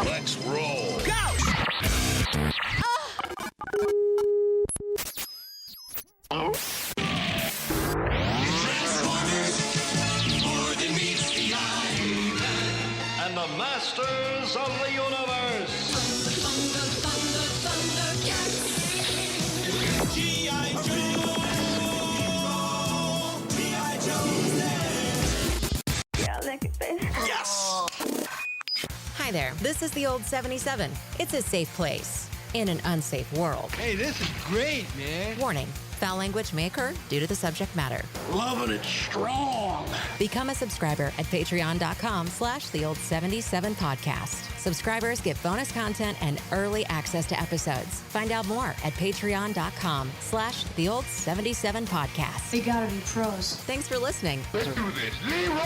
Let's roll. Go! And the masters of the universe. G.I. Joe! Yeah, lick it, baby. Yes! Hi there, this is the old 77. It's a safe place in an unsafe world. Hey, this is great, man. Warning, foul language may occur due to the subject matter. Loving it strong. Become a subscriber at patreon.com/theold77podcast. Subscribers get bonus content and early access to episodes. Find out more at patreon.com/theold77podcast. They gotta be pros. Thanks for listening. Let's do this. Leroy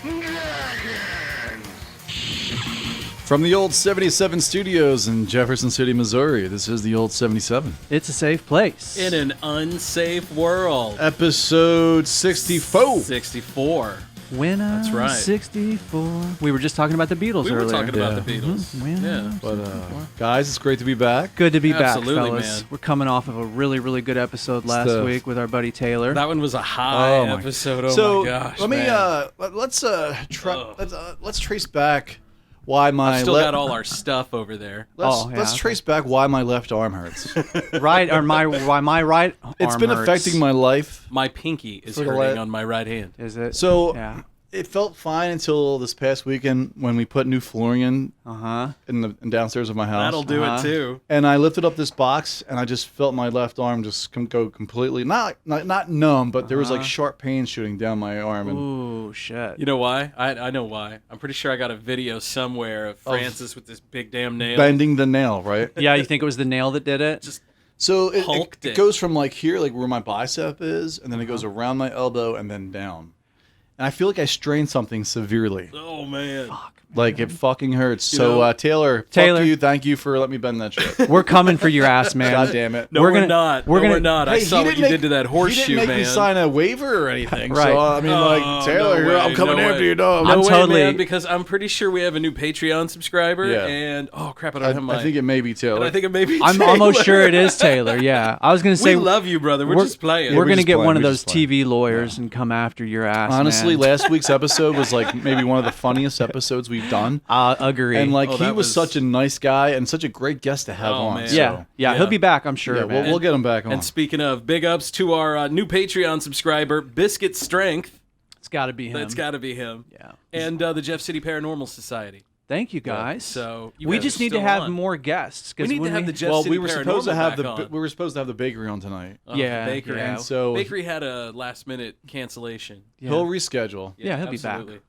Jenkins. From the old 77 studios in Jefferson City, Missouri, this is the old 77. It's a safe place. In an unsafe world. Episode 64. 64. Winner That's right. 64. We were just talking about the Beatles We were earlier. talking about the Beatles. Winner Yeah. But guys, it's great to be back. Good to be Absolutely, back, fellas. man. We're coming off of a really, really good episode last the- week with our buddy Taylor. That one was a high Oh my- episode. Oh so my gosh. let me man. let's trace back why my I've still got all our stuff over there. let's trace back why my left arm hurts. right, or my right It's arm been hurts. affecting my life. My pinky is For the hurting la- on my right hand. Is it? So yeah. it felt fine until this past weekend when we put new flooring in in downstairs of my house. That'll do it too. And I lifted up this box, and I just felt my left arm just go completely not numb, but there was like sharp pain shooting down my arm. And Ooh, shit. You know why? I know why. I'm pretty sure I got a video somewhere of Francis with this big damn nail. bending the nail, right? Yeah, you think it was the nail that did it? Just So it Hulked it. goes from like here, like where my bicep is, and then it goes around my elbow and then down. And I feel like I strained something severely. oh man. Like it fucking hurts. You So know- Taylor, Taylor. fuck you. Thank you for letting me bend that shit. We're coming for your ass, man. God damn it. No, We're we're gonna- not. we're No, gonna- we're not. I Hey, saw he what didn't you make- did to that horseshoe, He didn't make me man. sign a waiver or anything. Right. So I mean, like Oh, Taylor, no here, I'm way, coming no after way. you, dog. I'm No way, totally- man, because I'm pretty sure we have a new Patreon subscriber. Yeah. And oh crap, I don't have my. I think it may be Taylor. and I think it may be. I'm Taylor. almost sure it is Taylor. Yeah, I was gonna say We love you, brother. We're just playing. We're we gonna just get playing, one of we those just playing. TV lawyers and come after your ass. Honestly, man. last week's episode was like maybe one of the funniest episodes we've done. Agree. And like Oh, he that was was- such a nice guy and such a great guest to have Oh, on. man. So, yeah, Yeah. he'll be back. I'm sure. yeah, man. we'll get him back on. And speaking of, big ups to our new Patreon subscriber, Biscuit Strength. It's got to be him. That's got to be him. Yeah. And the Jeff City Paranormal Society. Thank you, guys. So you we guys just are need to still have on. more guests. We 'cause need to when have the Jeff well, City we were supposed to Paranormal have back on. we were supposed to have the bakery on tonight. Oh, Yeah, Bakery. yeah. And so Bakery had a last minute cancellation. he'll reschedule. Yeah, he'll be absolutely. back.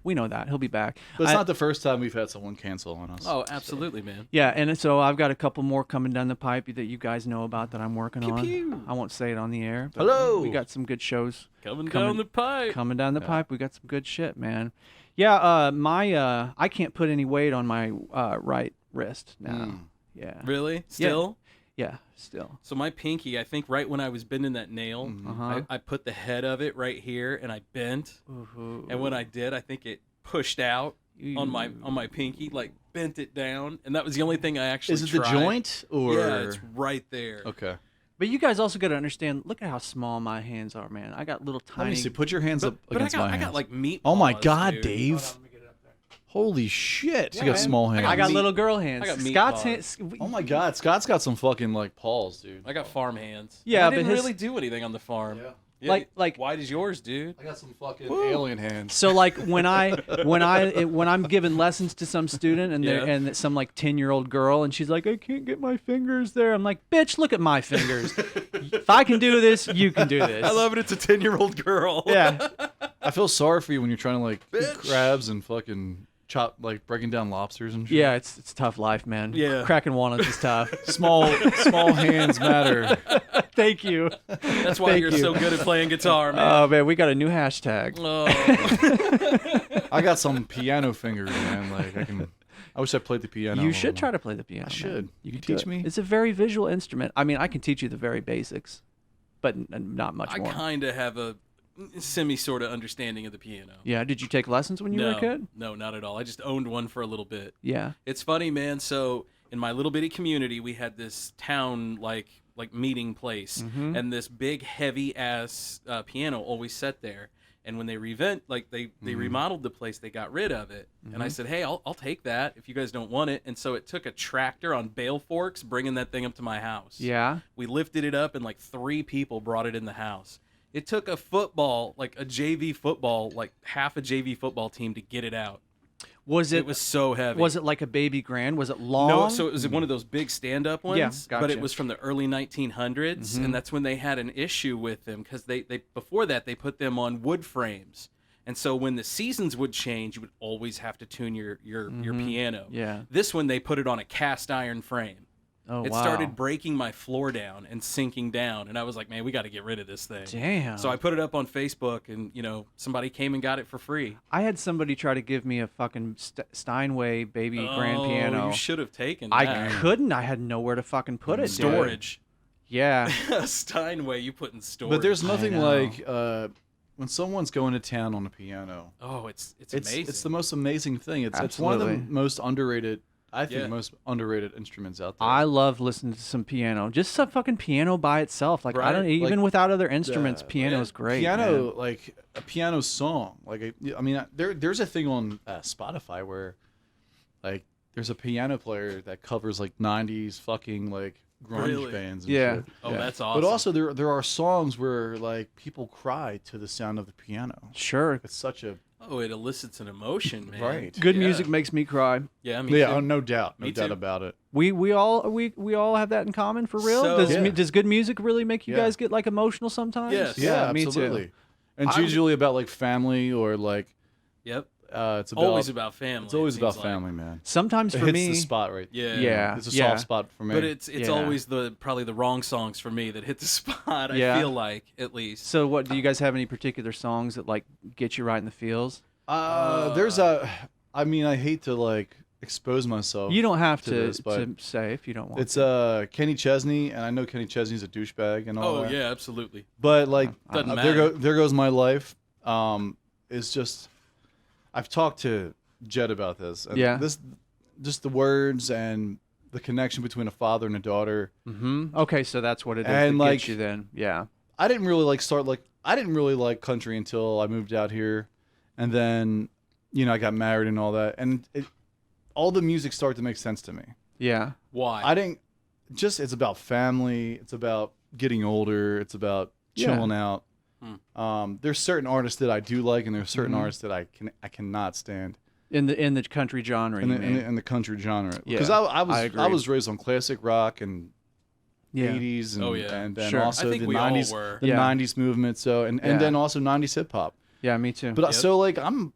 We know that he'll be back. But it's I- not the first time we've had someone cancel on us. Oh, absolutely, man. Yeah, and so I've got a couple more coming down the pipe that you guys know about that I'm working on. Pew-pew. I won't say it on the air. But Hello. We got some good shows Coming down the pipe. coming down the pipe. We got some good shit, man. Yeah, my I can't put any weight on my right wrist now. Yeah. Really? Still? Yeah, still. So my pinky, I think right when I was bending that nail, I put the head of it right here and I bent. And when I did, I think it pushed out on my pinky, like bent it down, and that was the only thing I actually Is it the tried. joint or? Yeah, it's right there. Okay. But you guys also got to understand. Look at how small my hands are, man. I got little Let tiny. me see. Put your hands up But against my I hands. got like meat. Oh my paws, God, dude. Dave! Holy shit! Yeah, you got man. small hands. I got meat- little girl hands. I got meat Scott's paws. hands. Oh my God, Scott's got some fucking like paws, dude. I got farm hands. Yeah, I but didn't his- really do anything on the farm. Yeah. Yeah, Like- why does yours, dude? I got some fucking alien hands. So like when I'm giving lessons to some student and Yeah. and some like 10-year-old girl and she's like, I can't get my fingers there. I'm like, bitch, look at my fingers. If I can do this, you can do this. I love it. It's a 10-year-old girl. Yeah. I feel sorry for you when you're trying to like eat crabs and fucking breaking down lobsters and shit. Yeah, it's tough life, man. Yeah. Cracking walnuts is tough. Small hands matter. Thank you. That's why Thank you're you. so good at playing guitar, man. Oh man, we got a new hashtag. I got some piano fingers, man. Like I wish I played the piano. You should try to play the piano. I should. Man. You can teach do it. me? It's a very visual instrument. I mean, I can teach you the very basics, but not much I more. kind of have a semi sort of understanding of the piano. Yeah. Did you take lessons when you were a kid? No, not at all. I just owned one for a little bit. Yeah. It's funny, man. So in my little bitty community, we had this town like meeting place, and this big heavy ass piano always sat there. And when they remodeled the place, they got rid of it. And I said, hey, I'll take that if you guys don't want it. And so it took a tractor on bale forks bringing that thing up to my house. Yeah. We lifted it up, and like 3 people brought it in the house. It took a football, like a JV football, like half a JV football team to get it out. It was so heavy. Was it like a baby grand? Was it long? No, so it was one of those big stand-up ones. Yeah, gotcha. But it was from the early 1900s, and that's when they had an issue with them because they before that they put them on wood frames, and so when the seasons would change, you would always have to tune your piano. Yeah. This one they put it on a cast iron frame. Oh, It wow. started breaking my floor down and sinking down, and I was like, man, we got to get rid of this thing. Damn. So I put it up on Facebook, and somebody came and got it for free. I had somebody try to give me a fucking Steinway baby grand piano. You should have taken I that. couldn't. I had nowhere to fucking put it. dude. Storage. Yeah. Steinway, you put in storage. But there's nothing know. like when someone's going to town on a piano. Oh, it's amazing. It's the most amazing thing. It's one of the Absolutely. most underrated. I think Yeah. most underrated instruments out there. I love listening to some piano. Just some fucking piano by itself. Like I don't Right. even Like, without other instruments, yeah. piano's great. piano, man. like a piano song. Like I mean, there's a thing on Spotify where, like, there's a piano player that covers like '90s fucking like grunge Really? bands. And Yeah. shit. Oh, that's awesome. But also there are songs where like people cry to the sound of the piano. Sure. It's such a Oh, it elicits an emotion, man. Right. Good Yeah. music makes me cry. Yeah, me yeah, too. no doubt, Me no doubt too. about it. We all have that in common for real. So- does Yeah. does good music really make you Yeah. guys get like emotional sometimes? Yes. Yeah, me absolutely. too. And it's usually about like family or like Yep. it's about Always about family. it's always it about seems like. family, man. Sometimes It for hits me, the spot right. Yeah. Yeah. It's a yeah. soft spot for me. But it's Yeah. always probably the wrong songs for me that hit the spot. Yeah. I feel like at least. So what do you guys have any particular songs that like get you right in the feels? There's I mean, I hate to like expose myself. You don't have to to, this, but to say if you don't want. It's Kenny Chesney, and I know Kenny Chesney's a douchebag and all Oh that. yeah, absolutely. But like, Doesn't there goes my life. It's just, I've talked to Jed about this. And Yeah. This, just the words and the connection between a father and a daughter. Mm-hmm. Okay, so that's what it is And, that like, gets you then. Yeah. I didn't really I didn't really like country until I moved out here, and then, I got married and all that, and all the music started to make sense to me. Yeah. Why? It's about family. It's about getting older. It's about chilling out. There's certain artists that I do like, and there's certain artists that I cannot stand In the country genre. in you mean. the country genre. Yeah, Because I agree. was raised on classic rock and Yeah. 80s and, Oh, yeah. and then Sure. also I think the we all 90s were. the Yeah. 90s movement. So and Yeah. then also 90s hip hop. Yeah, me too. But Yep. so like I'm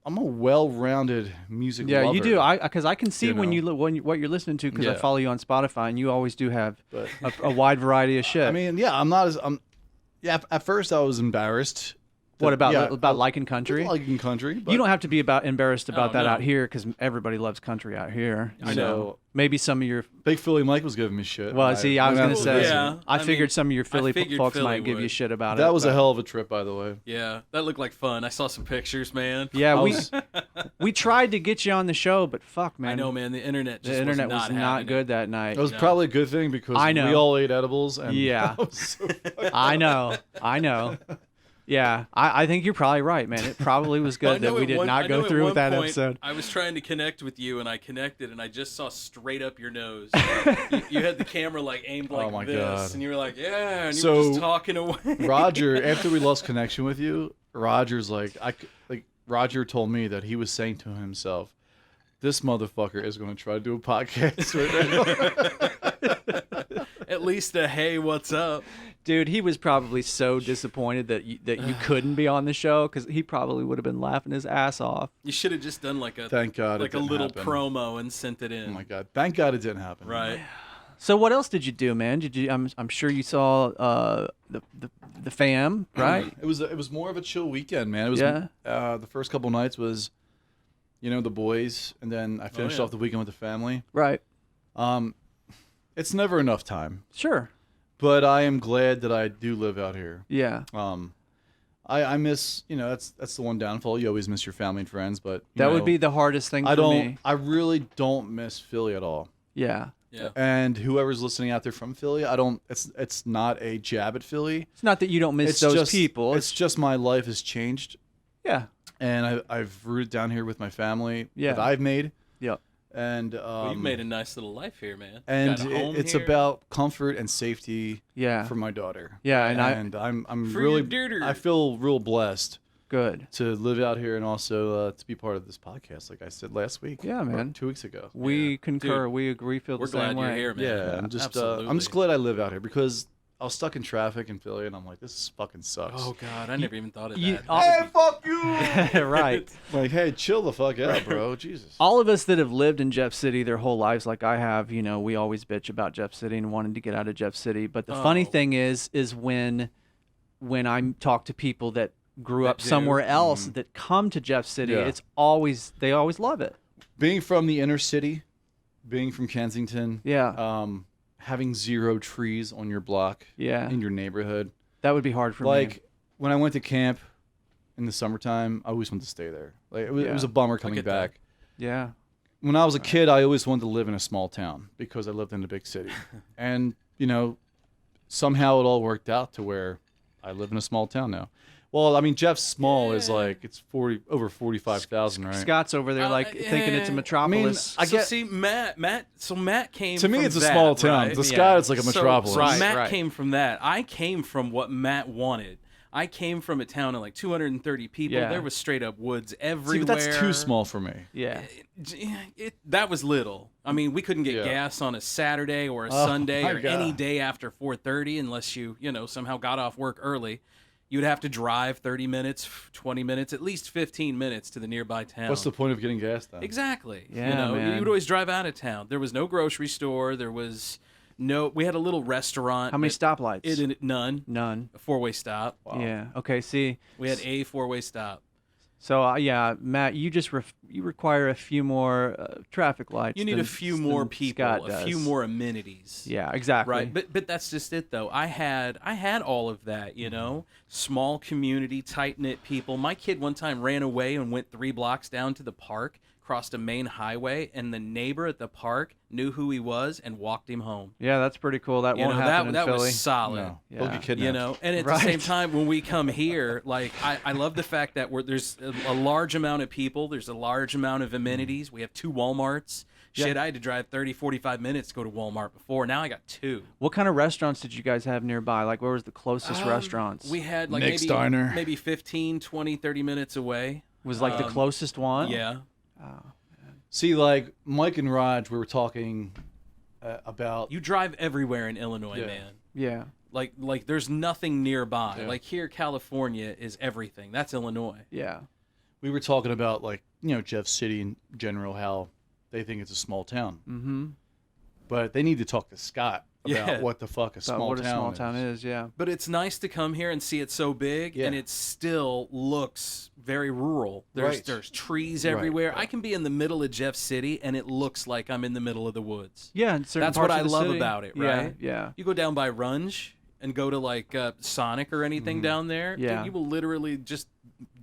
a well-rounded music yeah, lover. you do. Because I can see You when know. what you're listening to because I Yeah. follow you on Spotify and you always do have But a wide variety of shit. I mean, yeah, I'm not as at first I was embarrassed. what about yeah, about liking country? liking country? But, You don't have to be embarrassed about Oh, that no. out here because everybody loves country out here. I So know. maybe some of your Big Philly Mike was giving me shit. well, see, I was went gonna out say, to Yeah. visit. I I figured mean, some of your Philly figured folks Philly might give you would. shit about it. That was a but- hell of a trip, by the way. Yeah, that looked like fun. I saw some pictures, man. Yeah, I we was- we tried to get you on the show, but fuck, man. I know, man. The internet just The internet was not not having good it. that night. It was probably a good thing because I know. we all ate edibles. And Yeah. I was so I know. Yeah, I think you're probably right, man. It probably was Well, I good that know we at did one- not I go know at through with one that point, episode. I was trying to connect with you, and I connected, and I just saw straight up your nose. you had the camera like aimed like my this, God. and you were like, "Yeah," and you So- were just talking away. Roger, after we lost connection with you, Roger's like Roger told me that he was saying to himself, "This motherfucker is going to try to do a podcast right now." At least a hey, what's up? Dude, he was probably so disappointed that you couldn't be on the show because he probably would have been laughing his ass off. You should have just done like a Thank God it like a didn't little happen. promo and sent it in. Oh my God! Thank God it didn't happen. Right. So what else did you do, man? Did you? I'm sure you saw the fam, right? It was more of a chill weekend, man. It was Yeah. The first couple nights was, the boys, and then I finished yeah. off the weekend with the family. Right. It's never enough time, Sure. but I am glad that I do live out here. Yeah. I miss, that's the one downfall. You always miss your family and friends, but That would be the hardest thing for me. I really don't miss Philly at all. Yeah. Yeah. And whoever's listening out there from Philly, it's not a jab at Philly. It's not that you don't miss It's those just, people. It's just my life has changed. Yeah. And I've rooted down here with my family Yeah. that I've made. Yep. And Well, you've made a nice little life here, man. and Got a home it's here. about comfort and safety Yeah. for my daughter. Yeah, and I'm For really your daughter. I feel real blessed good. to live out here and also to be part of this podcast, like I said last week. Yeah, or man. 2 weeks ago. We concur. Dude, we agree. Feel We're the same glad way. you're here, man. Yeah, I'm just Absolutely. glad I live out here because I was stuck in traffic in Philly and I'm like, this fucking sucks. Oh God, I never even thought of you- that. Hey, fuck you! Right. Like, hey, chill the fuck out, bro. Jesus. All of us that have lived in Jeff City their whole lives, like I have, we always bitch about Jeff City and wanting to get out of Jeff City. But the funny thing is when I talk to people that grew up do. somewhere else that come to Jeff City, Yeah. they always love it. Being from the inner city, being from Kensington, Yeah. having 0 trees on your block, Yeah. in your neighborhood. That would be hard for me. Like when I went to camp in the summertime, I always wanted to stay there. Like it was Yeah. a bummer coming get that. back. Yeah. When I was a kid, I always wanted to live in a small town because I lived in a big city. And, somehow it all worked out to where I live in a small town now. Well, I mean, Jeff's small is like it's over 45,000, right? Scott's over there thinking it's a yeah. metropolis. I get See, Matt came to me from it's a that, small town. right? To Scott, it's like a So- metropolis. So, Right, Matt right. came from that. I came from what Matt wanted. I came from a town of like 230 people. Yeah. There was straight up woods See, everywhere. but that's too small for me. yeah. That was little. I mean, we couldn't get Yeah. gas on a Saturday or a Oh, Sunday my or any God. day after 4:30 unless you somehow got off work early. You'd have to drive 30 minutes, 20 minutes, at least 15 minutes to the nearby town. What's the point of getting gas then? Exactly. Yeah, man. You'd always drive out of town. There was no grocery store. There was we had a little restaurant. How many but stoplights? None. None. A 4-way stop. Yeah. Okay. See. We had a 4-way stop. So yeah, Matt, you just you require a few more traffic lights. You need than- a few more than people, Scott a few does. more amenities. Yeah. Exactly. Right, but that's just it though. I had all of that, small community, tight knit people. My kid one time ran away and went 3 blocks down to the park, crossed a main highway, and the neighbor at the park knew who he was and walked him home. Yeah, that's pretty cool. That won't happen in that Philly. was solid. No. Yeah. He'll get kidnapped. And at Right. the same time, when we come here, like I love the fact that there's a large amount of people, there's a large amount of amenities. We have 2 Walmarts. Shit, I had to drive 30, 45 minutes to go to Walmart before. Now I got 2. What kind of restaurants did you guys have nearby? Like, where was the closest restaurants? We had like Nick's Diner. maybe 15, 20, 30 minutes away. was like the closest one. Yeah. See, like Mike and Raj, we were talking about. You drive everywhere in Illinois, Yeah. man. Yeah. Like there's nothing nearby. Yeah. Like here, California is everything. That's Illinois. Yeah. We were talking about Jeff City in general, how they think it's a small town. Mm-hmm. But they need to talk to Scott about Yeah. what the fuck a small what town a small town is. Yeah. But it's nice to come here and see it so big, Yeah. and it still looks very rural. There's Right. trees Right, everywhere. right. I can be in the middle of Jeff City, and it looks like I'm in the middle of the woods. Yeah. In certain That's what parts I of the love city. about it, Yeah, right? Yeah. You go down by Runge and go to like Sonic or anything down there, dude, Yeah. you will literally just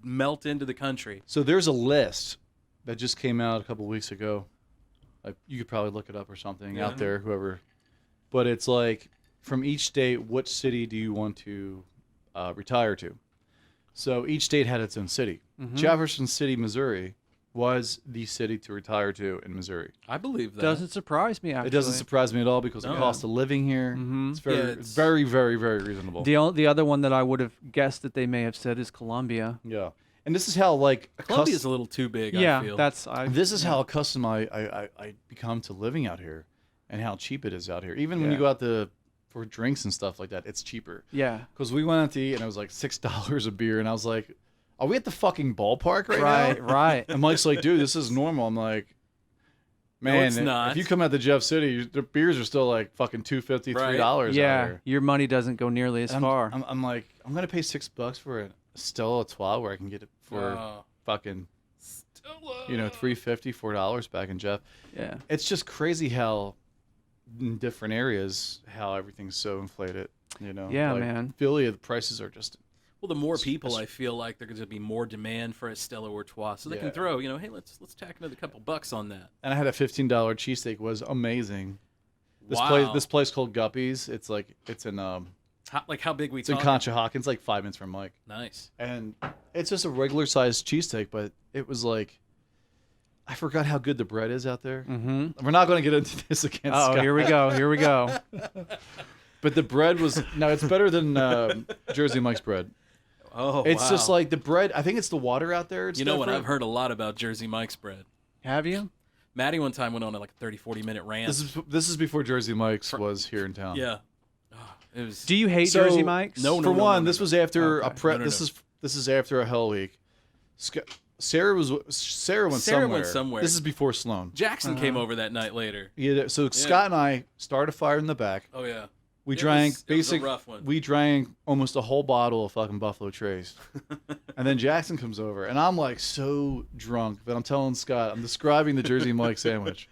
melt into the country. So there's a list that just came out a couple weeks ago. You could probably look it up or something out there, whoever. But it's like from each state, what city do you want to retire to? So each state had its own city. Jefferson City, Missouri, was the city to retire to in Missouri. I believe that. Doesn't surprise me. Actually. It doesn't surprise me at all because the No. cost of living here, it's very, Yeah, it's very, very, very reasonable. The other one that I would have guessed that they may have said is Columbia. Yeah, and this is how Columbia's a little too big. I Yeah. feel. This is how accustomed I become to living out here, and how cheap it is out here. Even when Yeah. you go out for drinks and stuff like that, it's cheaper. Yeah. Because we went out to eat and it was like $6 a beer, and I was like, "Are we at the fucking ballpark right now?" Right. And Mike's like, "Dude, this is normal." I'm like, "Man, it's not. if you come out to Jeff City, the beers are still like fucking $2.50, $3 out Yeah. here." Your money doesn't go nearly as And far. I'm like, I'm gonna pay $6 for a Stella Artois where I can get it for fucking $3.50, $4 back in Jeff. Yeah. It's just crazy how in different areas how everything's so inflated. Yeah, Like, man. Philly, the prices are just Well, the more people, I feel like there's going to be more demand for a Stella Artois, so they can throw, hey, let's tack another couple bucks on that. And I had a $15 cheesesteak. Was amazing. This place called Guppy's. It's in how big we it's in talking? Conshohocken. It's like 5 minutes from Mike. Nice. And it's just a regular sized cheesesteak, but it was like, I forgot how good the bread is out there. Mm-hmm. We're not going to get into this again. Oh, Scott. here we go. But the bread was it's better than Jersey Mike's bread. Oh, It's wow. just like the bread. I think it's the water out there. It's You know what? different. I've heard a lot about Jersey Mike's bread. Have you? Maddie one time went on a 30-40 minute rant. This is before Jersey Mike's was here in town. Yeah. Oh, it was. Do you hate So, Jersey Mike's? No, For one, this was after Okay. a prep. No. This is after a Hell Week. Sarah went somewhere. This is before Sloan. Jackson came over that night later. Yeah, so Scott and I started a fire in the back. Oh yeah. We It drank was a rough one. We drank almost a whole bottle of fucking Buffalo Trace, and then Jackson comes over, and I'm like so drunk that I'm telling Scott, I'm describing the Jersey Mike sandwich.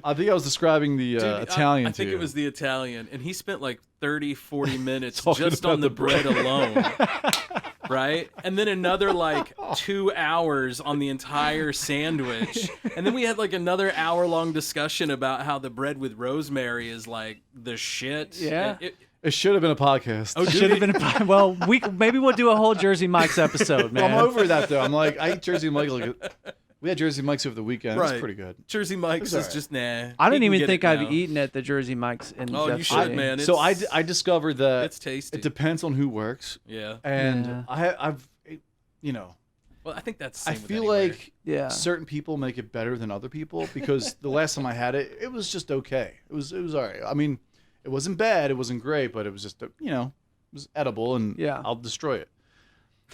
I think I was describing the Dude, Italian. I think to it was the Italian, and he spent 30-40 minutes Talking just about on the the bread. bread alone. Right? And then another 2 hours on the entire sandwich. And then we had another hour-long discussion about how the bread with rosemary is the shit. Yeah. And It should have been a podcast. Oh, Should have been. Well, maybe we'll do a whole Jersey Mike's episode, man. I'm over that though. I'm like, I eat Jersey Mike. We had Jersey Mike's over the weekend. Right. It's pretty good. Jersey Mike's It's is just nah. I He don't can even get think it I've now. eaten at the Jersey Mike's in Oh, Jeff you should, City. man. So It's- I discovered that It's tasty. it depends on who works, Yeah. and Yeah. I've Well, I think that's the I same with feel anywhere. like Yeah. certain people make it better than other people because the last time I had it, it was just okay. It was all right. I mean, it wasn't bad, it wasn't great, but it was just it was edible, and Yeah. I'll destroy it.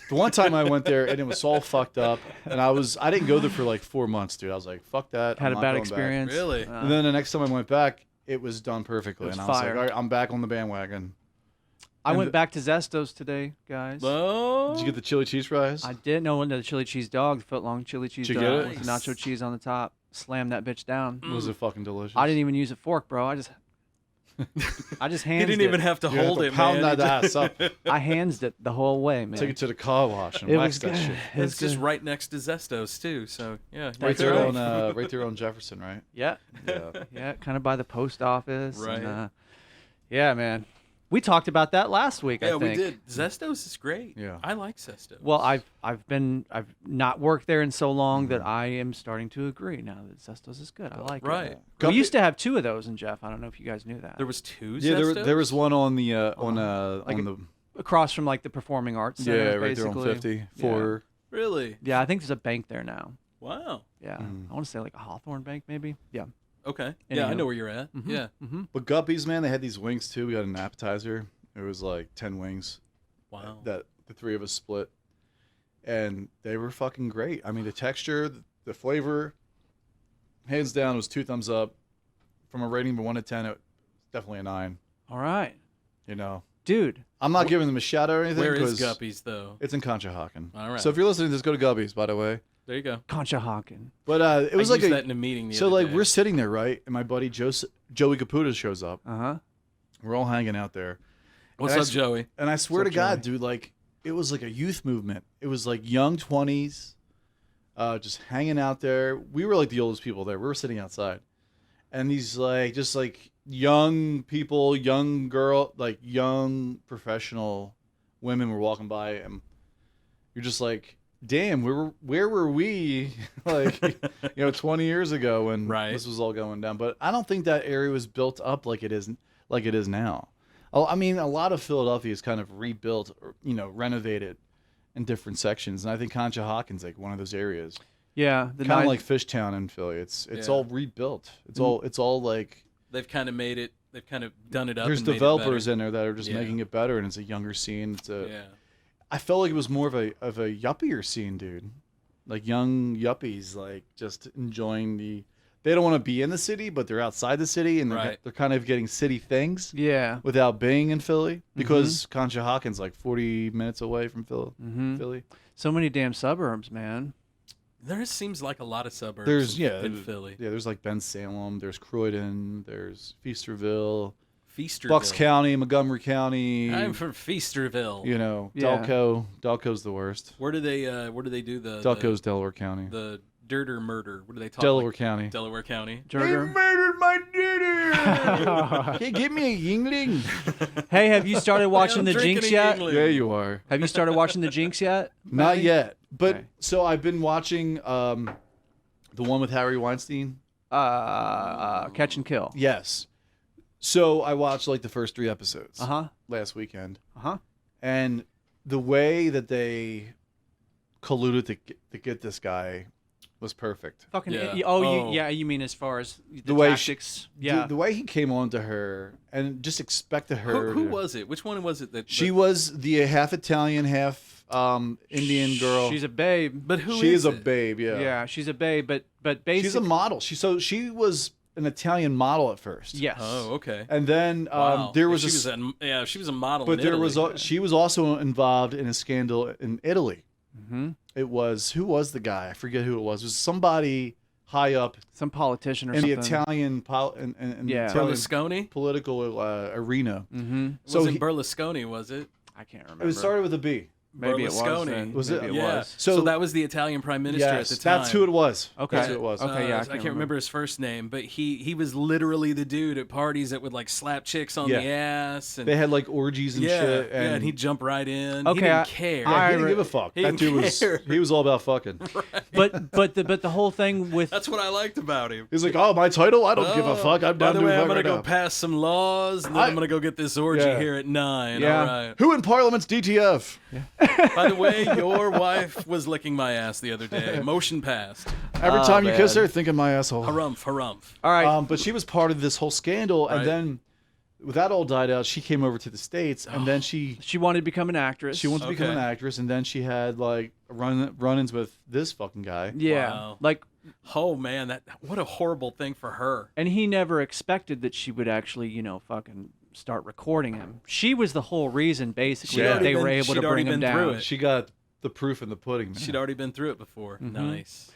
The one time I went there and it was all fucked up, and I didn't go there for 4 months, dude. I was like, fuck that. Had I'm a not bad going back. experience. Really? And then the next time I went back, it was done perfectly, It was and I was fire. like, all right, I'm back on the bandwagon. I And went back to Zesto's today, guys. Oh. Did you get the chili cheese fries? I did know the chili cheese dog, the foot-long chili cheese Did you dog get it? with nacho cheese on the top. Slam that bitch down. Was it fucking delicious? I didn't even use a fork, bro. I just hands He didn't even have to You have hold to it, pound man. that ass up. I hands it the whole way, man. Take it to the car wash and It wax was that good. shit. It was It's just good. right next to Zesto's too, so yeah. Right That's there right. right there on Jefferson, right? Yeah. Yeah. Yeah, kind of by the post office. Right. And, yeah, man. We talked about that last week, I Yeah, think. we did. Zesto's is great. Yeah. I like Zesto's. Well, I've not worked there in so long that I am starting to agree now that Zesto's is good. I like Right. it. We used to have 2 of those in Jeff. I don't know if you guys knew that. There was 2 Yeah, Zestos? there was one on the Like on the across from the Performing Arts Center. yeah right there on basically. 50 Yeah. for Really? Yeah, I think there's a bank there now. Wow. Yeah, Mm. I want to say a Hawthorne Bank, maybe. Yeah. Okay. Yeah, I Anywho. know where you're at. Mhm. Yeah. Mm-hmm. But Guppies, man, they had these wings too. We got an appetizer. It was 10 wings Wow. that the 3 of us split, and they were fucking great. I mean, the texture, the flavor, hands down, was 2 thumbs up. From a rating of 1 to 10, it's definitely a 9. All right, dude. I'm not giving them a shout out or anything. Where is 'cause Guppies though? It's in Conshohocken. All right. So if you're listening to this, go to Guppies, by the way. There you go. Conshohocken. But it was I like used that in a meeting the so other day. we're sitting there, right? And my buddy Joey Caputa shows up. Uh huh. We're all hanging out there. What's and up, Joey? And I swear to up, God, Joey? dude, it was like a youth movement. It was young 20s, just hanging out there. We were the oldest people there. We were sitting outside. And these young people, young girl, young professional women were walking by, and you're just damn, where were we 20 years ago when Right. this was all going down? But I don't think that area was built up like it is now. Oh, I mean, a lot of Philadelphia is kind of rebuilt or renovated in different sections, and I think Conshohocken's one of those areas. Yeah, the Kind of nice- like Fishtown in Philly. It's Yeah. all rebuilt. It's all They've kind of made it. They've kind of done it up. there's and made it developers better. in there that are just Yeah. making it better, and it's a younger scene. Yeah. I felt like it was more of a yuppier scene, dude. Young yuppies, just enjoying the. They don't want to be in the city, but they're outside the city, and Right. they're kind of getting city things Yeah. without being in Philly Mm-hmm. because Conshohocken's 40 minutes away from Mhm. Philly. So many damn suburbs, man. There seems like a lot of suburbs. There's in Philly. Yeah, there's Ben Salem, there's Croydon, there's Feasterville, Feasterville. Bucks County, Montgomery County. I'm from Feasterville. You know, Yeah. Delco's the worst. Where do they do the Delco's Delaware County. the dirt or murder? What do they talk? Delaware like? County. Delaware County. Jerger. murdered my daddy. Hey, give me a Yingling. Hey, have you started watching I'm the drinking Jinx a yet? Yingling. Yeah, you are. Have you started watching the Jinx yet? Not Matty? yet. But Okay. so I've been watching the one with Harry Weinstein. Catch and Kill. Yes. So I watched like the first 3 episodes Uh-huh. last weekend. Uh-huh. And the way that they colluded to get this guy was perfect. Fucking Yeah. you mean as far as the way tactics? Yeah. The way he came on to her and just expected her. Who to- was it? Which one was it that She was the half Italian, half Indian girl. She's a babe. But who she is a it? babe, yeah. Yeah, she's a babe, but basically She's a model. She was an Italian model at first. Yes. Oh, okay. And then Wow. there was she a, was she was a model. but in there Italy. was she was also involved in a scandal in Italy. Mm-hmm. It was who was the guy? I forget who it was. It was somebody high up Some politician or in the something. Italian in Yeah. the Italian Berlusconi. political arena. Mm-hmm. So Wasn't he- Berlusconi, was it? I can't remember. It was started with a B. Maybe it was. Berlusconi. Then. Was Maybe it? it Yeah. was. So, So- that was the Italian prime minister Yes, at the time. that's who it was. Okay. That's who it was. Okay, yeah, I can't remember his first name, but he was literally the dude at parties that would like slap chicks on Yeah. the ass and They had like orgies and yeah, shit. yeah, and he'd jump right in. Okay, he I- didn't care. Yeah, he didn't I- give a fuck. he That didn't dude was care. he was all about fucking. But the whole thing with That's what I liked about him. He's like, oh, my title? I don't give a fuck. I'm By down the to way, I'm fuck gonna right go now. pass some laws, and then I'm gonna go get this orgy Yeah. here at 9. Yeah. All right. Who in Parliament's DTF? By the way, your wife was licking my ass the other day. Motion passed. Every time you kiss man. her, think of my asshole. Harumph, harumph. all right. But she was part of this whole scandal, Right. and then with that all died out, she came over to the States, and then she she wanted to become an actress. wanted to become Okay. an actress, and then she had like run-ins with this fucking guy. Yeah. Wow. Like, Oh man, what a horrible thing for her. and he never expected that she would actually, fucking start recording him. She was the whole reason, basically, She'd that already they were able she'd to already bring him been through down. it. She got the proof in the pudding. Man. She'd already been through it before. Nice.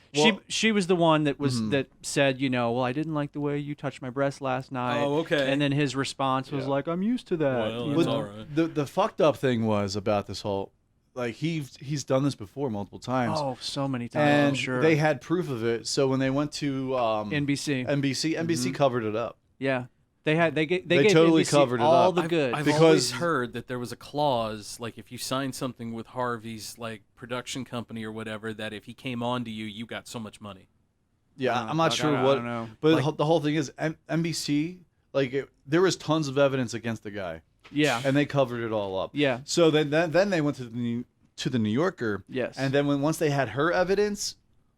She was the one that was that said, well, I didn't like the way you touched my breast last night. Oh, okay. And then his response was like, I'm used to that. Well, you that's know? all right. The fucked up thing was about this whole, like he's done this before multiple times. Oh, so many times. and I'm sure. they had proof of it. So when they went to NBC. NBC covered it up. Yeah. They gave totally NBC covered it all up. the good. I've Because- always heard that there was a clause, like if you signed something with Harvey's like production company or whatever, that if he came on to you, you got so much money. Yeah, Oh, I'm not fuck, sure I what, don't know. but Like- the whole thing is NBC. Like there was tons of evidence against the guy, yeah. and they covered it all up. Yeah. So then they went to the New Yorker. Yes. And then once they had her evidence,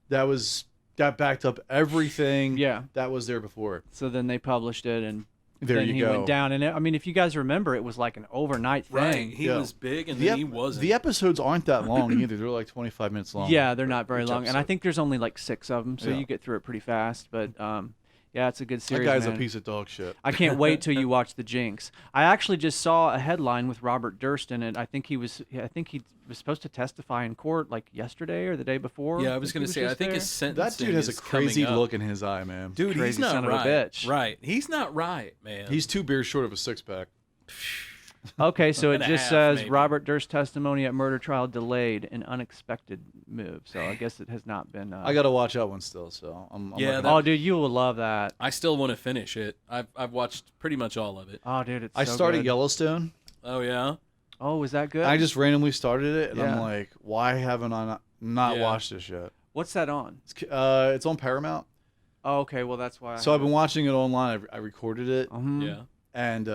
that backed up everything. Yeah. That was there before. So then they published it, and There then you he go. went down. And I mean, if you guys remember, it was like an overnight thing. Right. He Yeah. was big, and The then he ep- wasn't. The episodes aren't that long either. They're like 25 minutes long. Yeah, they're not very each long, and I episode. think there's only like 6 of them, so Yeah. you get through it pretty fast. But yeah, it's a good that series. guy's man. a piece of dog shit. I can't wait till you watch the Jinx. I actually just saw a headline with Robert Durst in it. I think he was supposed to testify in court like yesterday or the day before. yeah, I was he going to say, I just think there. his sentence. That dude has a crazy look in his eye, man. Dude, he's Crazy not son of a right. bitch. Right. He's not right, man. He's 2 beers short of a 6-pack. Okay, so it And a just half, says maybe. Robert Durst's testimony at murder trial delayed, an unexpected move. So I guess it has not been. I got to watch that one still, so I'm Yeah, looking- that- Oh, dude, you will love that. I still want to finish it. I've watched pretty much all of it. Oh, dude, it's I so started good. Yellowstone. Oh yeah. Oh, is that good? I just randomly started it, and Yeah. I'm like, why haven't I not Yeah. watched this yet? What's that on? It's on Paramount. Oh, okay. Well, that's why. So I've been watching it online. I recorded it, Yeah. and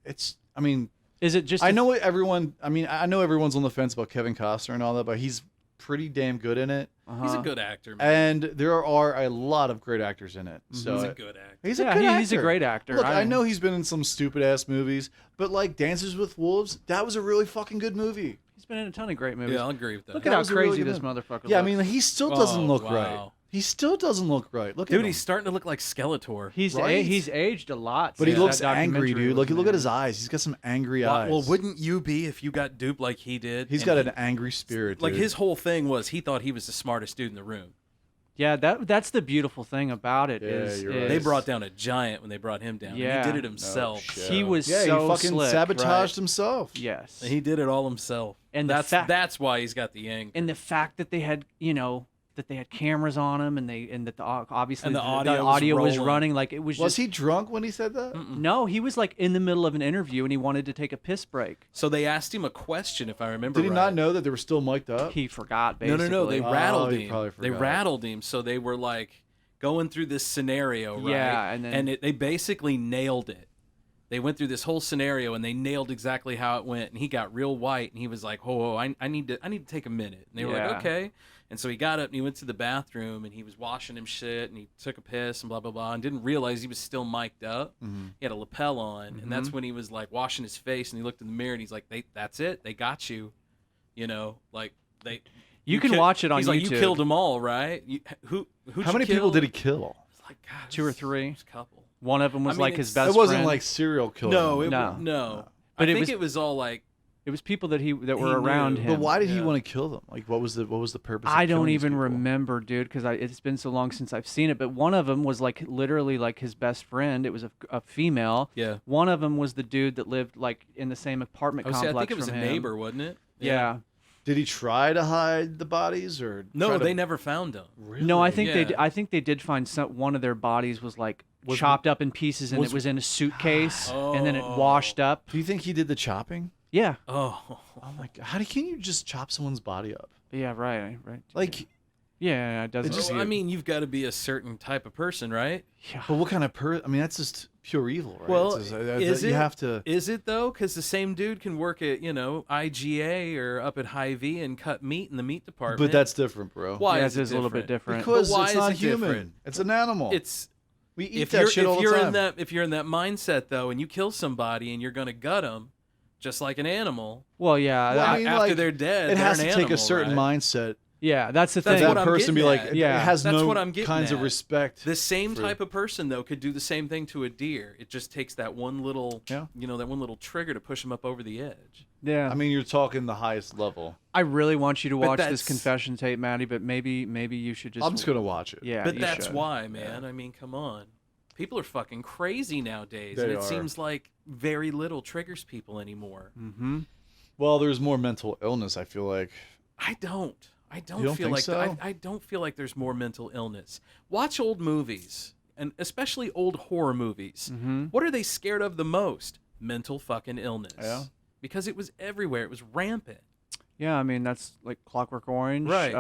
it's. I mean, Is it just? I know what everyone. I mean, I know everyone's on the fence about Kevin Costner and all that, but he's pretty damn good in it. He's a good actor, man. And there are a lot of great actors in it. So He's a good actor. he's Yeah, a good he's a actor. great actor. Look, I know he's been in some stupid ass movies, but like Dances with Wolves, that was a really fucking good movie. He's been in a ton of great movies. Yeah, I'll agree with that. Look That at how was a really crazy good this one. motherfucker Yeah, I looks. mean, he still doesn't Oh, look wow. right. He still doesn't look right. Look at Dude, him. he's starting to look like Skeletor. he's right? he's aged a lot. But he since looks that angry, documentary dude. was Look at made. his eyes. He's got some angry eyes. Well, wouldn't you be if you got duped like he did? He's And got he- an angry spirit, like dude. his whole thing was he thought he was the smartest dude in the room. Yeah, that's the beautiful thing about it. Yeah, is you're right. They brought down a giant when they brought him down. Yeah. And he did it himself. shit. he was Yeah, so he fucking slick, sabotaged right? himself. Yes, And he did it all himself. And the that's why he's got the anger. and the fact that they had that they had cameras on him and that obviously And the the audio was rolling. running, like it was Was just he drunk when he said that? no, he was like in the middle of an interview and he wanted to take a piss break. So they asked him a question, if I remember Did he right. not know that they were still mic'd up? He forgot No, basically. no. They Oh, rattled he him. probably They forgot. rattled him. So they were like going through this scenario, right? Yeah, and then- they basically nailed it. They went through this whole scenario and they nailed exactly how it went. And he got real white and he was like, "Oh, I need to take a minute." And they were Yeah. like, "Okay." And so he got up and he went to the bathroom and he was washing him shit and he took a piss and blah blah blah and didn't realize he was still mic'd up. Mm-hmm. He had a lapel on and that's when he was like washing his face and he looked in the mirror and he's like, "That's it. They got you." Like they. You can watch it on He's YouTube. like, "You killed them all, right? Who'd How many people did he kill? It's like, God, 2 or 3. just a couple. One of them was I mean, like his it's- best It wasn't friend. like serial killer. No, No. But But I it think it was all like It was people that were He around knew. him. But why did he Yeah. want to kill them? Like, what was the purpose? Of I don't killing these even people? remember, dude, because it's been so long since I've seen it. But one of them was like literally like his best friend. It was a female. Yeah. One of them was the dude that lived like in the same apartment I complex think it was a from him. neighbor, wasn't it? Yeah. Did he try to hide the bodies or No, try to- they never found them. Really? No, I think Yeah. I think they did find one of their bodies was like Was- chopped up in pieces and was- it was in a suitcase and then it washed up. Do you think he did the chopping? Yeah. Oh, Oh my god! How can you just chop someone's body up? Yeah. Right. Like, Yeah. It doesn't. just- I mean, you've got to be a certain type of person, right? but what kind of I mean, that's just pure evil, right? Well, It's just, is you it? have to. Is it though? Because the same dude can work at IGA or up at Hy-Vee and cut meat in the meat department. But that's different, bro. why Yeah, is it it is a little bit different. Because But why it's is not it human. different? It's an animal. It's we eat if that you're shit all if you're the time. in that mindset though, and you kill somebody and you're gonna gut them, just like an animal. Well, yeah. Well, I a- mean, after like, they're dead, it they're has an to take a animal, certain right? mindset. Yeah, that's the That's thing. what That I'm person be getting like, at. it Yeah. has That's no what I'm getting kinds of at. respect. The same for- type of person though could do the same thing to a deer. It just takes that one little, Yeah. that one little trigger to push them up over the edge. Yeah. I mean, you're talking the highest level. I really want you to But watch this that's- confession tape, Maddie, but maybe you should just. I'm just gonna watch it. Yeah, But you that's should. why, man. I mean, come on. People are fucking crazy nowadays, and They it are. seems like very little triggers people anymore. Mm-hmm. Well, there's more mental illness. I feel like. I don't You don't feel think like so? I don't feel like there's more mental illness. Watch old movies, and especially old horror movies. Mm-hmm. What are they scared of the most? Mental fucking illness. Yeah. Because it was everywhere. It was rampant. Yeah, I mean that's like Clockwork Orange. Right.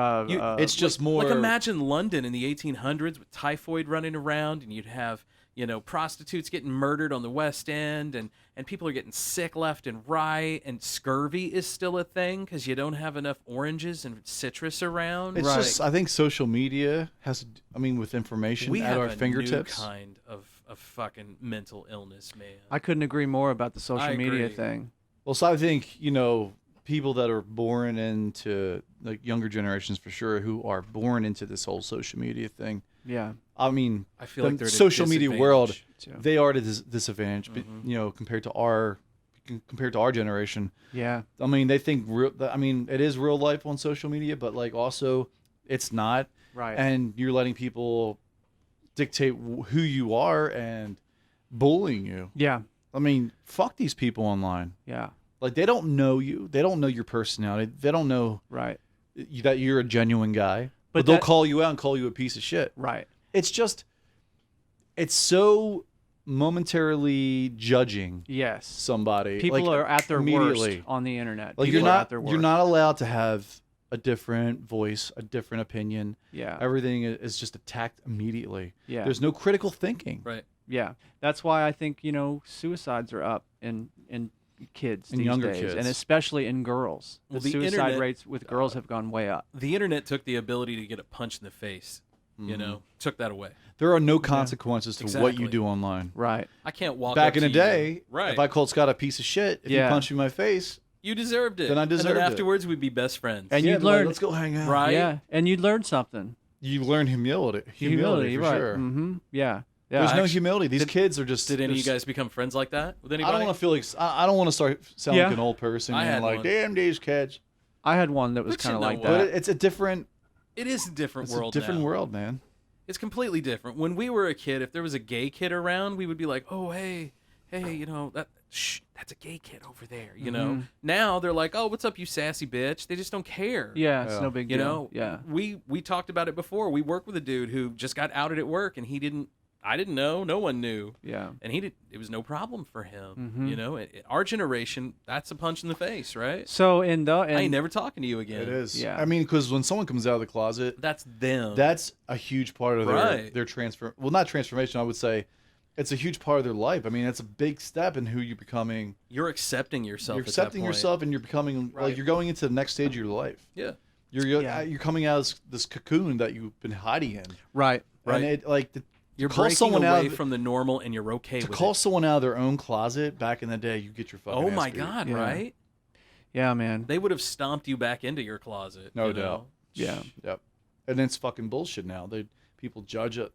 It's just more. Like imagine London in the 1800s with typhoid running around, and you'd have prostitutes getting murdered on the West End, and people are getting sick left and right, and scurvy is still a thing because you don't have enough oranges and citrus around. It's Right. just. I think social media has. I mean, with information we at have our a fingertips. new kind of fucking mental illness, man. I couldn't agree more about the social I media agree. thing. Well, so I think people that are born into like younger generations for sure, who are born into this whole social media thing. Yeah. I mean, I feel like they're the at a social media world, disadvantage. they are at a disadvantage, but, Mm-hmm. compared to our generation. Yeah. I mean, they think it is real life on social media, but like also it's not. Right. And you're letting people dictate who you are and bullying you. Yeah. I mean, fuck these people online. Yeah. Like they don't know you. They don't know your personality. They don't know Right. that you're a genuine guy. But But they'll that- call you out and call you a piece of shit. Right. It's so momentarily judging Yes. somebody. People like, are at their worst immediately. on the internet. Like People are at their worst. you're not allowed to have a different voice, a different opinion. Yeah. Everything is just attacked immediately. Yeah. There's no critical thinking. Right. Yeah. That's why I think suicides are up in kids In these younger days, kids. and especially in girls. Well, the the suicide internet- rates with girls have gone way up. The internet took the ability to get a punch in the face. Took that away. There are no consequences to what you Exactly. do online. Right. I can't walk Back up in the to day, you. Right? if I called Scott a piece of shit, if Yeah. he punched me in my face, You deserved it. Then I deserved And it. then afterwards, we'd be best friends. And yeah, you'd they're like, learn, let's go hang out. Right? yeah, and you'd learn something. You learn humility. Humility, for right? sure. Mm-hmm. Yeah. Yeah. There's no actually- humility. These kids are just. Did any of you they're- guys become friends like that with I anybody? don't want to feel like I don't want to start sounding Yeah. like an old person I and had like, one. damn these kids. I had one that was But you kind of know like what? But that. it's a different. It is a different It's world. a different now. world, man. It's completely different. When we were a kid, if there was a gay kid around, we would be like, "Oh, hey, you know that's a gay kid over there." You know. Now they're like, "Oh, what's up, you sassy bitch?" They just don't care. Yeah, it's no big You deal. know. Yeah. We talked about it before. We worked with a dude who just got outed at work, and I didn't know. No one knew. Yeah. And it was no problem for him. You know, our generation, that's a punch in the face, right? So I ain't never talking to you again. It is. Yeah. I mean, because when someone comes out of the closet, That's them. that's a huge part of Right. their transfer. Well, not transformation. I would say it's a huge part of their life. I mean, it's a big step in who you're becoming. You're accepting yourself. You're at that accepting point. yourself, and you're becoming like you're going into the next stage of your life. Yeah. You're coming out of this cocoon that you've been hiding in. Right. And it like You're call breaking someone away out from the normal, and you're okay to with call it. someone out of their own closet back in the day. You get your fucking. Oh ass my beat. God! Yeah. Right? Yeah, man. They would have stomped you back into your closet. No you doubt. know? Yeah. Yep. And it's fucking bullshit now. People judge it.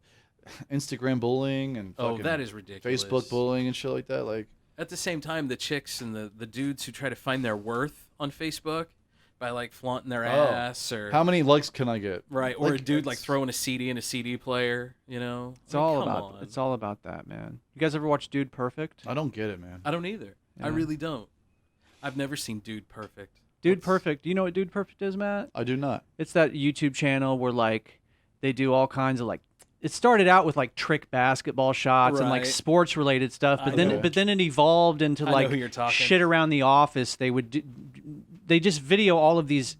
Instagram bullying and Oh, fucking that is ridiculous. Facebook bullying and shit like that. Like, At the same time, the chicks and the dudes who try to find their worth on Facebook by like flaunting their ass or how many likes can I get? right, or Like, a dude like it's- throwing a CD in a CD player. You know, It's all come about on. it's all about that, man. You guys ever watch Dude Perfect? I don't get it, man. I don't either. I Yeah. really don't. I've never seen Dude Perfect. Dude Perfect. Do you know what Dude Perfect is, Matt? I do not. It's that YouTube channel where like they do all kinds of like it started out with like trick basketball shots and like Right. sports related stuff, but I then know. it evolved into I know like who you're talking. shit around the office. They just video all of these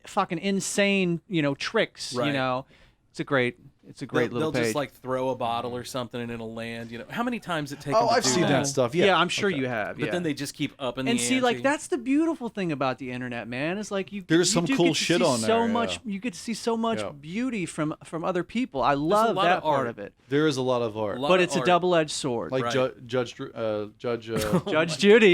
fucking insane, tricks, Right. It's a great little They'll page. just like throw a bottle or something and it'll land. You know, how many times it takes? Oh, them to I've do seen that stuff. Yeah, I'm sure Okay. you have. But yeah. then they just keep upping and the see, like ante. that's the beautiful thing about the internet, man. Is like There's you some do cool get to shit see on so there, much. yeah. You get to see so much Yeah. beauty from other people. I love lot that of part art. of it. There is a lot of art. Lot But of it's a art. double-edged sword. Like Right. Judge Judge Judy.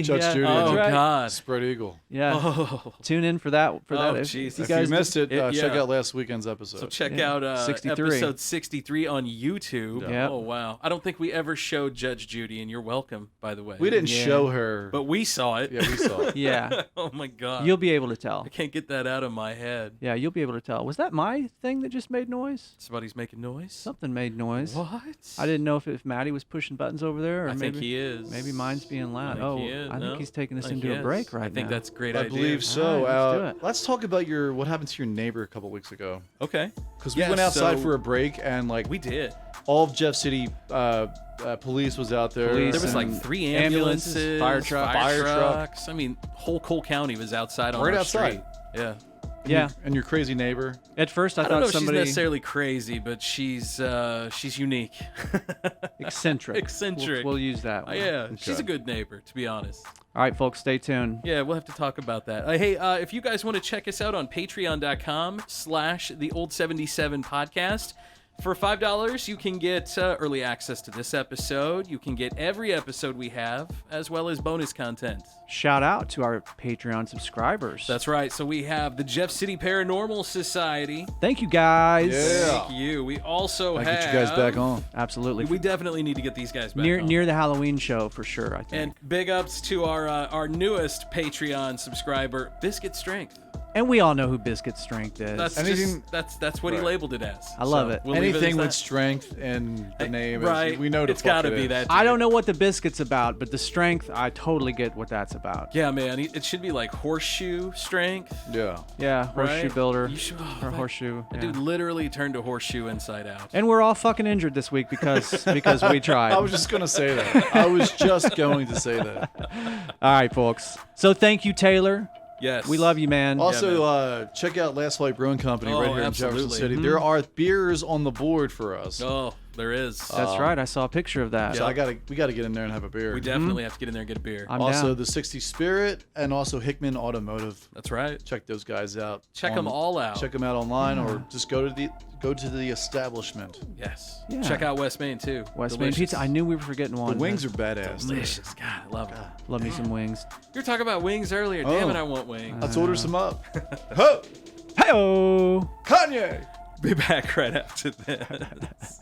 Judge yeah. Judy. Oh That's right. God. Spread Eagle. Yeah. Oh. Tune in for that. Oh, If Jesus. you If guys you missed it, Yeah. check out last weekend's episode. So check Yeah. out 63. episode 63 on YouTube. Yeah. Oh wow. I don't think we ever showed Judge Judy, and you're welcome, by the way. We didn't Yeah. show her. but we saw it. Yeah, we saw it. Yeah. Oh my God. You'll be able to tell. I can't get that out of my head. Yeah, you'll be able to tell. Was that my thing that just made noise? Somebody's making noise. Something made noise. What? I didn't know if Maddie was pushing buttons over there, or I maybe think he is. maybe mine's being loud. I think he is. I No? think he's taking us I think into he a is. break right now. I think that's a great I idea. believe so. All right, let's do it. Let's talk about what happened to your neighbor a couple weeks ago. Okay. Because we Yeah, went outside so- for a break and like We did. all of Jeff City police was out there. Police There was like and 3 ambulances, ambulances, fire truck. Fire truck. trucks. I mean, whole Cole County was outside on Right our outside. street. Yeah. Yeah. And your crazy neighbor. At first, I I don't know thought if somebody she's necessarily crazy, but she's unique. eccentric. Eccentric. We'll use that. Oh, One. yeah, she's Okay. a good neighbor, to be honest. All right, folks, stay tuned. Yeah, we'll have to talk about that. Hey, if you guys want to check us out on patreon.com/the old77 podcast, for $5, you can get early access to this episode. You can get every episode we have, as well as bonus content. Shout out to our Patreon subscribers. That's right. So we have the Jeff City Paranormal Society. Thank you, guys. Yeah. Thank you. We also I have... get you guys back on. Absolutely. We definitely need to get these guys back near on. near the Halloween show for sure. I think. And big ups to our newest Patreon subscriber, Biscuit Strength. And we all know who Biscuit Strength is. That's Anything- that's what he Right. labeled it as. I love So it. we'll leave Anything as with that. strength in the name, right? we know it's got to be that. that. I dude. don't know what the biscuit's about, but the strength, I totally get what that's about. Yeah, man. It should be like horseshoe strength. Yeah. Yeah, horseshoe Right? builder You should, or horseshoe. That yeah. dude literally turned a horseshoe inside out. And we're all fucking injured this week because we tried. I was just gonna say that. I was just going to say that. All right, folks. So thank you, Taylor. Yes. We love you, man. Also, check out Last Flight Brewing Company Oh, right here absolutely. in Jefferson City. Mm-hmm. There are beers on the board for us. Oh, there is. That's right. I saw a picture of that. So we gotta get in there and have a beer. We definitely have to get in there and get a beer. I'm also down. the 60 Spirit and also Hickman Automotive. That's right. Check those guys out. Check them all out. Check them out online or just go to the establishment. Yes. Yeah. Check out West Main too. West Main Delicious. Pizza. I knew we were forgetting one. The wings are badass. delicious. God, I love it. Love me some wings. You were talking about wings earlier. Damn Oh. it, I want wings. Let's order some up. Ho! Hey-oh! Kanye! Be back right after this.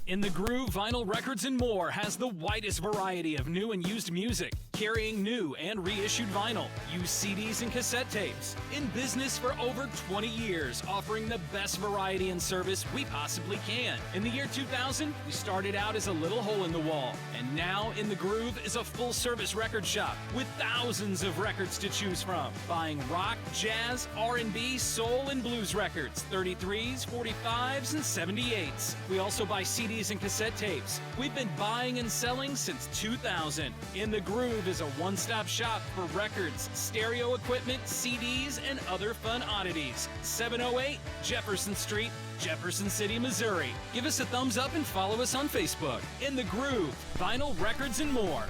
In the Groove, Vinyl Records and More has the widest variety of new and used music, carrying new and reissued vinyl, used CDs and cassette tapes. In business for over 20 years, offering the best variety and service we possibly can. In the year 2000, we started out as a little hole in the wall, and now In the Groove is a full-service record shop with thousands of records to choose from. Buying rock, jazz, R&B, soul, and blues records, 33s, 45s, and 78s. We also buy CDs and cassette tapes. We've been buying and selling since 2000. In the Groove is a one-stop shop for records, stereo equipment, CDs, and other fun oddities. 708 Jefferson Street, Jefferson City, Missouri. Give us a thumbs up and follow us on Facebook. In the Groove, Vinyl Records and More.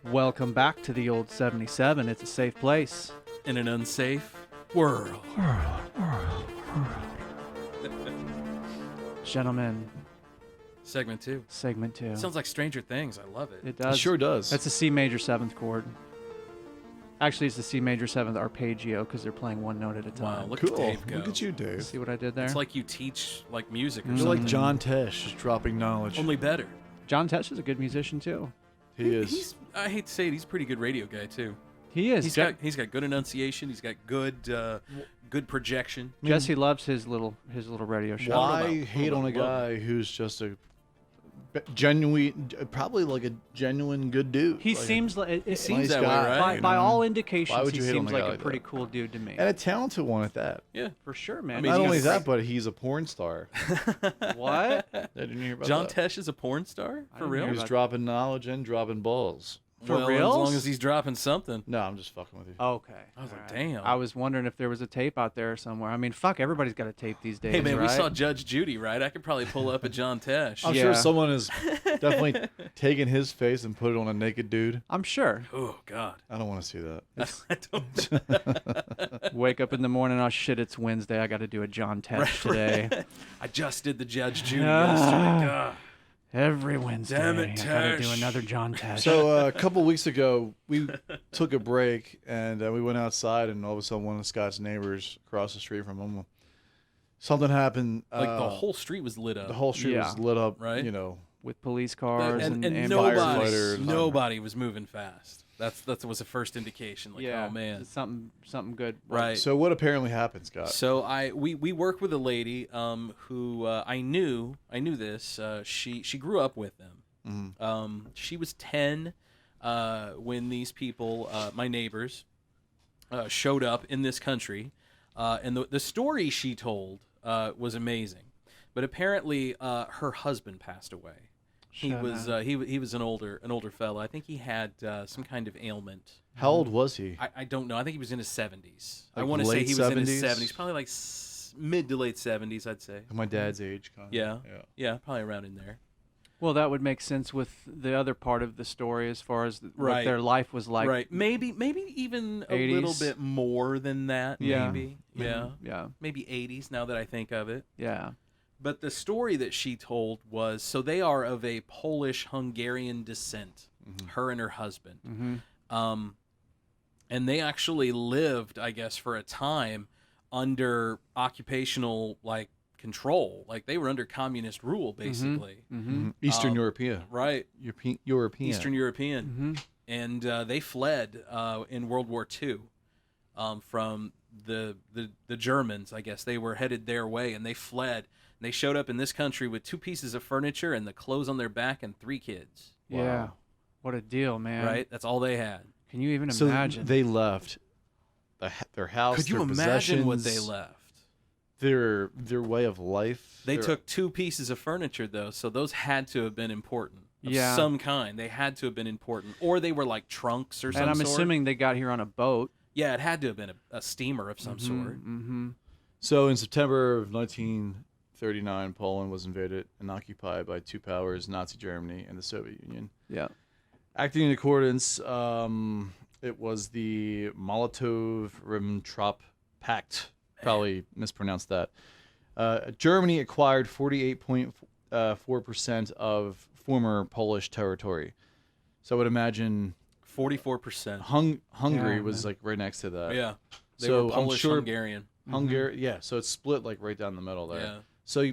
Welcome back to the old 77. It's a safe place. In an unsafe world. Gentlemen, Segment 2. segment 2. Sounds like Stranger Things. I love it. It does. It sure does. That's a C major 7th chord. Actually, it's the C major 7th arpeggio because they're playing one note at a Wow, time. look cool. at Dave go. Look at you, Dave. See what I did there? It's like you teach like music or You're something. like John Tesh, just dropping knowledge. Only better. John Tesh is a good musician, too. He is. He's, I hate to say it, he's a pretty good radio guy too. He is. He's got good enunciation. He's got good good projection. Jesse loves his little radio show. Why hate on a guy who's just a genuine, probably like a genuine good dude? He Like, seems like He seems nice that way, guy. right? by, you by know? all Why indications, would he you hate on seems a like guy a like pretty that? cool dude to me. and a talented one at that. Yeah. For sure, man. I mean, Not he's only got- that, but he's a porn star. What? Didn't you hear about John that? Tesh is a porn star I for didn't real. hear He's about- dropping knowledge and dropping balls. For well, real? As long as he's dropping something. No, I'm just fucking with you. Okay. I was like, Alright. damn. I was wondering if there was a tape out there somewhere. I mean, fuck, everybody's got a tape these days, Hey man, we right? saw Judge Judy, right? I could probably pull up a John Tesh. I'm Yeah. sure someone has definitely taken his face and put it on a naked dude. I'm sure. Oh God. I don't want to see that. I don't. Wake up in the morning, oh shit, it's Wednesday. I got to do a John Tesh today. I just did the Judge Judy Ah. yesterday. God. Every Wednesday, Damn it, I got to do Tesh. another John Tesh. So a couple weeks ago, we took a break and we went outside, and all of a sudden, one of Scott's neighbors across the street from him, something happened. Like the whole street was lit up. the whole street was Yeah. lit up. Right? You know, with police cars and and nobody, firefighters. nobody was moving fast. That was the first indication. Like, yeah, oh man, something good. right. so what apparently happened, Scott? So we work with a lady who I knew this. She grew up with them. She was 10 when these people, my neighbors, showed up in this country, and the story she told was amazing. But apparently, her husband passed away. He Shut was up. he was an older fella. I think he had some kind of ailment. How old was he? I don't know. I think he was in his 70s. I Like want to say late he was in his 70s? 70s, probably like mid to late 70s, I'd say. My dad's age. Kind of. Yeah. Yeah, probably around in there. Well, that would make sense with the other part of the story as far as what Right. their life was like. Right. Maybe even a little 80s. bit more than that. Yeah. Maybe. Yeah. Yeah. Maybe 80s now that I think of it. Yeah. But the story that she told was, so they are of a Polish-Hungarian descent, her and her husband. And they actually lived, I guess, for a time under occupational, like, control. Like, they were under communist rule, basically. Eastern European. Right. European. Eastern European. And they fled in World War II from the Germans, I guess. They were headed their way, and they fled. And they showed up in this country with 2 pieces of furniture and the clothes on their back and 3 kids. Yeah. What a deal, man. Right? That's all they had. Can you even So imagine? they left their house. Could you their imagine what they possessions, left? Their way of life. They their- took 2 pieces of furniture, though, so those had to have been important. Of Yeah. some kind. They had to have been important. Or they were like trunks or something. and I'm assuming they got here on a boat. Yeah, it had to have been a steamer of some sort. So in September of 1939, Poland was invaded and occupied by 2 powers, Nazi Germany and the Soviet Union. Yeah. Acting in accordance, it was the Molotov-Ribbentrop Pact. Probably mispronounced that. Germany acquired 48.4% of former Polish territory. So I would imagine 44%. Hungary Yeah, was like right next to that. Yeah. They So were I'm Polish sure Hungarian. Hungary, yeah. So it's split like right down the middle there. Yeah. So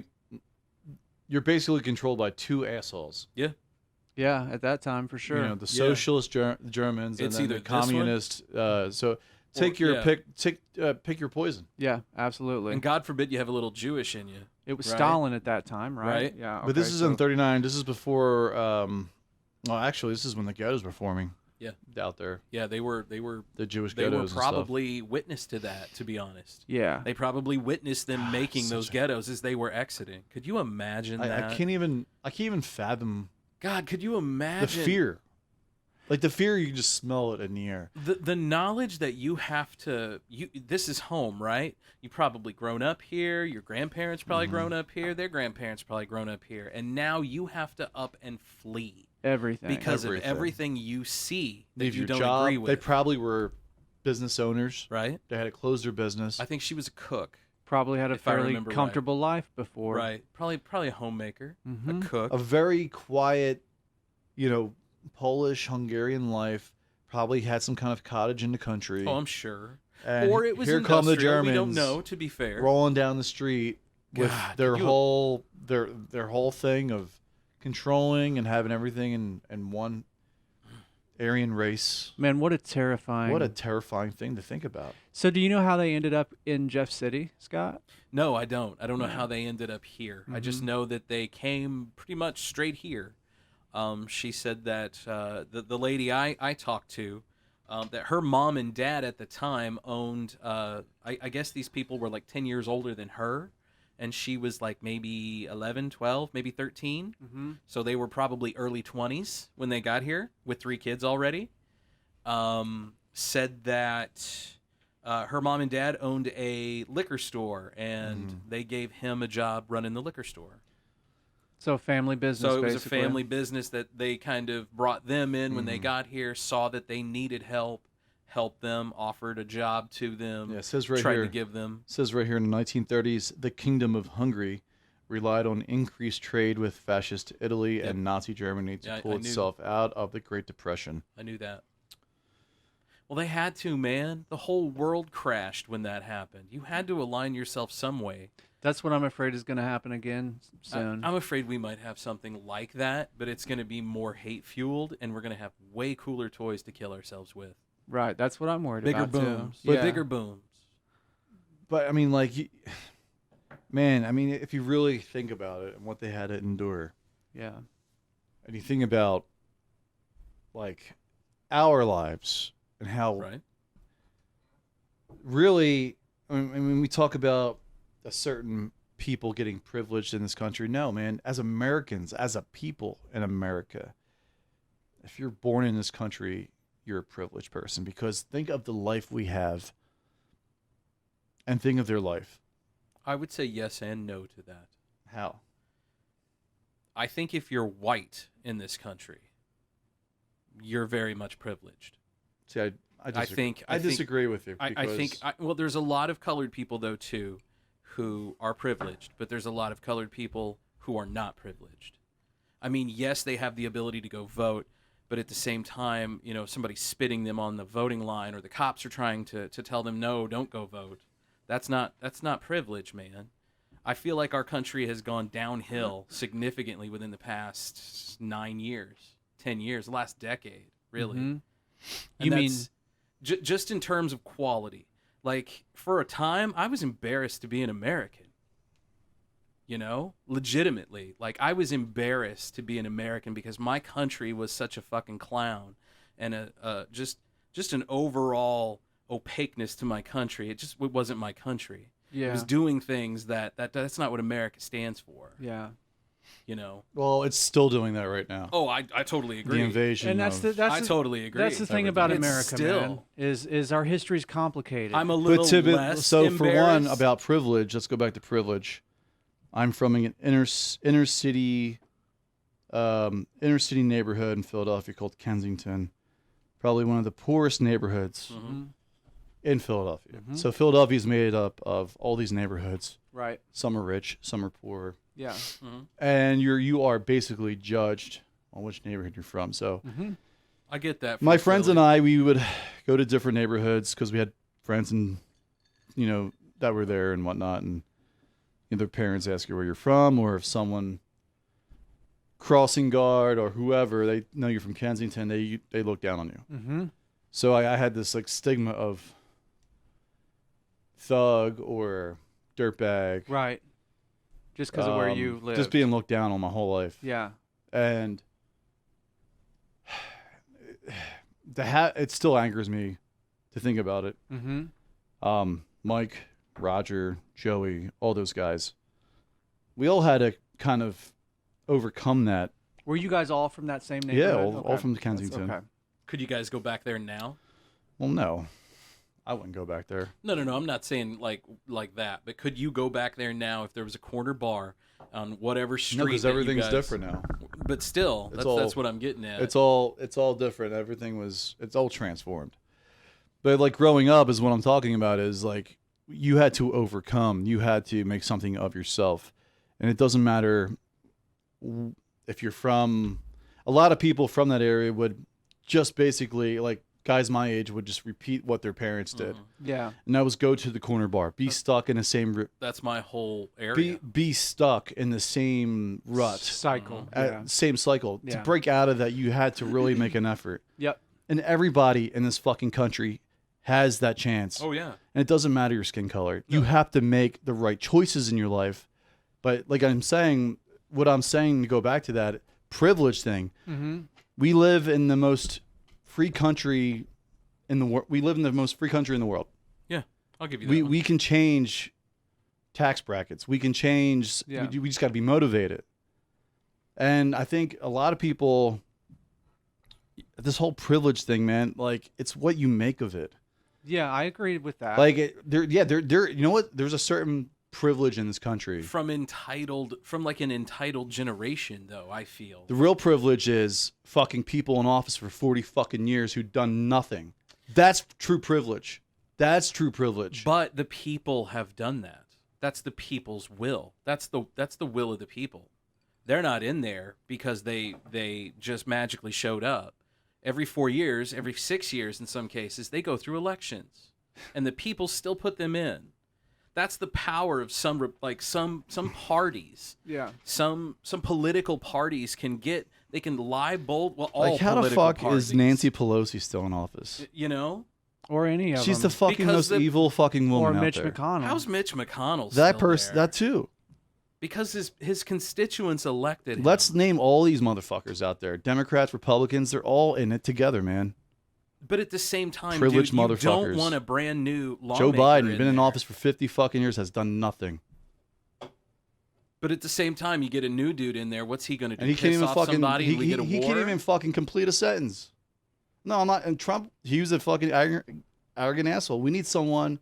you're basically controlled by two assholes. Yeah. Yeah, at that time for sure. You know, the socialist Germans and It's then either the this one- communist. So take your yeah. pick your poison. Yeah, absolutely. And God forbid you have a little Jewish in you. It was right? Stalin at that time, right? Right. Yeah. But this okay, is so- in '39. This is before. Well, actually, this is when the ghettos were forming. Yeah. Out there, Yeah, they were the Jewish they were ghettos. probably witness to that, to be honest. Yeah. They probably witnessed them making those ghettos as they were exiting. Could you imagine and stuff. that? I can't even fathom God, could you the imagine fear. Like the fear, you can just smell it in the air. the knowledge that you have to this is home, right? You probably grown up here, your grandparents probably grown up here, their grandparents probably grown up here, and now you have to up and flee Everything. because Everything. of everything you see that Leave you your don't job. agree with. They probably were business owners. right? They had to close their business. I think she was a cook. Probably had a if I fairly remember right. comfortable life before. Right. Probably a homemaker, Mhm. a cook. A very quiet, Polish Hungarian life. Probably had some kind of cottage in the country. Oh, I'm sure. And Or it was here come the industrial. Germans. We don't know, to be fair. rolling down the street with God, their could you- whole their whole thing of controlling and having everything in one Aryan race. Man, what a terrifying. What a terrifying thing to think about. So do you know how they ended up in Jeff City, Scott? No, I don't. I don't know how they ended up here. I Mm-hmm. just know that they came pretty much straight here. She said that the lady I talked to, that her mom and dad at the time owned, I guess these people were like 10 years older than her, and she was like maybe 11, 12, maybe 13. Mm-hmm. So they were probably early 20s when they got here with 3 kids already. Said that her mom and dad owned a liquor store, and they gave him a job running the liquor store. So family business. So it was basically. a family business that they kind of brought them in when they got here, saw that they needed help, helped them, offered a job to them, Yeah, it says right tried here. to give them. It says right here in the 1930s, the Kingdom of Hungary relied on increased trade with fascist Italy Yep. and Nazi Germany to Yeah, pull I knew. itself out of the Great Depression. I knew that. Well, they had to, man. The whole world crashed when that happened. You had to align yourself some way. That's what I'm afraid is going to happen again soon. I'm afraid we might have something like that, but it's going to be more hate-fueled, and we're going to have way cooler toys to kill ourselves with. Right. That's what I'm worried Bigger about booms. too. Yeah. Bigger booms. But I mean, like, man, I mean, if you really think about it and what they had to endure, Yeah. and you think about like our lives and how Right? really, I mean, we talk about a certain people getting privileged in this country. No, man, as Americans, as a people in America, if you're born in this country, you're a privileged person, because think of the life we have and think of their life. I would say yes and no to that. How? I think if you're white in this country, you're very much privileged. See, I disagree. I think- disagree with you. I think, well, there's a lot of colored people, though, too, who are privileged, but there's a lot of colored people who are not privileged. I mean, yes, they have the ability to go vote, but at the same time, you know, somebody's spitting them on the voting line, or the cops are trying to tell them, no, don't go vote. That's not privilege, man. I feel like our country has gone downhill significantly within the past 9 years, 10 years, the last decade, really. Mhm. And You mean- that's just in terms of quality? Like, for a time, I was embarrassed to be an American. You know, legitimately, like, I was embarrassed to be an American because my country was such a fucking clown, and just an overall opaqueness to my country. It wasn't my country. Yeah. It was doing things that's not what America stands for. Yeah. You know. Well, it's still doing that right now. Oh, I totally agree. The invasion. And that's of, the I totally agree. That's the thing about It's America, still- man. Is our history's complicated. I'm a little less so for one, embarrassed. about privilege. Let's go back to privilege. I'm from an inner city neighborhood in Philadelphia called Kensington. Probably one of the poorest neighborhoods Mm-hmm. in Philadelphia. So Philadelphia is made up of all these neighborhoods. right. Some are rich, some are poor, Yeah. and you are basically judged on which neighborhood you're from. So I get that. My friends and I, we would go to different neighborhoods because we had friends and that were there and whatnot, and their parents ask you where you're from, or if someone crossing guard or whoever, they know you're from Kensington, they look down on you. Mm-hmm. So I had this like stigma of thug or dirtbag, Right. Just because of where you live. just being looked down on my whole life. Yeah. And it still angers me to think about it. Mm-hmm. Mike, Roger, Joey, all those guys, we all had to kind of overcome that. Were you guys all from that same Yeah, neighborhood? all from Kensington. Okay. Could you guys go back there now? Well, no, I wouldn't go back there. No. I'm not saying like that. But could you go back there now if there was a corner bar on whatever street? No, because that you everything's guys- different now. But still, that's what I'm getting at. It's all different. It's all transformed. But like growing up is what I'm talking about, is like you had to overcome. You had to make something of yourself. And it doesn't matter if you're from, a lot of people from that area would just basically, like guys my age would just repeat what their parents did. Yeah. And that was go to the corner bar, be stuck in the same That's my whole area. be stuck in the same rut. Cycle. Same cycle. Yeah. To break out of that, you had to really make an effort. Yep. And everybody in this fucking country has that chance. Oh yeah. And it doesn't matter your skin color. You have to make the right choices in your life. But like what I'm saying to go back to that privilege thing, we live in the most free country in the world. We live in the most free country in the world. Yeah, I'll give you that. We can change tax brackets. We can change. Yeah. We just got to be motivated. And I think a lot of people, this whole privilege thing, man, like it's what you make of it. Yeah, I agree with that. Like there. You know what? There's a certain privilege in this country. from like an entitled generation, though. I feel The real privilege is fucking people in office for 40 fucking years who've done nothing. That's true privilege. That's true privilege. But the people have done that. That's the people's will. That's the will of the people. They're not in there because they just magically showed up. Every 4 years, every 6 years in some cases, they go through elections, and the people still put them in. That's the power of some parties. Yeah. Some political parties can lie bold. Well, all like how the political fuck parties, is Nancy Pelosi still in office? You know, Or any of She's the them. fucking Because most evil fucking or woman Mitch out there. McConnell. how's Mitch McConnell? That still person, there? that too. Because his constituents elected him. Let's name all these motherfuckers out there. Democrats, Republicans, they're all in it together, man. But at the same time, Privileged dude, you motherfuckers. don't want a brand new lawmaker. Joe Biden, been in there. office for 50 fucking years, has done nothing. But at the same time, you get a new dude in there. What's he going to do? And he can't Piss even off fucking somebody and we get a he war? can't even fucking complete a sentence. No, I'm not. And Trump, he was a fucking arrogant asshole. We need someone.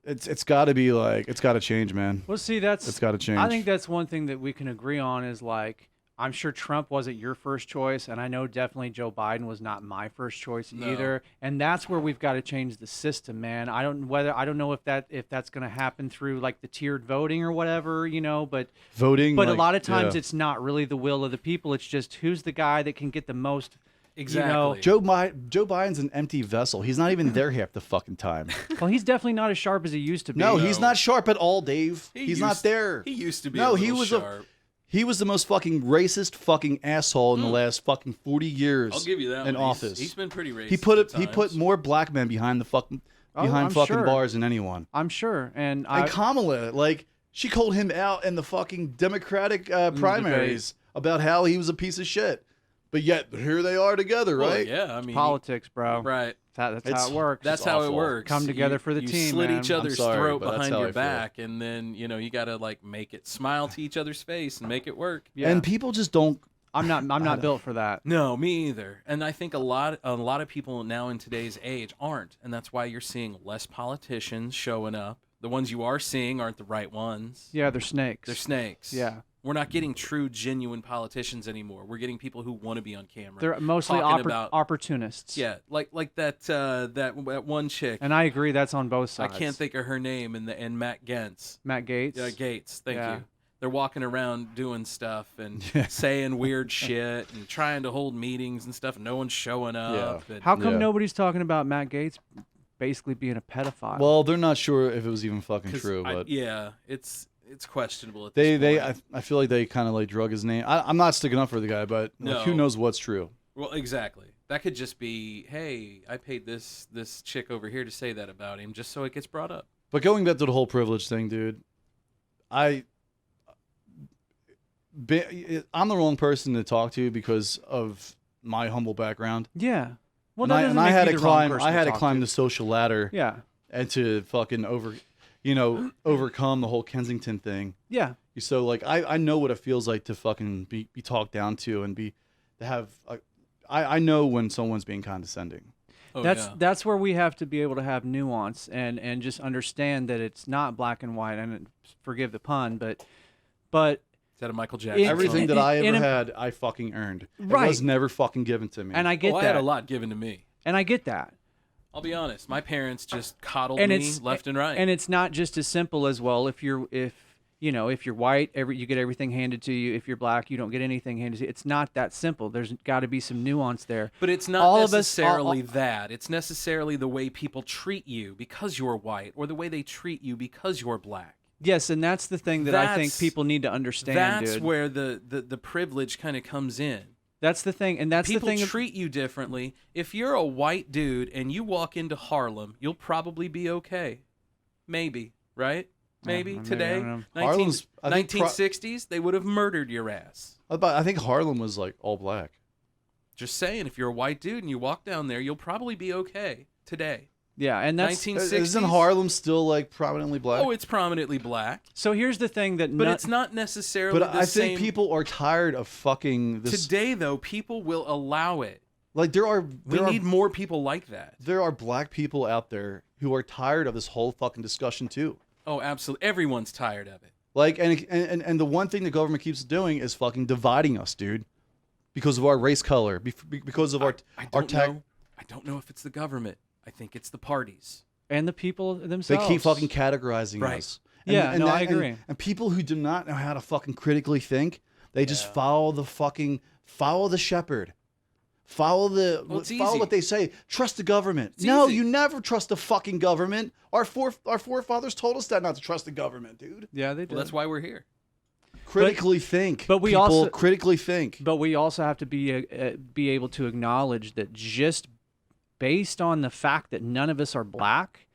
It's got to be like, it's got to change, man. Well, see, It's got to change. I think that's one thing that we can agree on is like, I'm sure Trump wasn't your first choice, and I know definitely Joe Biden was not my first choice either. And that's where we've got to change the system, man. I don't know if that's going to happen through like the tiered voting or whatever, but voting. But like, a lot of times yeah. it's not really the will of the people. It's just who's the guy that can get the most. Exactly. Joe Biden's an empty vessel. He's not even there half the fucking time. Well, he's definitely not as sharp as he used to be. No, he's not sharp at all, Dave. He's not there. He used to be. No, a he little was sharp. He was the most fucking racist fucking asshole in the last fucking 40 years. I'll give you that in one. office. He's been pretty racist. He put more black men behind the fucking I'm fucking sure. bars than anyone. I'm sure, and Kamala, like she called him out in the fucking Democratic primaries about how he was a piece of shit. But yet here they are together, Well, right? yeah, I mean politics, bro. Right. That's how it works. That's how it works. Come together for the you team, slit man. each other's I'm sorry, throat but that's behind how your I feel. back, and then you gotta like make it smile to each other's face and make it work. Yeah. And people just don't. I'm not built for that. No, me either. And I think a lot of people now in today's age aren't, and that's why you're seeing less politicians showing up. The ones you are seeing aren't the right ones. Yeah, they're snakes. They're snakes. Yeah. We're not getting true, genuine politicians anymore. We're getting people who want to be on camera. They're mostly talking about opportunists. yeah, like that one chick. And I agree, that's on both I sides. can't think of her name. And Matt Gaetz. Matt Gates. Yeah, Gates. Thank Yeah. you. They're walking around doing stuff and saying weird shit and trying to hold meetings and stuff. And no one's showing up. Yeah. And, How come nobody's talking about Matt Gaetz basically being a pedophile? Well, they're not sure if it was even fucking true, but it's questionable. At this point. I feel like they kind of like drug his name. I'm not sticking up for the guy, but like, who knows what's true? Well, exactly. That could just be, hey, I paid this chick over here to say that about him, just so it gets brought up. But going back to the whole privilege thing, dude, I'm the wrong person to talk to because of my humble background. Yeah. Well, and I had to climb. I had to climb the social ladder. Yeah. And to fucking overcome the whole Kensington thing. Yeah. So like, I know what it feels like to fucking be talked down to and I know when someone's being condescending. That's where we have to be able to have nuance and just understand that it's not black and white. And forgive the pun, but is that a Michael Jackson? Everything that I ever had, I fucking earned. Right. It was never fucking given to me. And I get that. I had a lot given to me. And I get that. I'll be honest. My parents just coddled me left and right. And it's not just as simple as, well, if you're white, you get everything handed to you. If you're black, you don't get anything handed to you. It's not that simple. There's got to be some nuance there. But it's not necessarily that. It's necessarily the way people treat you because you're white, or the way they treat you because you're black. Yes, and that's the thing that I think people need to understand, That's dude. where the privilege kind of comes in. That's the thing, and that's people the thing. People treat you differently. If you're a white dude and you walk into Harlem, you'll probably be okay. Maybe, right? Maybe today, 1960s, they would have murdered your ass. I think Harlem was like all black. Just saying, if you're a white dude and you walk down there, you'll probably be okay today. Yeah, and that's 1960s. Isn't Harlem still like prominently black? Oh, it's prominently black. So here's the thing but it's not necessarily. But I same. think people are tired of fucking this. Today, though, people will allow it. Like we need more people like that. There are black people out there who are tired of this whole fucking discussion too. Oh, absolutely. Everyone's tired of it. Like, and the one thing the government keeps doing is fucking dividing us, dude, because of our race color, because of our tech. I don't know if it's the government. I think it's the parties and the people themselves. They keep fucking categorizing us. I agree. And people who do not know how to fucking critically think, they just follow the shepherd. Follow what they say. Trust the government. No, you never trust the fucking government. Our forefathers told us that not to trust the government, dude. Yeah, they did. Well, that's why we're here. Critically think. But we people also critically think. But we also have to be able to acknowledge that just based on the fact that none of us are black,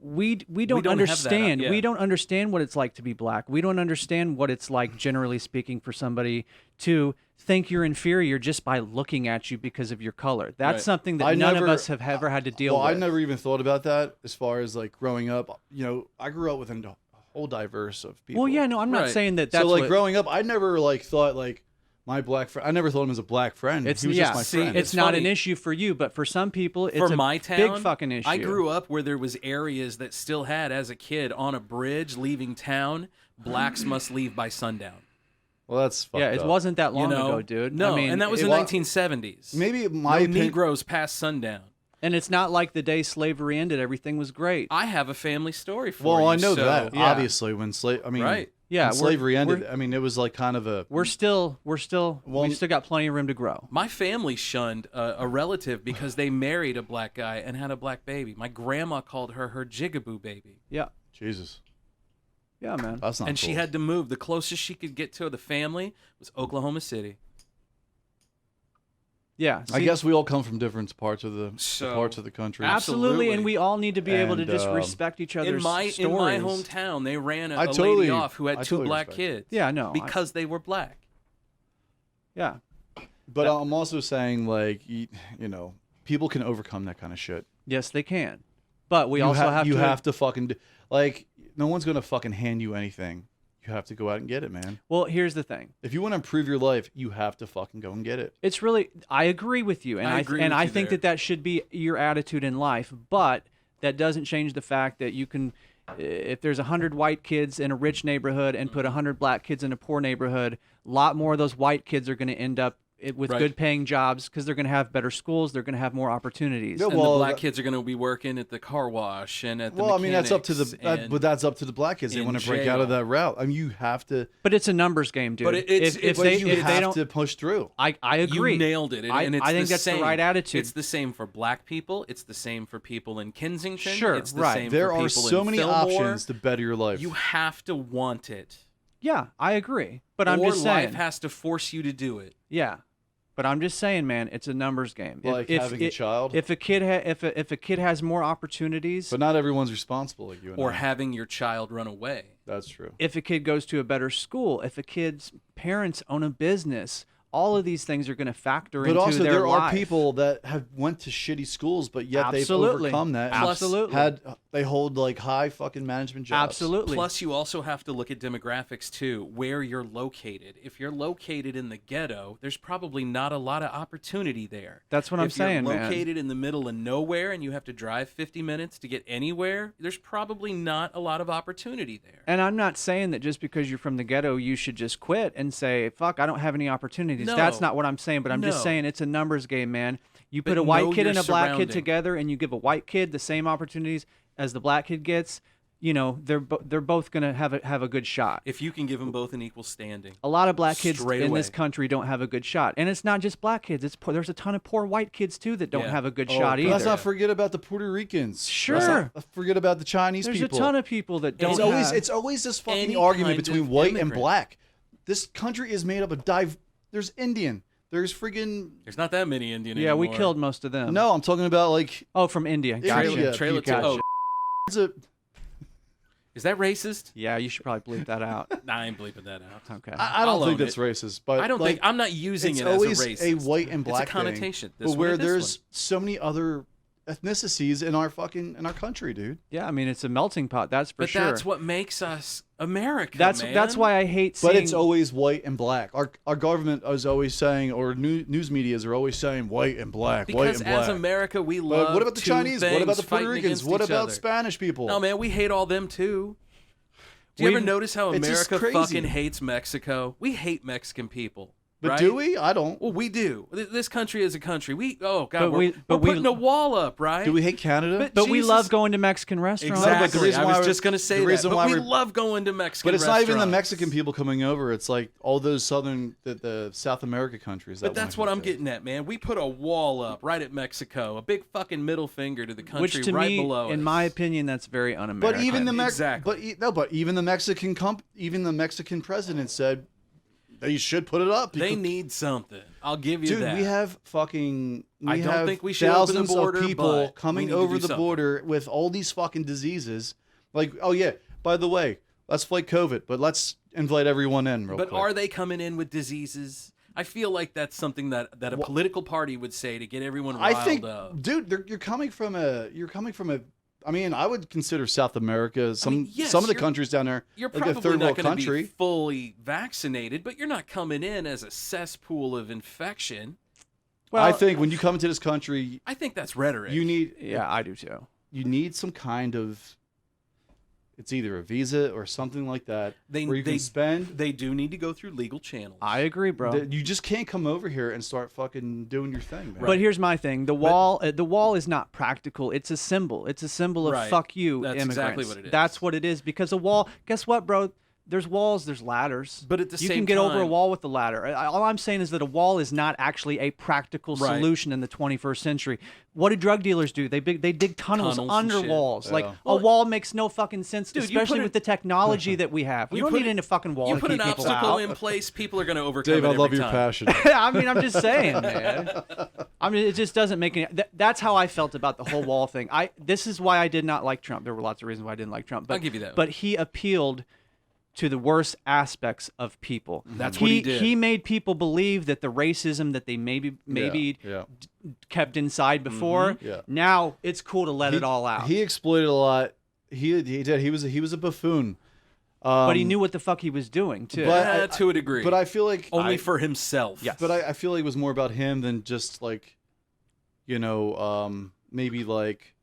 we don't understand. We don't understand what it's like to be black. We don't understand what it's like, generally speaking, for somebody to think you're inferior just by looking at you because of your color. That's something that none of us have ever had to deal with. I never even thought about that as far as like growing up. You know, I grew up within a whole diverse of people. Well, yeah, no, I'm not saying that. That's so like growing up, I never like thought like my black friend. I never thought of him as a black friend. He was just my friend. It's not an issue for you, but for some people, it's my a town, big fucking issue. I grew up where there was areas that still had, as a kid, on a bridge leaving town, blacks must leave by sundown. Well, that's fucked up. It wasn't that long ago, dude. No, I mean, and that was in 1970s. Maybe my Negroes past sundown. And it's not like the day slavery ended, everything was great. I have a family story for you. Well, I know that obviously when slavery ended. I mean, it was like kind of a. We've still got plenty of room to grow. My family shunned a relative because they married a black guy and had a black baby. My grandma called her jigaboo baby. Yeah. Jesus. Yeah, man. That's not. And she had to move. The closest she could get to the family was Oklahoma City. Yeah, I guess we all come from different parts of the country. Absolutely, and we all need to be able to just respect each other's stories. In my hometown, they ran a lady off who had two black kids. Yeah, no, because they were black. Yeah, but I'm also saying, like, you know, people can overcome that kind of shit. Yes, they can, but we also have to. You have to fucking like. No one's gonna fucking hand you anything. You have to go out and get it, man. Well, here's the thing. If you want to improve your life, you have to fucking go and get it. It's really, I agree with you. And I think that should be your attitude in life. But that doesn't change the fact that you can, if there's 100 white kids in a rich neighborhood and put 100 black kids in a poor neighborhood, a lot more of those white kids are going to end up with Right. good paying jobs because they're going to have better schools. They're going to have more opportunities. Yeah, And well, the black kids are going to be working at the car wash and at the Well, I mean, that's up to mechanics but that's up to the black kids. They in want to break out of jail. that route. I mean, you have to. But it's a numbers game, dude. But it's- if but they, you if they have don't, to push through. I agree. You nailed it. I And it's think the that's same. the right attitude. It's the same for black people. It's the same for people in Kensington. Sure, it's the right. same There for are people so in many Fillmore. options to better your life. You have to want it. Yeah, I agree. But I'm or just saying. life has to force you to do it. Yeah, but I'm just saying, man, it's a numbers game. Like having a child? If a kid if a kid has more opportunities, But not everyone's responsible like you and Or I. having your child run away. That's true. if a kid goes to a better school, if a kid's parents own a business, all of these things are going to factor But into also, their there are life. people that have went to shitty schools, but yet Absolutely. they've overcome that. and Absolutely. they hold like high fucking management jobs. Absolutely. Plus, you also have to look at demographics too, where you're located. If you're located in the ghetto, there's probably not a lot of opportunity there. That's what I'm saying, If you're man. located in the middle of nowhere and you have to drive 50 minutes to get anywhere, there's probably not a lot of opportunity there. And I'm not saying that just because you're from the ghetto, you should just quit and say, "Fuck, I don't have any opportunities." No. That's not what I'm saying. But I'm just No. saying it's a numbers game, man. You put But a white know kid and your a black kid surrounding. together, and you give a white kid the same opportunities as the black kid gets. You know, they're both gonna have a good shot. If you can give them both an equal standing. A lot of black kids Straight in this away. country don't have a good shot, and it's not just black kids. It's there's a ton of poor white kids too that don't Yeah. have a good Oh, shot but either. let's not forget about the Puerto Ricans. Sure. Let's not forget about the Chinese There's people. a ton of people that don't. It's always this fucking any argument kind between of white and immigrant. black. This country is made up of There's Indian. There's friggin' There's not that many Indian Yeah, we anymore. killed most of them. no. I'm talking about like Oh, from India. Yeah, Gotcha. yeah, Trailer Gotcha. oh, it's a is that racist? Yeah, you should probably bleep that out. Nah, I ain't bleeping that out. Okay. I don't I'll think own that's it. racist, but I don't like, think I'm not using it's it as a always racist. white and black It's a connotation. thing, This but one where and this there's one. so many other ethnicities in our country, dude. Yeah, I mean it's a melting pot. That's for But sure. that's what makes us America. That's man. that's why I hate seeing. But it's always white and black. Our government is always saying, or news medias are always saying white and black, white because and black. as America we love. But what about the two Chinese? What about things the Puerto fighting Ricans? against What each about other. Spanish people? No, man, we hate all them too. Do you We- ever notice how it's just America crazy. fucking hates Mexico? We hate Mexican people. But right? do we? I don't. Well, we do. This country is a country. But we're we- putting a wall up, right? Do we hate Canada? But we Jesus. love going to Mexican restaurants. Exactly. but the reason I why was we're- just going to say the that. reason But why we we're- love going to Mexican But it's not even the restaurants. Mexican people coming over. It's like all those the South America countries. But that's what I'm getting at, man. We put a wall up right at Mexico, a big fucking middle finger to the country Which to right me, below in us. my opinion, that's very un-American. But even the Exactly. but even the Mexican even the Mexican president said they should put it up. They because- need something. I'll give you Dude, that. we have fucking. I We don't have think we should open the thousands border, of people but we coming need to over do the something. border with all these fucking diseases. Like, oh yeah, by the way, let's fight COVID, but let's invite everyone in real But quick. are they coming in with diseases? I feel like that's something that a political party would say to get everyone riled I think, up. dude, you're coming from a. I mean, I would consider South America some yes, some of the you're- countries down there You're like probably a third not world going to country. be fully vaccinated, but you're not coming in as a cesspool of infection. Well, I think when you come into this country, I think that's rhetoric. you need yeah, I do too. you need some kind of. It's either a visa or something like that They- where you they- can spend. They do need to go through legal channels. I agree, bro. You just can't come over here and start fucking doing your thing, man. But here's my thing: the wall is not practical. It's a symbol. It's a symbol of Right. fuck you, That's immigrants. exactly what it is. That's what it is. Because a wall. Guess what, bro? There's walls. There's ladders. But at the you same can get over a time- wall with the ladder. All I'm saying is that a wall is not actually a practical Right. solution in the 21st century. What do drug dealers do? They dig tunnels Tunnels and under shit. walls. Like Yeah. a wall makes no fucking sense, Dude, you especially put with the technology that we have. We You don't put need it- any fucking wall You to put keep an people obstacle out. in place, people are going to overcome Dave, it I love every your time. passion. I mean, I'm just saying, man. I mean, it just doesn't make any. That's how I felt about the whole wall thing. This is why I did not like Trump. There were lots of reasons why I didn't like Trump. But, I'll give you that. But he appealed to the worst aspects of people. That's what he did. He made people believe that the racism that they maybe yeah. kept inside before. Yeah. Now it's cool to let it all out. He exploited a lot. He did. He was a buffoon. But he knew what the fuck he was doing too. But to a degree. But I feel like Only for himself. Yes. But I feel like it was more about him than just like, maybe like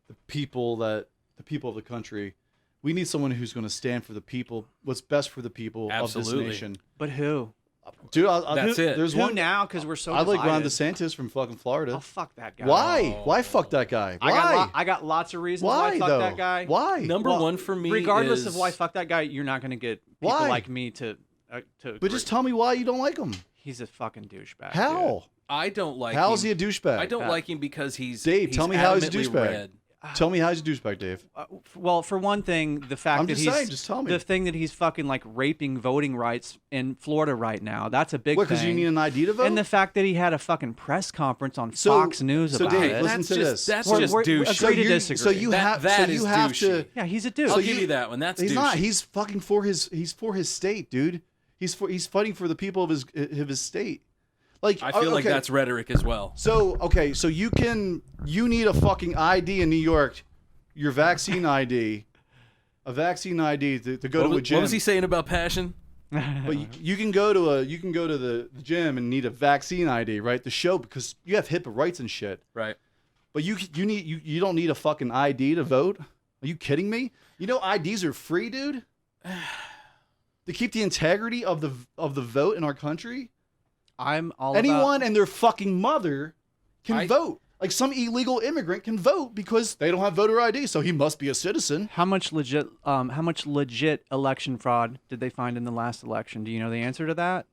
the people of the country. We need someone who's going to stand for the people, what's best for the people of Absolutely. this nation. But who? Dude, That's it. There's Who one now? Because we're so I like Ron divided. DeSantis from fucking Florida. Oh, fuck that guy. Why? Why fuck that guy? Why? I got lots of reasons why fuck though? that guy. Why? Number one for me regardless is, of why fuck that guy, you're not going to get people Why? like me to But just tell me why you don't like him. He's a fucking douchebag. How? dude. I don't like How is he him. a douchebag? I don't like him because he's Dave, tell me how he's a adamantly douchebag. red. Tell me how he's a douchebag, Dave. Well, for one thing, the fact I'm that just he's saying, just tell me. the thing that he's fucking like raping voting rights in Florida right now. That's a big What? thing. Because you need an ID to vote. And the fact that he had a fucking press conference on So- Fox News so about Dave, it. listen That's to just this. that's We're- just we're- douchey. agree to disagree. So you That- have. that so you is have to. douchey. Yeah, he's a douche. I'll So give you- you that one. That's He's douchey. not. He's fucking for his. He's for his state, dude. He's fighting for the people of his state. Like I feel like okay. that's rhetoric as well. So okay, so you need a fucking ID in New York, your vaccine ID, a vaccine ID to go to a gym. What was he saying about passion? But you can go to the gym and need a vaccine ID, right? To show because you have HIPAA rights and shit. Right. But you don't need a fucking ID to vote. Are you kidding me? You know IDs are free, dude. To keep the integrity of the vote in our country. I'm all Anyone about, and their fucking mother can vote. Like some illegal immigrant can vote because they don't have voter ID, so he must be a citizen. how much legit election fraud did they find in the last election? Do you know the answer to that?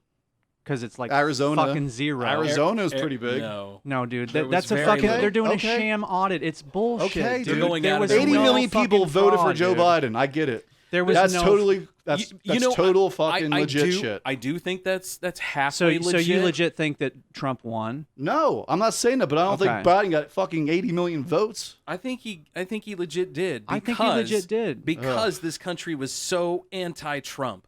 Because it's like Arizona. fucking zero. Arizona is pretty big. No, dude, There was that's a very fucking. little. They're doing Okay. a sham audit. It's bullshit. Okay, They're dude. going There out of was their 80 way. million people fucking voted for fraud, Joe dude. Biden. I get it. There was That's no. totally that's total fucking legit do, shit. I do think that's So, halfway legit. so you legit think that Trump won? No, I'm not saying that, but I don't think Okay. Biden got fucking 80 million votes. I think he legit did. I think he legit did. because this country was so anti-Trump.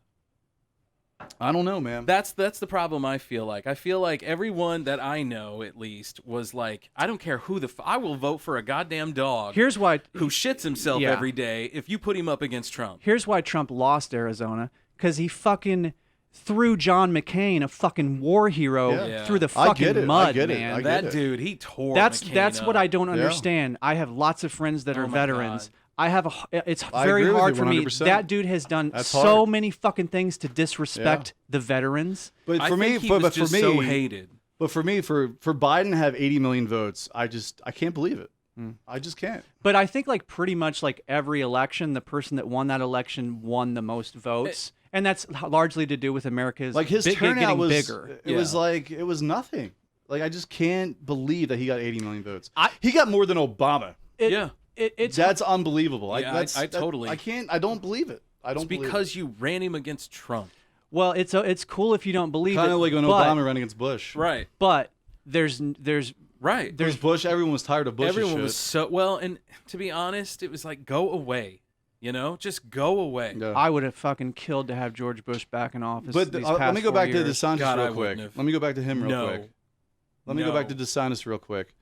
I don't know, man. That's the problem. I feel like everyone that I know at least was like, I don't care who I will vote for a goddamn dog. Here's why. who shits himself Yeah. every day if you put him up against Trump. Here's why Trump lost Arizona. Because he fucking threw John McCain, a fucking war hero, Yeah. through the I fucking get it. mud, I get it. man. I get That it. dude, he tore. That's McCain what up. I don't understand. I have lots of friends that are Oh my veterans. God. I have it's I very agree with hard you for me. 100%. That dude has done That's so hard. many fucking things to disrespect the veterans. But I for me, think he but was for just me, so hated. but for me, for Biden to have 80 million votes, I can't believe it. I just can't. But I think like pretty much like every election, the person that won that election won the most votes. And that's largely to do with America's Like his getting turnout was bigger. It was like it was nothing. Like I just can't believe that he got 80 million votes. I- He got more than Obama. Yeah. It's That's unbelievable. Yeah, I totally- I can't. I don't believe it. I don't It's believe because you ran him against Trump. well, it's cool if you don't believe kind it. of like when but, Obama ran against Bush. Right. But there's Right. There's Bush. Everyone was tired of Bush's Everyone shit. was so well, and to be honest, it was like, go away. You know, just go away. Yeah. I would have fucking killed to have George Bush back in office. But these let past me go 4 back years. to DeSantis God, I real quick. wouldn't have. Let me go back to him real No. quick. Let me go No. back to DeSantis real quick.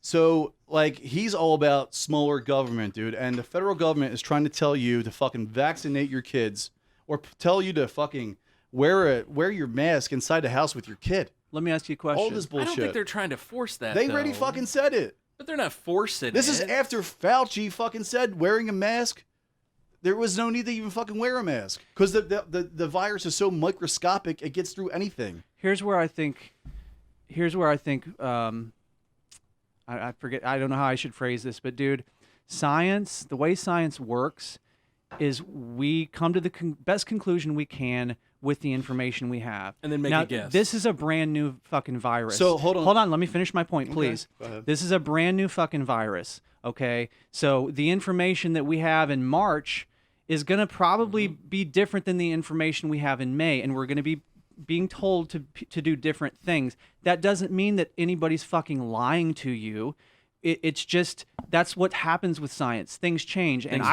So, like, he's all about smaller government, dude. And the federal government is trying to tell you to fucking vaccinate your kids or tell you to fucking wear your mask inside the house with your kid. Let me ask you a question. All this I bullshit. don't think they're trying to force that. They though. already fucking said it. But they're not forcing This it. is after Fauci fucking said wearing a mask. There was no need to even fucking wear a mask because the virus is so microscopic it gets through anything. Here's where I think. I forget. I don't know how I should phrase this, but dude, science. The way science works is we come to the best conclusion we can with the information we have, And then make now, a guess. This is a brand new fucking virus. So, hold on. Let me finish my point, please. Go ahead. This is a brand new fucking virus. Okay, so the information that we have in March is going to probably be different than the information we have in May, and we're going to be being told to do different things. That doesn't mean that anybody's fucking lying to you. It's just that's what happens with science. Things change, and Things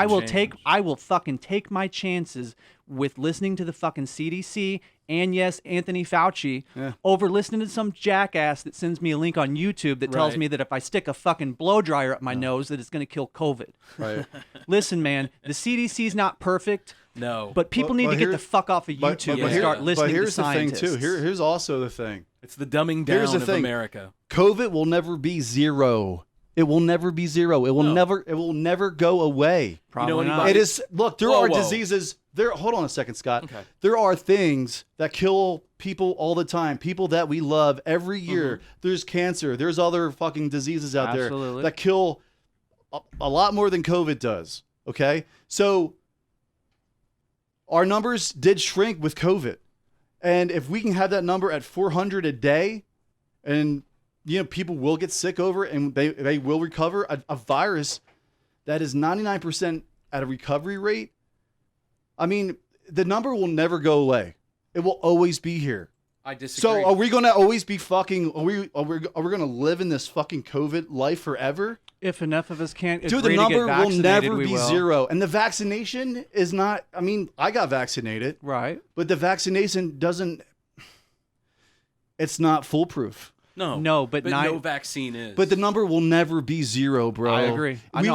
I will fucking take my chances with listening to the fucking CDC and yes, Anthony Fauci over listening to some jackass that sends me a link on YouTube that tells Right. me that if I stick a fucking blow dryer up my nose that it's going to kill COVID. Right. Listen, man, the CDC's not perfect. No. But people need to get the fuck off of YouTube and start listening But here's to scientists. the thing, too. Here's also the thing. it's the dumbing Here's down the of thing. America. COVID will never be zero. It will never be zero. It will No. never go away. Probably You know not. anybody- It is. Look, there Whoa, are whoa. diseases. Hold on a second, Scott. Okay. There are things that kill people all the time. People that we love every year. There's cancer. There's other fucking diseases out there that kill a lot more than COVID does. Okay? So our numbers did shrink with COVID. And if we can have that number at 400 a day, and people will get sick over it and they will recover, a virus that is 99% at a recovery rate, I mean, the number will never go away. It will always be here. I disagree. So are we going to always be fucking, are we going to live in this fucking COVID life forever? If enough of us can't Dude, agree the number to get will vaccinated, never we be will. zero. And the vaccination is not, I mean, I got vaccinated. Right. But the vaccination it's not foolproof. No, but no vaccine is. But the number will never be zero, bro. I agree. We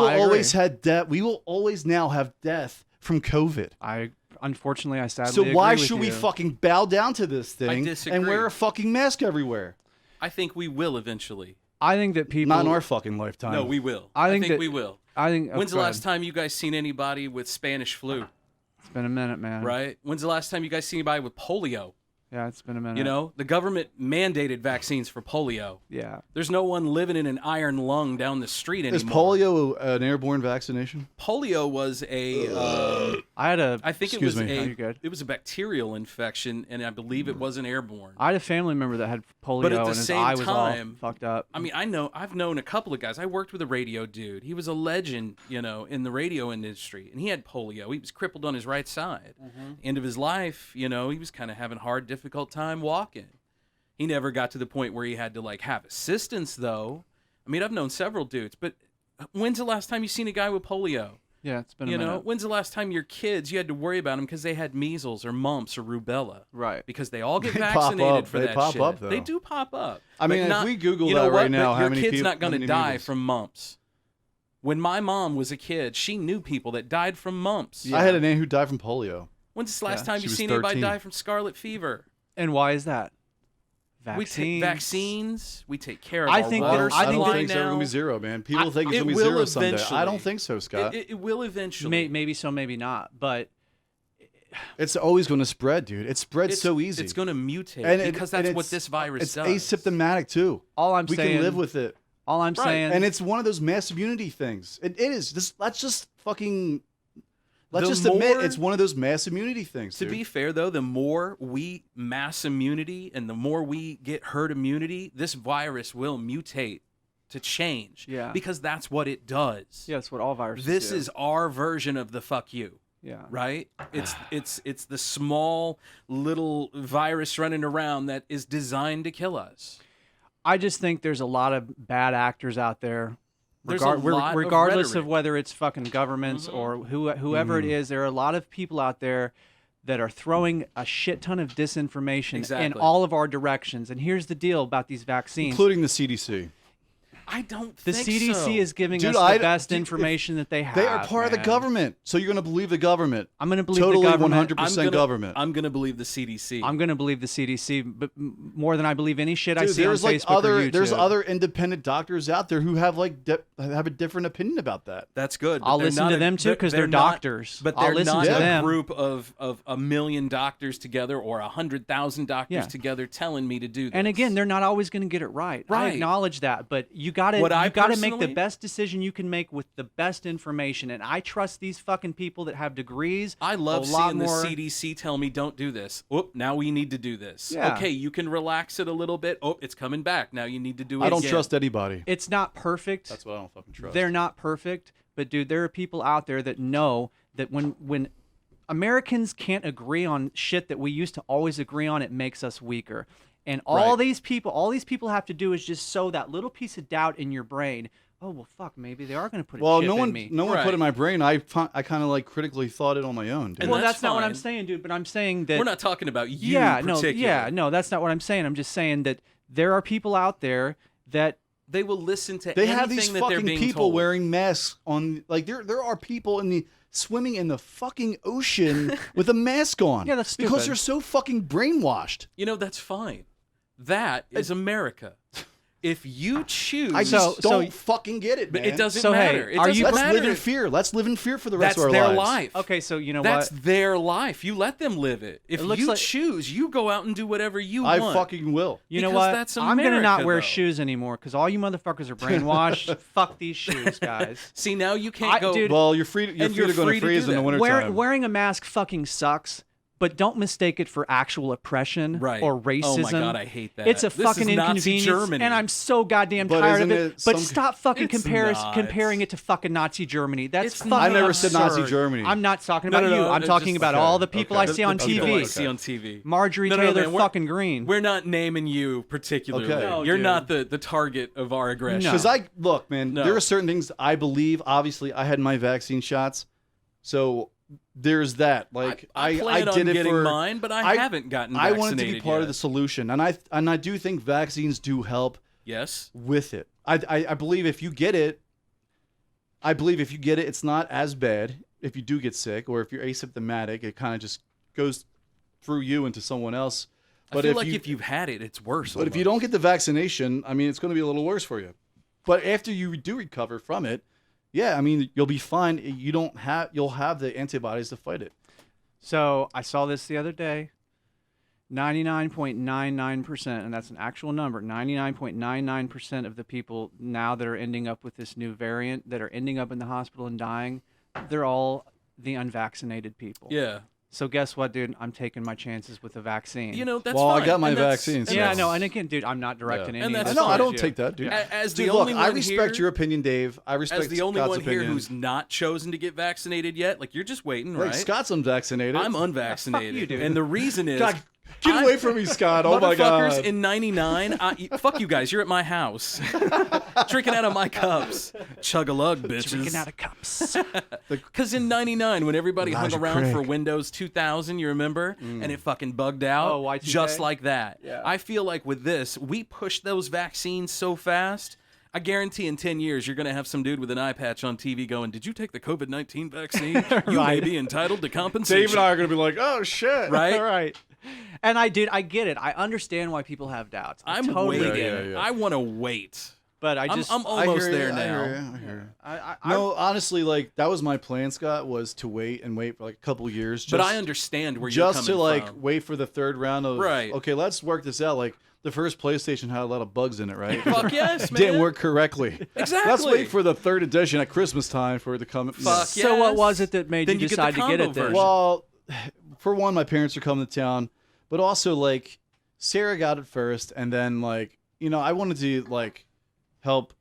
will always now have death from COVID. Unfortunately, I sadly So agree why with should we you. fucking bow down to this I thing disagree. and wear a fucking mask everywhere? I think we will eventually. I think that people. Not in our fucking lifetime. No, we will. I think that- we will. I think. When's the go last ahead. time you guys seen anybody with Spanish flu? It's been a minute, man. Right? When's the last time you guys seen anybody with polio? Yeah, it's been a minute. You know, the government mandated vaccines for polio. Yeah. There's no one living in an iron lung down the street anymore. Is polio an airborne vaccination? Polio was a. I think it was No, you're good. It was a bacterial infection, and I believe it wasn't airborne. I had a family member that had polio, But at the and his same eye was time- all fucked up. I mean, I've known a couple of guys. I worked with a radio dude. He was a legend, in the radio industry, and he had polio. He was crippled on his right side. End of his life, he was kind of having a hard, difficult time walking. He never got to the point where he had to have assistance, though. I mean, I've known several dudes, but when's the last time you seen a guy with polio? Yeah, it's been a minute. When's the last time your kids, you had to worry about them because they had measles or mumps or rubella? Right. Because they all get They pop vaccinated up. for They that pop shit. up, though. They do pop up. I mean, But if we Google you know that what? right now, But how your many kid's people- not going how to many die needles? from mumps. When my mom was a kid, she knew people that died from mumps. I had an aunt who died from polio. When's the last time She you was seen anybody 13. die from scarlet fever? And why is that? We take vaccines. We take care of I our think that- water I supply don't think it's ever now. going to be zero, man. People think it's it going to be will zero someday. I eventually. don't think so, Scott. It will eventually. Maybe so, maybe not. But It's always going to spread, dude. It spreads so easy. It's going to mutate And because and that's what it's- this virus it's does. asymptomatic, too. all I'm We saying, can live with it. all I'm Right. saying, And it's one of those mass immunity things. It is. Let's just fucking... Let's The just admit more- it's one of those mass immunity things, To dude. be fair, though, the more we mass immunity and the more we get herd immunity, this virus will mutate to change. Yeah. Because that's what it does. yeah, that's what all viruses This do. is our version of the fuck you. Yeah. Right? It's the small little virus running around that is designed to kill us. I just think there's a lot of bad actors out there. There's a lot of regardless of rhetoric. whether it's fucking governments or whoever it is, there are a lot of people out there that are throwing a shit ton of disinformation in Exactly. all of our directions. And here's the deal about these vaccines. Including the CDC. I don't The think CDC so. is giving Dude, us the best dude, information that they have. They are part of the man. government. So you're going to believe the government. I'm going to believe Totally the government. 100% government. I'm gonna believe the CDC. I'm going to believe the CDC, but more than I believe any shit I Dude, see on there's like Facebook or YouTube. there's other independent doctors out there who have have a different opinion about that. That's good. but I'll they're listen not to a- them too, 'cause they're not- doctors. But I'll they're listen not to a them. group of a million doctors together or 100,000 doctors Yeah. together telling me to do this. And again, they're not always going to get it right. I Right. acknowledge that, but you got to What I make the personally- best decision you can make with the best information. And I trust these fucking people that have degrees. I love a lot seeing more. the CDC tell me don't do this. Oh, now we need to do this. Yeah. Okay, you can relax it a little bit. Oh, it's coming back. Now you need to do it I don't again. trust anybody. It's not perfect. That's what I don't fucking trust. They're not perfect, but dude, there are people out there that know that when Americans can't agree on shit that we used to always agree on, it makes us weaker. And all Right. these people have to do is just sow that little piece of doubt in your brain. Oh well, fuck, maybe they are going to put a Well, chip no in one me. put Right. it in my brain. I kind of like critically thought it on my own, dude. And Well, that's that's not what I'm fine. saying, dude. But I'm saying that We're not talking about you yeah, particularly. no, that's not what I'm saying. I'm just saying that there are people out there that They will listen to They anything have these that they're fucking being people told. wearing masks on. Like there are people swimming in the fucking ocean with a mask on. Yeah, that's because stupid. they're so fucking brainwashed. You know, that's fine. That is America. If you choose, I just So- don't fucking get it, but man. it doesn't So, hey, matter. It are doesn't you- Let's matter. live in fear. Let's live in fear for the rest That's of our their lives. life. Okay, so you know That's what? their life. You let them live it. If It looks you like- choose, you go out and do whatever you I want. fucking will. You know Because what? that's I'm gonna not America, wear though. shoes anymore because all you motherfuckers are brainwashed. Fuck these shoes, guys. See, now you can't go. Dude, Well, your feet are you're going free to to freeze do in the that. wintertime. Wearing a mask fucking sucks, but don't mistake it for actual oppression Right. or racism. Oh my God, I hate that. It's a This fucking is Nazi inconvenience, Germany. and I'm so goddamn But tired of isn't it. it But some- stop fucking It's not. comparing it to fucking Nazi Germany. That's It's fucking not. I never said Nazi absurd. Germany. I'm not talking No, about no, you. no, I'm no, talking just- about okay, all the people I okay. see on The people TV. I see on TV. Marjorie No, no, Taylor man, we're- fucking Green. We're not naming you particularly. Okay. No, You're dude. not the target of our aggression. No. Because look, man, No. there are certain things I believe. Obviously, I had my vaccine shots, so there's that. Like I plan did on it getting for mine, but I haven't gotten I vaccinated wanted to be part yet. of the solution, and I do think vaccines do help Yes. with it. I believe if you get it, it's not as bad if you do get sick, or if you're asymptomatic, it kind of just goes through you into someone else. But I feel like if you've had it, it's worse. But if you don't get the vaccination, I mean, it's going to be a little worse for you. But after you do recover from it, yeah, I mean, you'll be fine. You'll have the antibodies to fight it. So I saw this the other day. 99.99%, and that's an actual number. 99.99% of the people now that are ending up with this new variant, that are ending up in the hospital and dying, they're all the unvaccinated people. Yeah. So guess what, dude? I'm taking my chances with the vaccine. You know, that's Well, I fine. got my And that's- vaccine, and so- yeah, that's- no, and again, dude, I'm not directing And any of that's this No, I fine. don't shit. take that, dude. As the Dude, only look, I one respect here- your opinion, Dave. I respect As the only Scott's one here opinion. who's not chosen to get vaccinated yet, like you're just waiting, Like, right? Scott's unvaccinated. I'm unvaccinated, you, dude. and the reason is God, get away from me, Scott. Oh my motherfuckers God. in '99. Fuck you guys. You're at my house, drinking out of my cups. Chug a lug, bitches. Drinking out of cups. Because in '99, when everybody hung Elijah around for Craig. Windows 2000, you remember, and it fucking bugged out, Oh, Y2K? just like that. Yeah. I feel like with this, we pushed those vaccines so fast. I guarantee in 10 years, you're going to have some dude with an eye patch on TV going, "Did you take the COVID-19 vaccine? You may be entitled to compensation." Dave and I are going to be like, oh, shit. Right? All right. And I get it. I understand why people have doubts. I I'm totally waiting. get it. yeah. I want to wait. But I just I'm I almost hear you, there I now. hear you. I No, honestly, like, that was my plan, Scott, was to wait for like a couple years. But just- I understand where just you're to coming like from. wait for the third round of Right. Okay, let's work this out. Like the first PlayStation had a lot of bugs in it, right? Fuck yes, man. Didn't work correctly. Exactly. Let's wait for the third edition at Christmas time for it to come. Fuck So what yes. was it that made Then you you get the decide to get combo it then? version. Well, for one, my parents are coming to town, but also like Sarah got it first, and then like I wanted to like help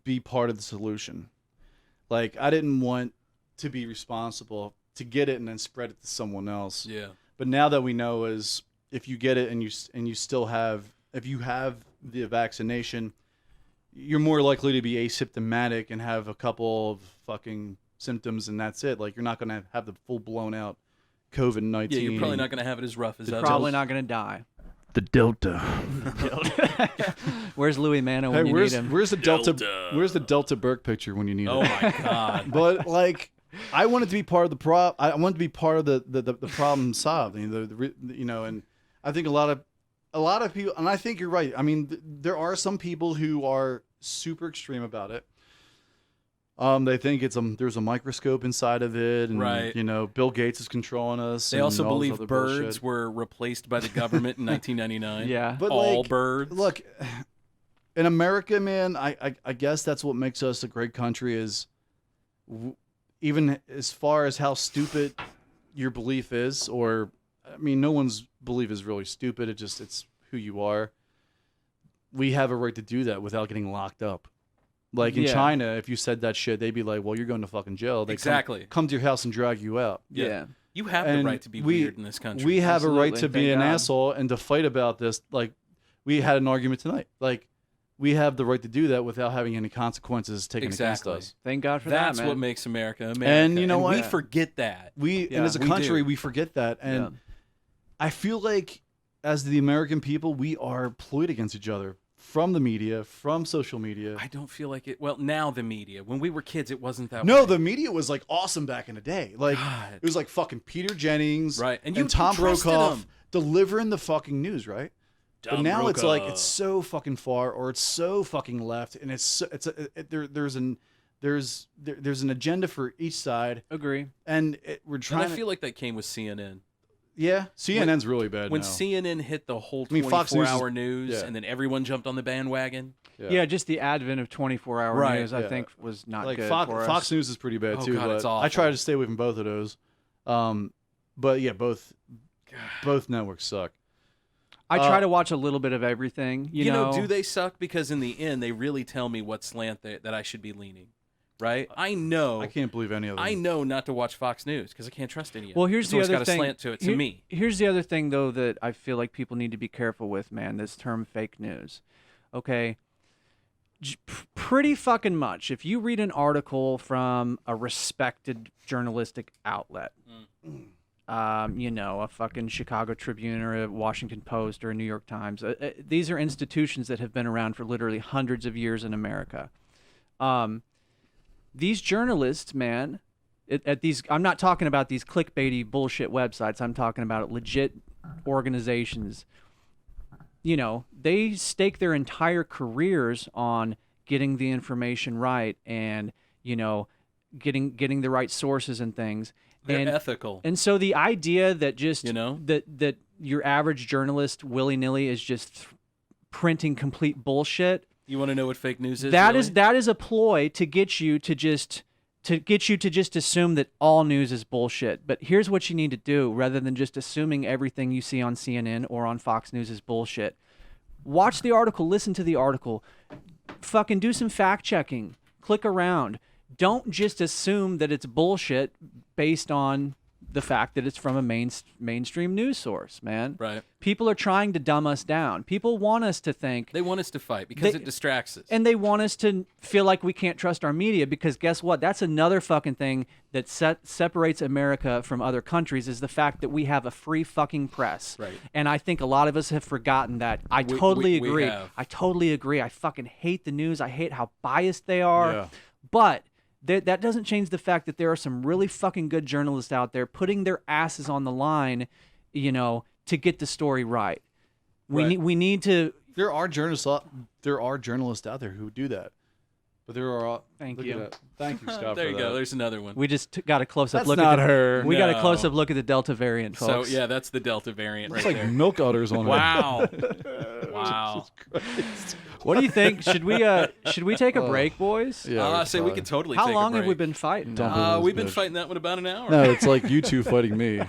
be part of the solution. Like I didn't want to be responsible to get it and then spread it to someone else. Yeah. But now that we know is if you get it and you still have if you have the vaccination, you're more likely to be asymptomatic and have a couple of fucking symptoms and that's it. Like you're not going to have the full blown out COVID-19. Yeah, you're probably not going to have it as rough as others. Probably not going to die. the Delta. Where's Louis Manna when Hey, you need him? where's the Delta? Delta. Where's the Delta Burke picture when you need Oh it? my god. But like, I wanted to be part of the I wanted to be part of the problem solved. And I think a lot of people, and I think you're right. I mean, there are some people who are super extreme about it. They think there's a microscope inside of it, and Right. Bill Gates is controlling us. They and also all this believe other birds bullshit. were replaced by the government in 1999. Yeah. But all like, birds. Look, in America, man, I guess that's what makes us a great country is even as far as how stupid your belief is, or I mean, no one's belief is really stupid. It's who you are. We have a right to do that without getting locked up. Like in Yeah. China, if you said that shit, they'd be like, "Well, you're going to fucking jail." They Exactly. come to your house and drag you out. Yeah. You have the And right to be we- weird in this country. We have a right Absolutely. to be Thank an God. asshole and to fight about this. Like, we had an argument tonight. Like, we have the right to do that without having any consequences taken Exactly. against us. Thank God for That's that, man. what makes America America. And you know what? We forget that. And Yeah, as a we country, do. we forget that. And Yeah. I feel like, as the American people, we are plotted against each other from the media, from social media. I don't feel like it. Well, now the media. When we were kids, it wasn't that No, way. the media was like awesome back in the day. Like God. it was like fucking Peter Jennings, Right. And and you Tom trusted Brokaw him. delivering the fucking news, right? But now it's like it's so fucking far or it's so fucking left, and there's an agenda for each side. Agree. And we're And trying. I feel like that came with CNN. Yeah, CNN's really bad When now. CNN hit the whole Fox News 24-hour news, yeah. and then everyone jumped on the bandwagon. Yeah, just the advent of 24-hour Right, news, I think, was not like good Fox, for us. Fox News is pretty bad Oh, too. God, but it's awful. I try to stay away from both of those. But yeah, both networks suck. I try to watch a little bit of everything. You know, do they suck? Because in the end, they really tell me what slant that I should be leaning. Right? I know. I can't believe any of them. I know not to watch Fox News because I can't trust any of it. Well, here's It's the always other got thing. a slant to it to me. Here's the other thing, though, that I feel like people need to be careful with, man. This term "fake news." Okay, pretty fucking much. If you read an article from a respected journalistic outlet, you know, a fucking Chicago Tribune or a Washington Post or a New York Times, these are institutions that have been around for literally hundreds of years in America. These journalists, man, at these, I'm not talking about these clickbaity bullshit websites. I'm talking about legit organizations. You know, they stake their entire careers on getting the information right and, you know, getting the right sources and things. They're ethical. And so the idea that just, you know, that your average journalist willy-nilly is just printing complete bullshit. You want to know what fake news is? That really? is a ploy to get you to just assume that all news is bullshit. But here's what you need to do rather than just assuming everything you see on CNN or on Fox News is bullshit. Watch the article, listen to the article, fucking do some fact checking, click around. Don't just assume that it's bullshit based on the fact that it's from a mainstream news source, man. Right. People are trying to dumb us down. People want us to think. They want us to fight because it distracts us. And they want us to feel like we can't trust our media because guess what? That's another fucking thing that separates America from other countries is the fact that we have a free fucking press. Right. And I think a lot of us have forgotten that. I totally agree. I totally agree. I fucking hate the news. I hate how biased they are. Yeah. But that doesn't change the fact that there are some really fucking good journalists out there putting their asses on the line, you know, to get the story right. We need to. There are journalists out there who do that, but there are. Thank you, Scott. There you for go. that. There's another one. We just got a close up That's look. not at her. We got a No. close up look at the Delta variant, So folks. yeah, that's the Delta variant It's right like there. milk udders on Wow. Wow. What do you think? Should we take a break, boys? Yeah, I we say we probably- could totally. How take long a have we break. been fighting? Don't now? believe We've been bitch. fighting that one about an hour. No, it's like you two fighting me.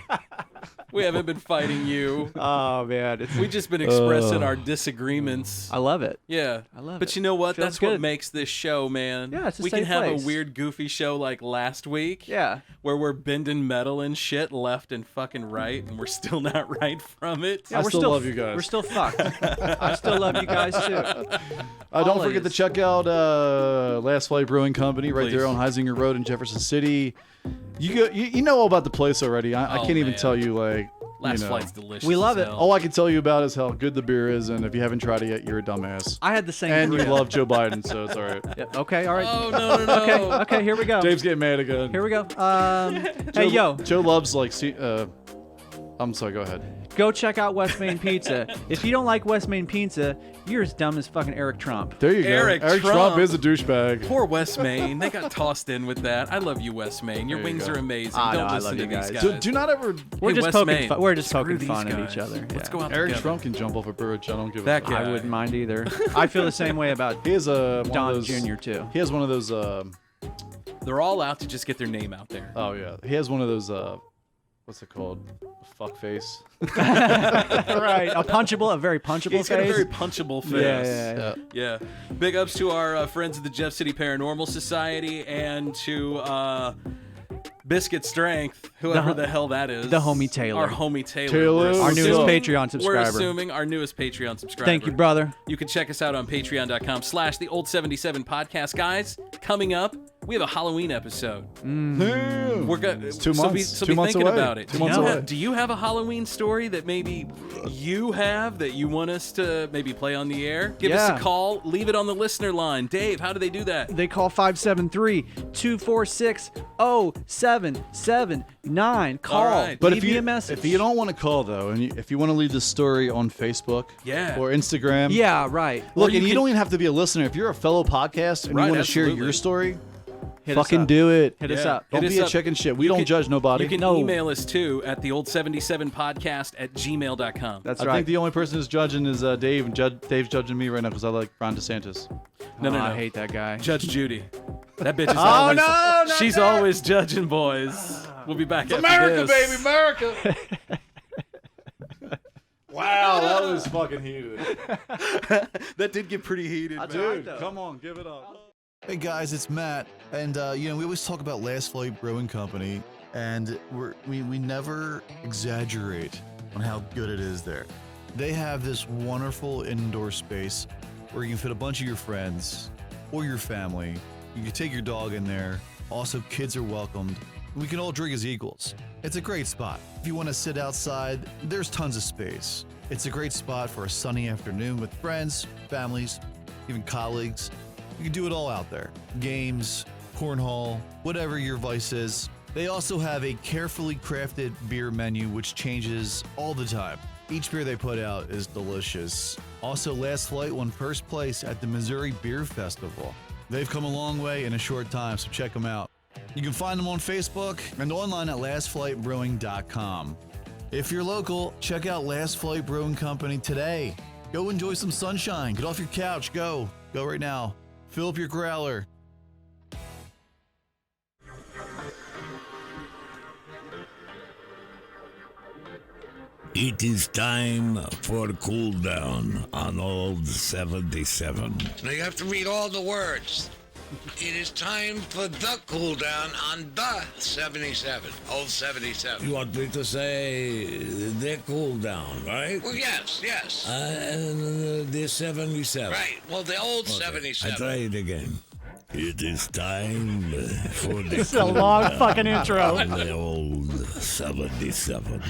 We haven't been fighting you. Oh man, We've just been expressing our disagreements. I love it. Yeah, I love but it. you know what? Feels That's what good. makes this show, man. Yeah, it's a we can safe have place. a weird, goofy show like last week. Yeah. where we're bending metal and shit left and fucking right, and we're still not right from it. Yeah, I we're still love you guys. We're still fucked. I still love you guys too. Don't forget to Always. check out Last Flight Brewing Company right there Please. on Heisinger Road in Jefferson City. You know all about the place already. I Oh, can't even man. tell you like. Last you know. Flight's delicious. We love as it. hell. All I can tell you about is how good the beer is, and if you haven't tried it yet, you're a dumbass. I had the same. And you brew. love Joe Biden, so it's all right. Yeah, okay, all right. Oh no. Okay, here we go. Dave's getting mad again. Here we go. Hey, yo, Joe loves like. I'm sorry. Go ahead. go check out West Main Pizza. If you don't like West Main Pizza, you're as dumb as fucking Eric Trump. There you go. Eric Trump Trump is a douchebag. Poor West Main. They got tossed in with that. I love you, West Main. Your There you wings go. are amazing. I know, Don't I listen love to you these guys. guys. Do not ever. We're Hey, just West poking. Main, We're just screw poking these fun at guys. each other. Let's Yeah. go out Eric together. Trump can jump off a bridge. I don't give a That fuck. guy. I wouldn't mind either. I feel the same way about He has one Don of those, Jr. too. He has one of those. They're all out to just get their name out there. Oh yeah, he has one of those. What's it called? Fuck face. Right, a very punchable He's got a face. very punchable face. Yeah. Yeah. Big ups to our friends at the Jeff City Paranormal Society and to Biscuit Strength, whoever the hell that is. the homie Taylor. Our homie Taylor. Taylor. We're Our Our newest assuming- Patreon We're subscriber. assuming our newest Patreon subscriber. Thank you, brother. You can check us out on patreon.com/theold77podcast. Guys, coming up, we have a Halloween episode. Damn. We're gonna It's 2 months. So 2 be months thinking away. about it. 2 months away. Do you have a Halloween story that maybe you have that you want us to maybe play on the air? Give us a call. Leave it on the listener line. Dave, how do they do that? They call 573-246-0779. Call. All right. But Leave me a message. if you don't want to call though, and if you want to leave the story on Facebook, or Instagram, Yeah, right. Look, you and you can- don't even have to be a listener. If you're a fellow podcast and Right, you want to share absolutely. your story, Hit us fucking up. do it. Hit us Yeah. up. Don't Hit be us a up. chicken shit. We You don't can- judge nobody. You can No. email us too at theold77podcast@gmail.com. That's I right. think the only person who's judging is Dave, and Dave's judging me right now because I like Ron DeSantis. No. I hate that guy. Judge Judy. That bitch is Oh, always. no, not she's that. always judging boys. We'll be back after America, this. baby, America. Wow, that was fucking heated. That did get pretty heated. Dude, come on, give it up. Hey guys, it's Matt, and we always talk about Last Flight Brewing Company, and we never exaggerate on how good it is there. They have this wonderful indoor space where you can fit a bunch of your friends or your family. You can take your dog in there. Also, kids are welcomed. We can all drink as equals. It's a great spot. If you want to sit outside, there's tons of space. It's a great spot for a sunny afternoon with friends, families, even colleagues. You can do it all out there. Games, cornhole, whatever your vice is. They also have a carefully crafted beer menu which changes all the time. Each beer they put out is delicious. Also, Last Flight won first place at the Missouri Beer Festival. They've come a long way in a short time, so check them out. You can find them on Facebook and online at lastflightbrewing.com. If you're local, check out Last Flight Brewing Company today. Go enjoy some sunshine. Get off your couch. Go. Go right now. Fill up your growler. It is time for cooldown on old 77. Now you have to read all the words. It is time for the cooldown on the 77. Old 77. You want me to say the cooldown, right? Well, yes. The 77. Right. Well, the old Okay, 77. I try it again. It is time for the This is a long cooldown fucking intro. on the old 77.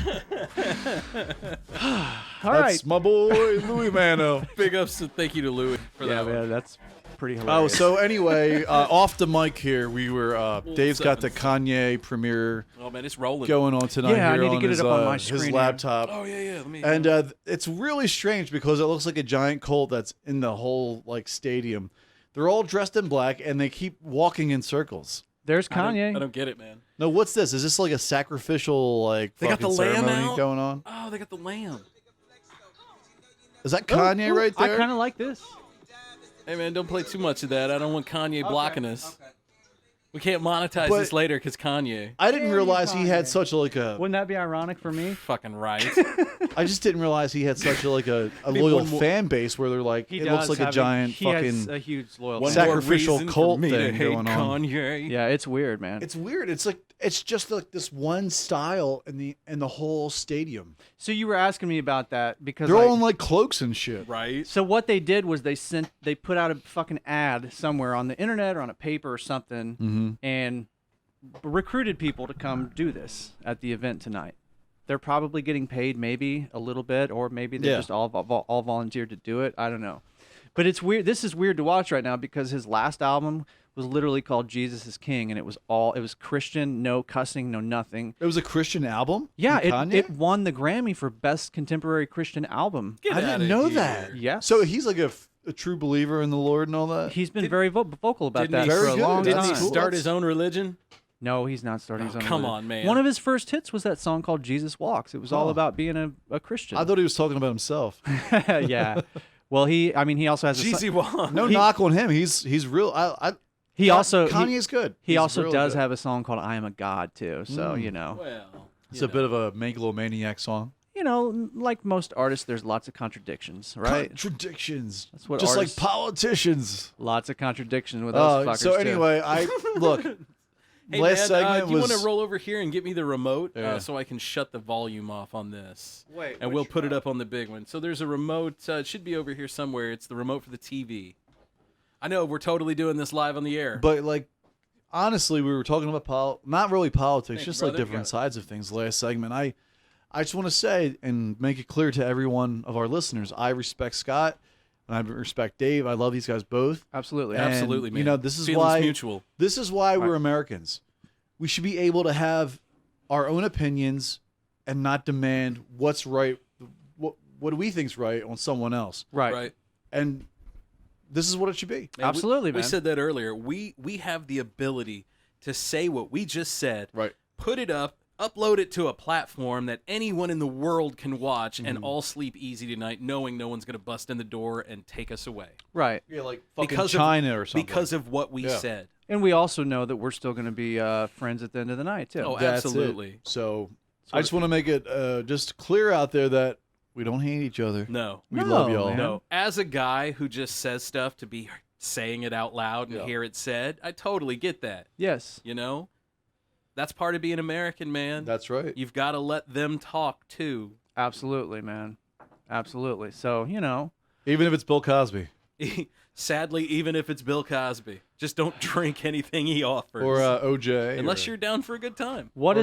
All right. That's my boy, Louis Mano. Big ups to thank you to Louis for Yeah, that one. man, that's pretty Oh, hilarious. so anyway, off the mic here, we were, Dave's got the Kanye premiere Oh man, it's rolling. going on tonight Yeah, I here need to on get it his, up on my his screen here. laptop. Oh yeah. Let me. And it's really strange because it looks like a giant cult that's in the whole like stadium. They're all dressed in black and they keep walking in circles. There's I don't- Kanye. I don't get it, man. No, what's this? Is this like a sacrificial like They got fucking the lamb ceremony out? going on? Oh, they got the lamb. Is that Kanye Ooh, right there? I kind of like this. Hey man, don't play too much of that. I don't want Kanye blocking us. We can't monetize But- this later because Kanye. I didn't realize he had such a like a. Wouldn't that be ironic for me? Fucking right. I just didn't realize he had such a like a Be loyal one more- fan base where they're like it looks like a giant he fucking. has a huge loyalty. One Sacrificial more reason cult for me to thing hate going on. Kanye. Yeah, it's weird, man. It's weird. It's like it's just like this one style in the whole stadium. So you were asking me about that because They're like, all in like cloaks and shit. Right. so what they did was they put out a fucking ad somewhere on the internet or on a paper or something Mm-hmm. and recruited people to come do this at the event tonight. They're probably getting paid maybe a little bit, or maybe they Yeah. just all volunteered to do it. I don't know. But it's weird. This is weird to watch right now because his last album was literally called Jesus is King, and it was Christian, no cussing, no nothing. It was a Christian album. Yeah, from Kanye? it won the Grammy for Best Contemporary Christian Album. Get I outta didn't know here. that. Yes. So he's like a true believer in the Lord and all that. He's been very vocal about didn't that he- for Very a good. long Didn't time. he Cool. start That's- his own religion? No, he's not starting his own. come religion. on, man. One of his first hits was that song called Jesus Walks. It was all Oh. about being a Christian. I thought he was talking about himself. Yeah. Well, he also has a Jeezy Wong. No knock on him. He's real. Kanye's good. He He's also really does good. have a song called I Am a God too. So, you know. Well, It's a bit of a megalomaniac song. You know, like most artists, there's lots of contradictions, right? Contradictions. That's what Just artists- like politicians. Lots of contradictions with those fuckers. So too. anyway, I look. Hey last man, segment you was. want to roll over here and get me the remote Yeah. so I can shut the volume off on this? Wait, and we'll which put it up on the big one. So there's a remote. It should be over here somewhere. It's the remote for the TV. I know we're totally doing this live on the air. But like, honestly, we were talking about not really politics, Thank just you, like brother. different sides of things. Last segment, I just want to say and make it clear to every one of our listeners, I respect Scott and I respect Dave. I love these guys both. Absolutely. And, Absolutely, man. You know, this is Feelings why mutual. This is why we're Americans. We should be able to have our own opinions and not demand what's right. What do we think's right on someone else? Right. And this is what it should be. Man, Absolutely, we man. said that earlier. We have the ability to say what we just said. Right. Put it up, upload it to a platform that anyone in the world can watch, and all sleep easy tonight, knowing no one's going to bust in the door and take us away. Right. Yeah, like fucking Because China or something. Because of what we Yeah. said. And we also know that we're still going to be friends at the end of the night, too. Oh, That's absolutely. it. So I just want to make it just clear out there that we don't hate each other. No. We love y'all. man. No. As a guy who just says stuff to be saying it out loud and hear it said, I totally get that. Yes. You know? That's part of being American, man. That's right. You've got to let them talk, too. Absolutely, man. Absolutely. So, you know. Even if it's Bill Cosby. Sadly, even if it's Bill Cosby, just don't drink anything he offers. Or OJ. unless you're down for a good time. What Or,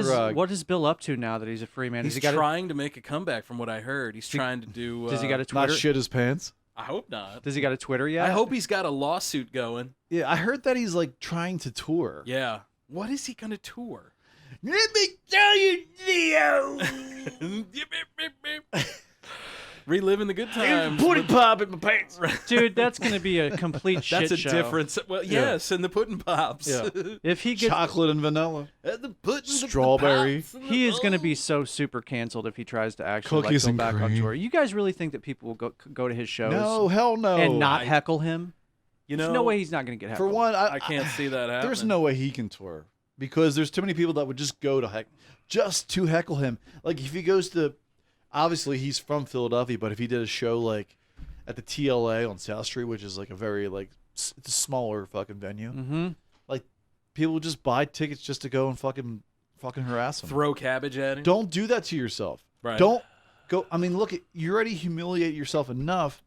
is Bill up to now that he's a free man? He's Has he got trying to make a comeback from what I heard. He's trying to do... does he got a not Twitter? shit his pants. I hope not. Does he got a Twitter yet? I hope he's got a lawsuit going. Yeah, I heard that he's like trying to tour. Yeah. What is he going to tour? Let me tell you, Leo. Reliving the good times. Pudding pop in my pants. Dude, that's going to be a complete shit That's a show. difference. Well, yes, and the pudding pops. Yeah. If he gets, Chocolate and vanilla. The pudding, Strawberry. the pops, and he the- is going to be so super canceled if he tries to actually Cookies go and back on cream. tour. You guys really think that people will go to his shows No, hell no. and not heckle him? You There's know, no way he's not going to get For heckled. one, I can't see that happening. there's no way he can tour because there's too many people that would just go to just to heckle him. Like if he goes to, obviously he's from Philadelphia, but if he did a show like at the TLA on South Street, which is like a very like it's a smaller fucking venue, Mm-hmm. like people would just buy tickets just to go and fucking harass him. Throw cabbage at him. Don't do that to yourself. Right. Don't go. I mean, look, you already humiliate yourself enough.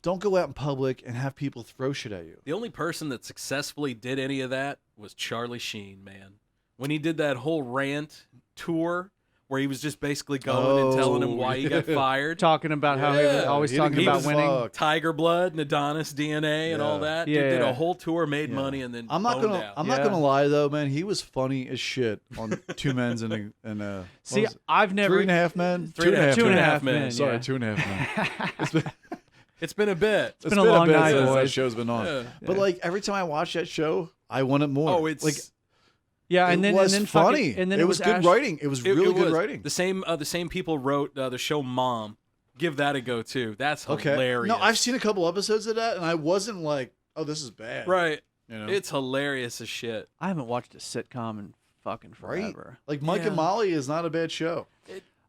Don't go out in public and have people throw shit at you. The only person that successfully did any of that was Charlie Sheen, man. When he did that whole rant tour where he was just basically going and telling him why he got fired. Talking about how he was always he didn't talking give about a winning. fuck. Tiger Blood and Adonis DNA and all Yeah. that. Yeah. Dude did a whole tour, made Yeah. money, and then I'm not boned gonna. out. I'm not Yeah. gonna lie though, man. He was funny as shit on Two Men's and what See, was it? I've never 3.5 Men. Three and a half- Two and a Two half Men, men. Sorry, yeah. 2.5 Men. It's been a bit. It's been a long bit night, since that boys. show's been on. Yeah. But like every time I watch that show, I want it more. Oh, it's like Yeah, and it then was and then funny. Fucking, and then it was good Ash- writing. It was really good was. writing. The same people wrote the show Mom. Give that a go too. That's Okay. hilarious. No, I've seen a couple episodes of that, and I wasn't like, "Oh, this is bad." Right. You know? It's hilarious as shit. I haven't watched a sitcom in fucking right. forever. Like Mike Yeah. and Molly is not a bad show.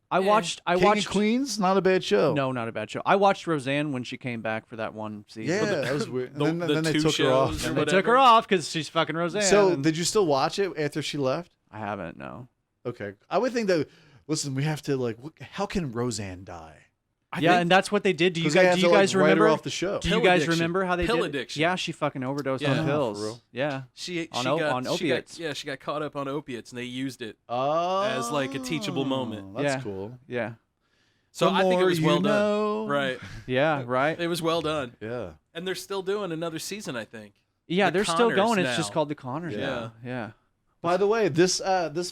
I watched. I King watched. and Queens, not a bad show. No, not a bad show. I watched Roseanne when she came back for that one season. Yeah, that was weird. And The- then, the then they two took her off. shows or And they took whatever. her off because she's fucking Roseanne. So, and- did you still watch it after she left? I haven't. No. Okay, I would think that. Listen, we have to like. How can Roseanne die? Yeah, think- and that's what they did. Do you 'Cause they guys? have Do to, you like, guys write her remember? off the show. Do you Pill guys addiction. remember how they Pill did? addiction. Yeah, she fucking overdosed Yeah. on For pills. real? Yeah. She On got opiates. She got caught up on opiates, and they used it Oh, as like a teachable moment. That's Yeah. cool. Yeah. So The I think it more was well you done. know. Right. Yeah. Right. It was well done, Yeah. and they're still doing another season. I think. Yeah, The they're still Connors going. It's now. just called the Connors. Yeah. now. Yeah. By the way, this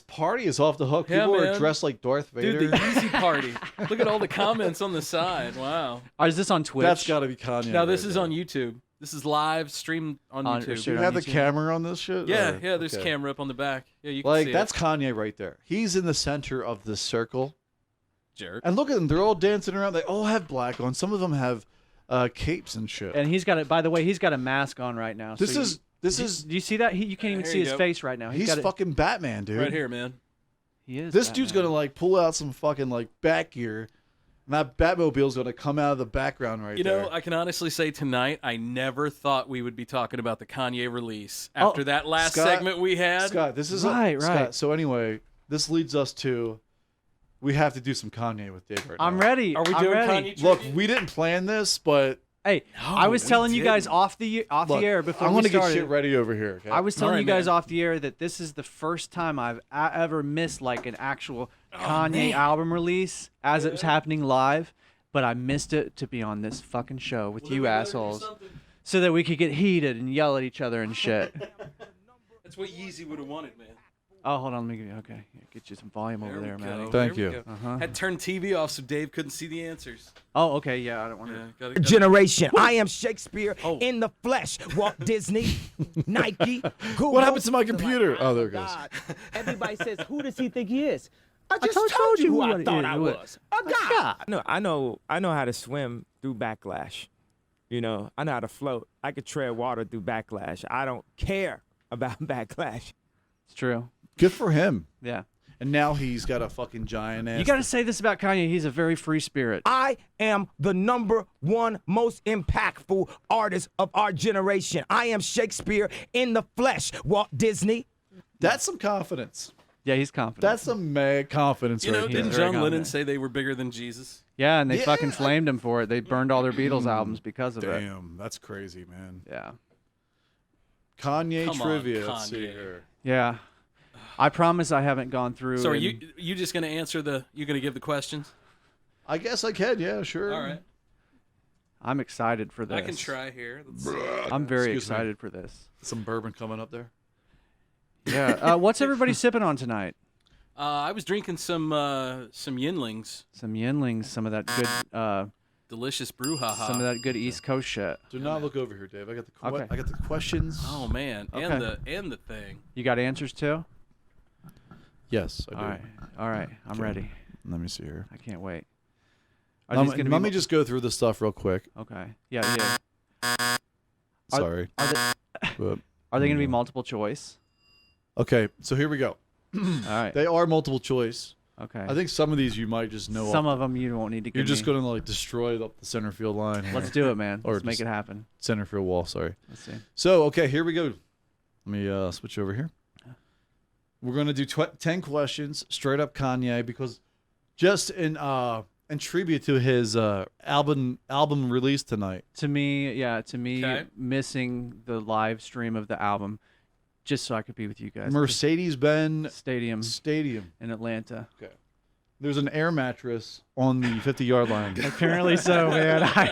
party is off the hook. Yeah, People are man. dressed like Darth Vader. Dude, the Yeezy party. Look at all the comments on the side. Wow. Is this on Twitch? That's got to be Kanye. Now this right is there. on YouTube. This is live streamed on On- YouTube. Do sure. you on have the YouTube? camera on this shit? Yeah, Or- yeah. There's okay. camera up on the back. Yeah, you can Like see that's it. Kanye right there. He's in the center of the circle, Jerk. and look at them. They're all dancing around. They all have black on. Some of them have capes and shit. And he's got it. By the way, he's got a mask on right now. This so is this is Do you see that? You can't even Here see you his go. face right now. he's got it- fucking Batman, dude. Right here, man. He is. This dude's Batman. gonna like pull out some fucking like back gear, and that Batmobile's gonna come out of the background right You there. know, I can honestly say tonight, I never thought we would be talking about the Kanye release after that last Scott- segment we had. Scott, this is Right, Scott, right. So anyway, this leads us to we have to do some Kanye with Dave right I'm now. ready. Are we I'm doing ready. Kanye? Look, tribute? we didn't plan this, but Hey, I was telling you guys off the air before I'm we gonna started. get shit ready over here. Okay? I was telling All you right, guys man. off the air that this is the first time I've ever missed like an actual Kanye album release as it was happening live, but I missed it to be on this fucking show with you assholes, so that we could get heated and yell at each other and shit. That's what Yeezy would have wanted, man. Oh, hold on, let me get okay. Get you some volume over there, man. Thank There we you. go. Had turned TV off so Dave couldn't see the answers. Oh, okay, yeah, I don't want to. Yeah, gotta- Generation. I am Shakespeare in the flesh. Walt Disney, Nike, Google. What happened to my computer? Oh, there it goes. God. Everybody says, "Who does he think he is?" I just just told told you you who who I it thought is. I was. A god. No, I know how to swim through backlash. You know, I know how to float. I could tread water through backlash. I don't care about backlash. It's true. Good for him. Yeah. And now he's got a fucking giant ass. You got to say this about Kanye. He's a very free spirit. I am the #1 most impactful artist of our generation. I am Shakespeare in the flesh. Walt Disney. That's some confidence. Yeah, he's confident. That's some mad confidence You right know, there. didn't very John Lennon confident. say they were bigger than Jesus? Yeah, and they Yeah, fucking flamed him for it. They burned all their Beatles albums because of it. Damn, that's crazy, man. Yeah. Kanye Come on, trivia. Let's see Kanye. here. Yeah. I promise I haven't gone through. So are and- you just gonna answer you gonna give the questions? I guess I can. Yeah, sure. All right. I'm excited for this. I can try here. Let's see. I'm very Excuse me. excited for this. Some bourbon coming up there. Yeah. What's everybody sipping on tonight? I was drinking some Yinlings, Some Yinlings, some of that good, delicious brouhaha. some of that good East Coast shit. Do not look over here, Dave. I got the Okay. I got the questions. Oh man, Okay. and the thing. You got answers too? Yes, I do. All right. I'm ready. Let me see here. I can't wait. Are these gonna Let be me just go through the stuff real quick. Okay. Yeah. Are- Sorry. Are they, But, are they going to be multiple choice? okay, so here we go. All right. They are multiple choice. Okay. I think some of these you might just know. Some of them you won't need to. You're give just me. going to like destroy up the center field line. Let's do it, man. Or Let's make just- it happen. Center field wall, sorry. Let's see. So, okay, here we go. Let me switch over here. We're going to do 10 questions straight up Kanye because just in tribute to his album release tonight. To me, Okay. missing the live stream of the album, just so I could be with you guys. Mercedes-Benz Stadium Stadium. in Atlanta. Okay. There's an air mattress on the 50-yard line. Apparently so, man. I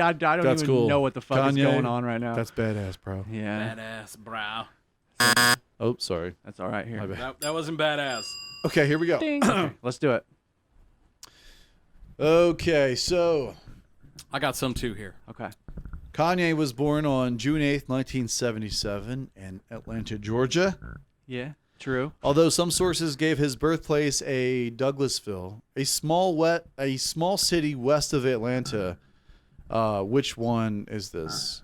don't That's even cool. know what the fuck is Kanye, going on right now. That's badass, bro. yeah, Badass, brow. Oh, sorry. that's all right My here. bad. That wasn't badass. Okay, here we go. Ding. Okay, let's do it. Okay, so I got some too here. Okay. Kanye was born on June 8th, 1977 in Atlanta, Georgia. Yeah. True. Although some sources gave his birthplace a Douglasville, a small city west of Atlanta. Which one is this?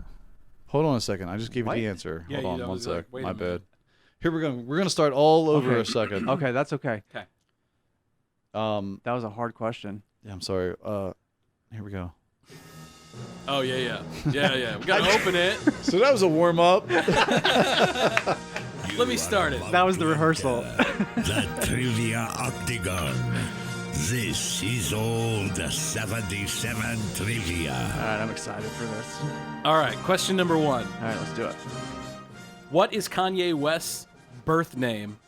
Hold on a second. I just gave you the answer. Yeah, Hold you on one was like, sec. wait a My minute. bad. Here we're gonna start all over Okay. a second. Okay, that's okay. Um, That was a hard question. yeah, I'm sorry. Here we go. Oh yeah. We gotta open it. So that was a warm up. Let me start it. That was the rehearsal. The Trivia Octagon. This is all the 77 Trivia. All right, I'm excited for this. All right, question number 1. All right, let's do it. What is Kanye West's birth name?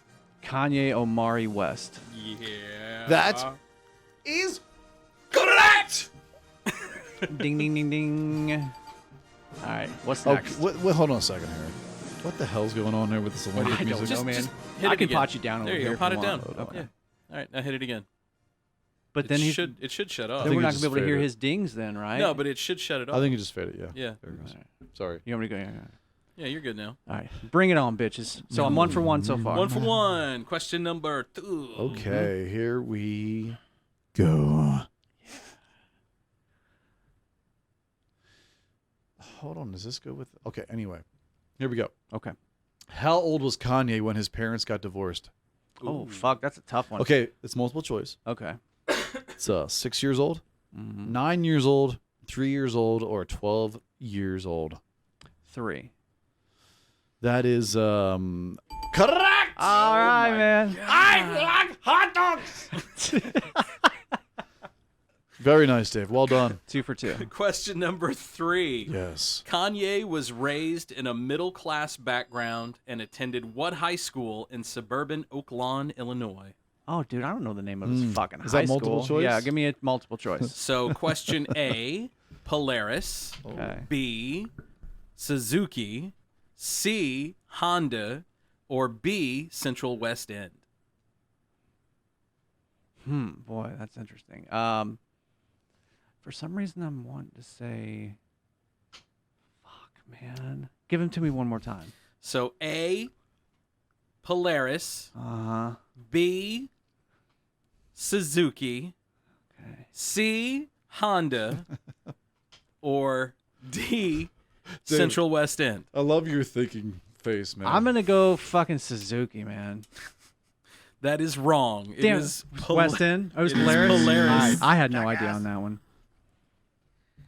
Kanye Omari West. Yeah. That is correct. Ding, ding, ding, ding. All right, what's Oh, next? wait, hold on a second here. What the hell's going on there with this Olympic I music? don't know, man. Just hit I it can again. pot you down over There you here go. if Pot you it down. want. Yeah. All right, now hit it again. But then it should shut off. then we're it not just gonna be able to hear faded. his dings then, right? No, but it should shut it off. I think you just faded. Yeah. Yeah. There it goes. Sorry. You want me to go? Yeah. Yeah, you're good now. All right, bring it on, bitches. So I'm 1 for 1 so far. 1 for 1. Question number 2. Okay, here we go. Hold on, does this go with? Okay, anyway, here we go. Okay. How old was Kanye when his parents got divorced? Oh fuck, that's a tough one. Okay, it's multiple choice. Okay. It's 6 years old, 9 years old, 3 years old, or 12 years old. 3. That is correct. All right, man. I like hot dogs. Very nice, Dave. Well done. 2 for 2. Question number 3. Yes. Kanye was raised in a middle-class background and attended what high school in suburban Oak Lawn, Illinois? Oh, dude, I don't know the name of his fucking Is high that multiple school. choice? Yeah, give me a multiple choice. So question A, Polaris. Okay. B, Suzuki. C, Honda. Or B, Central West End. Boy, that's interesting. For some reason, I'm wanting to say, fuck, man. Give him to me one more time. So A, Polaris. B, Suzuki. Okay. C, Honda. Or D, Central West End. I love your thinking face, man. I'm gonna go fucking Suzuki, man. That is wrong. It Damn, is West End. I was it is Polaris. Polaris. I had no idea on that one.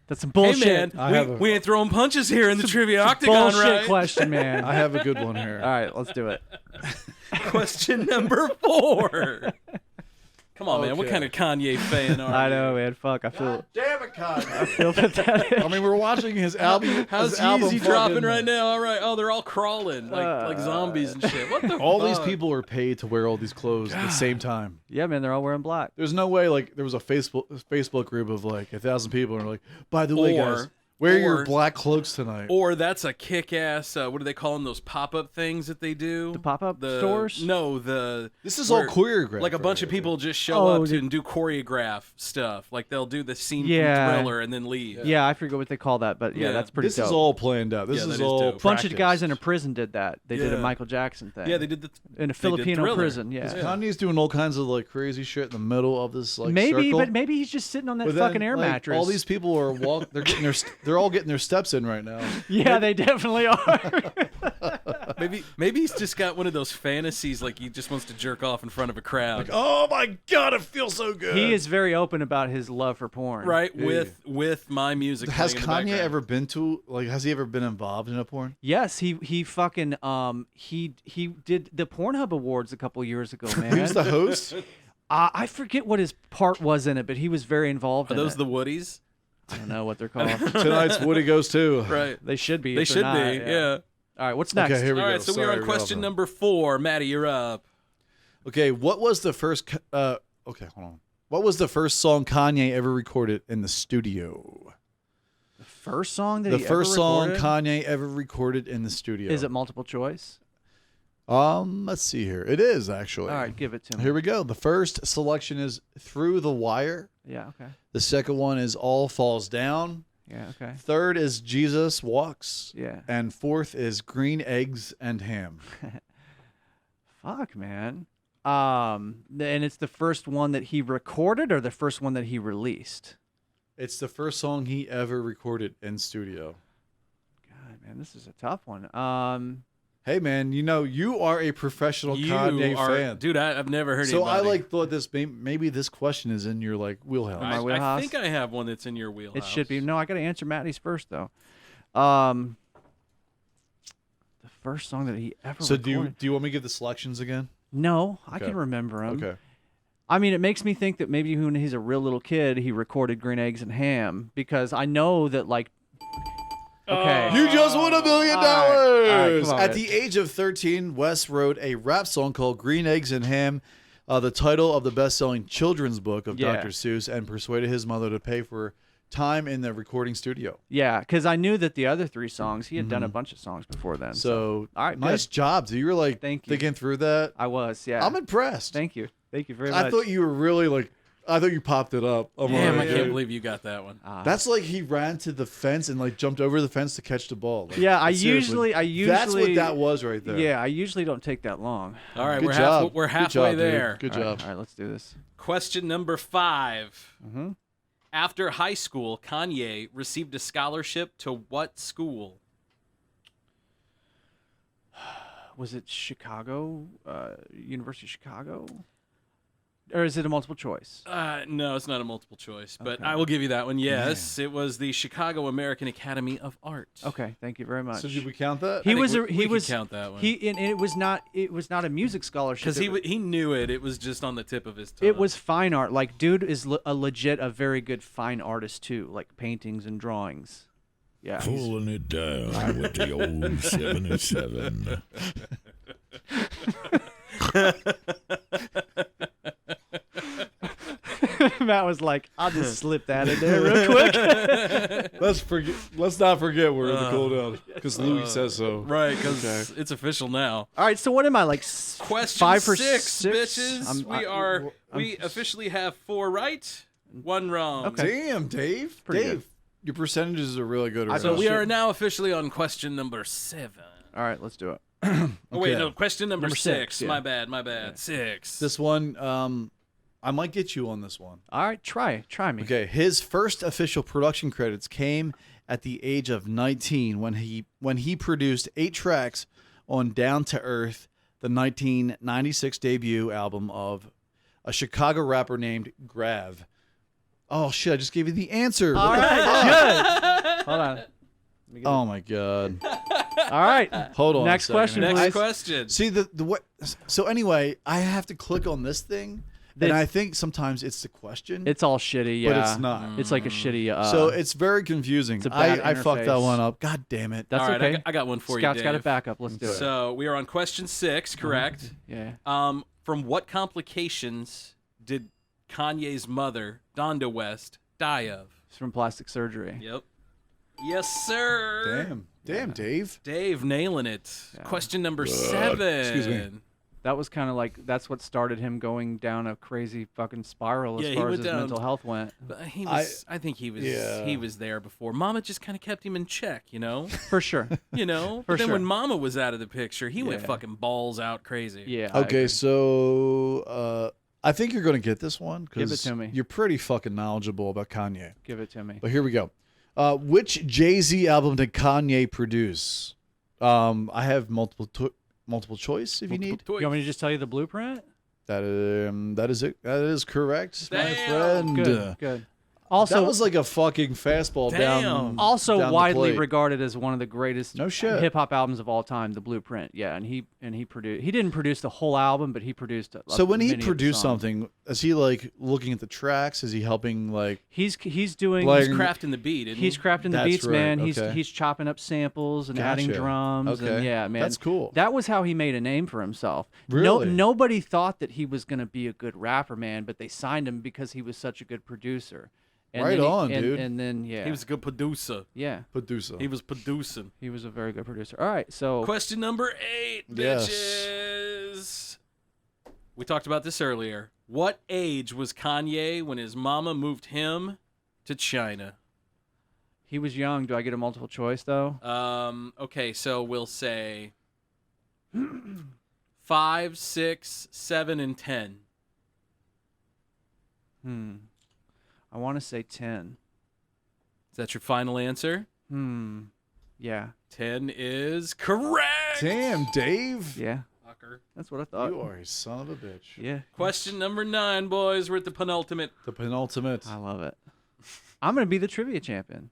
That's some bullshit. Hey man, we ain't throwing punches here in the Trivia Octagon, bullshit right? question, man. I have a good one here. All right, let's do it. Question number 4. Come on, man. What Okay. kind of Kanye fan are you? I know, man. Fuck, I feel. Damn it, Kanye. I feel pathetic. I mean, we're watching his album. How's his album Yeezy dropping fucking- right now? All right. Oh, they're all crawling like zombies and shit. What the All these fuck? people are paid to wear all these clothes at the same time. Yeah, man, they're all wearing black. There's no way, like, there was a Facebook group of like 1,000 people, and they're like, by the way, Or- guys, wear your or- black cloaks tonight. Or that's a kick-ass. What do they call them? Those pop-up things that they do. The pop-up stores? No, the. This is all choreographed. Like a bunch of right? people just show Oh, up to the- and do choreograph stuff. Like they'll do the scene Yeah. from Thriller and then leave. Yeah, I forget what they call that, but yeah, Yeah. that's pretty This dope. is all planned out. This Yeah, is that is all dope. A bunch of guys in a practiced. prison did that. They did a Yeah. Michael Jackson thing. Yeah, they did the. in a they did Filipino Thriller. prison. Yeah. Kanye's doing all kinds of like crazy shit in the middle of this like Maybe, circle. but maybe he's just sitting on that But then, fucking air like, mattress. All these people are they're all getting their steps in right now. Yeah, they definitely are. Maybe he's just got one of those fantasies like he just wants to jerk off in front of a crowd. Oh my god, it feels so good. He is very open about his love for porn. Right, Yeah. with my music. Has playing in the Kanye background. ever been to like? Has he ever been involved in a porn? Yes, he fucking he did the Pornhub Awards a couple years ago, man. He was the host. I forget what his part was in it, but he was very involved Are in those it. the Woodies? I don't know what they're called. Tonight's Woody Goes too. Right. They should be. They if they're should not, be. Yeah. All right, what's next? Okay, here we All go. right, so Sorry, we're on we question got off. number 4. Maddie, you're up. Okay, what was the first? Okay, hold on. What was the first song Kanye ever recorded in the studio? The first song that The he first ever song recorded? Kanye ever recorded in the studio. Is it multiple choice? Let's see here. It is actually. All right, give it to me. Here we go. The first selection is Through the Wire. Yeah. Okay. The second one is All Falls Down. Yeah. Okay. Third is Jesus Walks. Yeah. And fourth is Green Eggs and Ham. Fuck, man. And it's the first one that he recorded, or the first one that he released. It's the first song he ever recorded in studio. God, man, this is a tough one. Hey, man, you know, you are a professional Kanye fan. Dude, I've never heard So anybody. I thought this maybe this question is in your like wheelhouse. My I wheelhouse? think I have one that's in your wheelhouse. It should be. No, I got to answer Maddie's first though. The first song that he ever. So recorded. do you want me to give the selections again? No, I Okay. can remember him. Okay. I mean, it makes me think that maybe when he's a real little kid, he recorded Green Eggs and Ham because I know that like. Okay. You just won $1 million. All right, come on, At man. the age of 13, West wrote a rap song called Green Eggs and Ham, the title of the best-selling children's book of Yeah. Dr. Seuss, and persuaded his mother to pay for time in the recording studio. Yeah, because I knew that the other 3 songs he had done a bunch of songs before then. So, all right, nice good. job. So you were like Thank you. thinking through that. I was, yeah. I'm impressed. Thank you very much. I thought you were really like. I thought you popped it up. Damn, I can't believe you got that one. That's like he ran to the fence and like jumped over the fence to catch the ball. Like, Yeah, I seriously. usually. That's what that was right there. Yeah, I usually don't take that long. All right, Good we're job. we're Good halfway job, dude. there. Good All job. right, let's do this. Question number 5. Mm-hmm. After high school, Kanye received a scholarship to what school? Was it Chicago? University of Chicago? or is it a multiple choice? No, it's not a multiple choice, but Okay. I will give you that one. Yes, it was the Chicago American Academy of Art. Okay, thank you very much. So did we count that? He I think was we could was count that one. and it was not a music scholarship Because he knew it. It was just on the tip of his tongue. It was fine art. Like, dude is a very good fine artist too, like paintings and drawings. Yeah. Pulling it down with the old 77. Matt was like, "I'll just slip that in there real quick." Let's not forget we're in the cooldown because Louis says so. Right, because it's official now. All right, so what am I like? Question 5 for 6, bitches. We officially have 4 right, 1 wrong. Okay. Damn, Dave. Pretty Dave, good. your percentages are really good. So we around. are now officially on question number 7. All right, let's do it. Oh wait, Okay. no, question number 6. six, yeah. My bad. 6. This one, I might get you on this one. All right, try me. Okay, his first official production credits came at the age of 19 when he produced 8 tracks on Down to Earth, the 1996 debut album of a Chicago rapper named Grav. Oh shit! I just gave you the answer. All What the fuck? right, good. Hold on. Oh my god. All right. Hold on. Next a second. question, Next please. question. See the what? So anyway, I have to click on this thing, and I think sometimes it's the question. It's all shitty, yeah. But it's not. It's like a shitty. So it's very confusing. it's a bad I fucked that interface. one up. God damn it. That's All right, okay. I got one for Scout's you, got Dave. it back up. Let's do it. So we are on question 6, correct? Yeah. From what complications did Kanye's mother, Donda West, die of? It's from plastic surgery. Yep. Yes, sir. Damn, Dave. Dave nailing it. Question number 7. Excuse me. That was kind of like that's what started him going down a crazy fucking spiral as Yeah, he far as went his down- mental health went. But I think he was Yeah. he was there before. Mama just kind of kept him in check, you know? For sure. You know? For But then sure. when Mama was out of the picture, he went Yeah. fucking balls out crazy. Yeah. I Okay, agree. so I think you're going to get this one Give it because to me. you're pretty fucking knowledgeable about Kanye. Give it to me. But here we go. Which Jay-Z album did Kanye produce? I have multiple choice if you need. You want me to just tell you the blueprint? That is it. That is correct, my Damn. friend. Good. Also, that was like a fucking fastball Damn. down. also down the widely plate. regarded as one of the greatest No shit. hip hop albums of all time, The Blueprint. Yeah, and he produced. He didn't produce the whole album, but he produced. So when he many of the produced songs. something, is he like looking at the tracks? Is he helping like? he's doing. Like- He's crafting the beat, isn't He's he? crafting the That's beats, right, man. okay. He's chopping up samples and adding Gotcha. drums. Okay. And yeah, man. That's cool. That was how he made a name for himself. Really? Nobody thought that he was going to be a good rapper, man, but they signed him because he was such a good producer. And Right then on, dude. dude. And then yeah, He was a good producer. yeah, Producer. He was producing. he was a very good producer. All right, so Question number 8, Yes. bitches. We talked about this earlier. What age was Kanye when his mama moved him to China? he was young. Do I get a multiple choice though? Okay, so we'll say 5, 6, 7, and 10. I want to say 10. Is that your final answer? Yeah, 10 is correct. Damn, Dave. yeah, Fucker. that's what I thought. You are a son of a bitch. Yeah, Question number 9, boys. We're at the penultimate. The penultimate. I love it. I'm gonna be the trivia champion.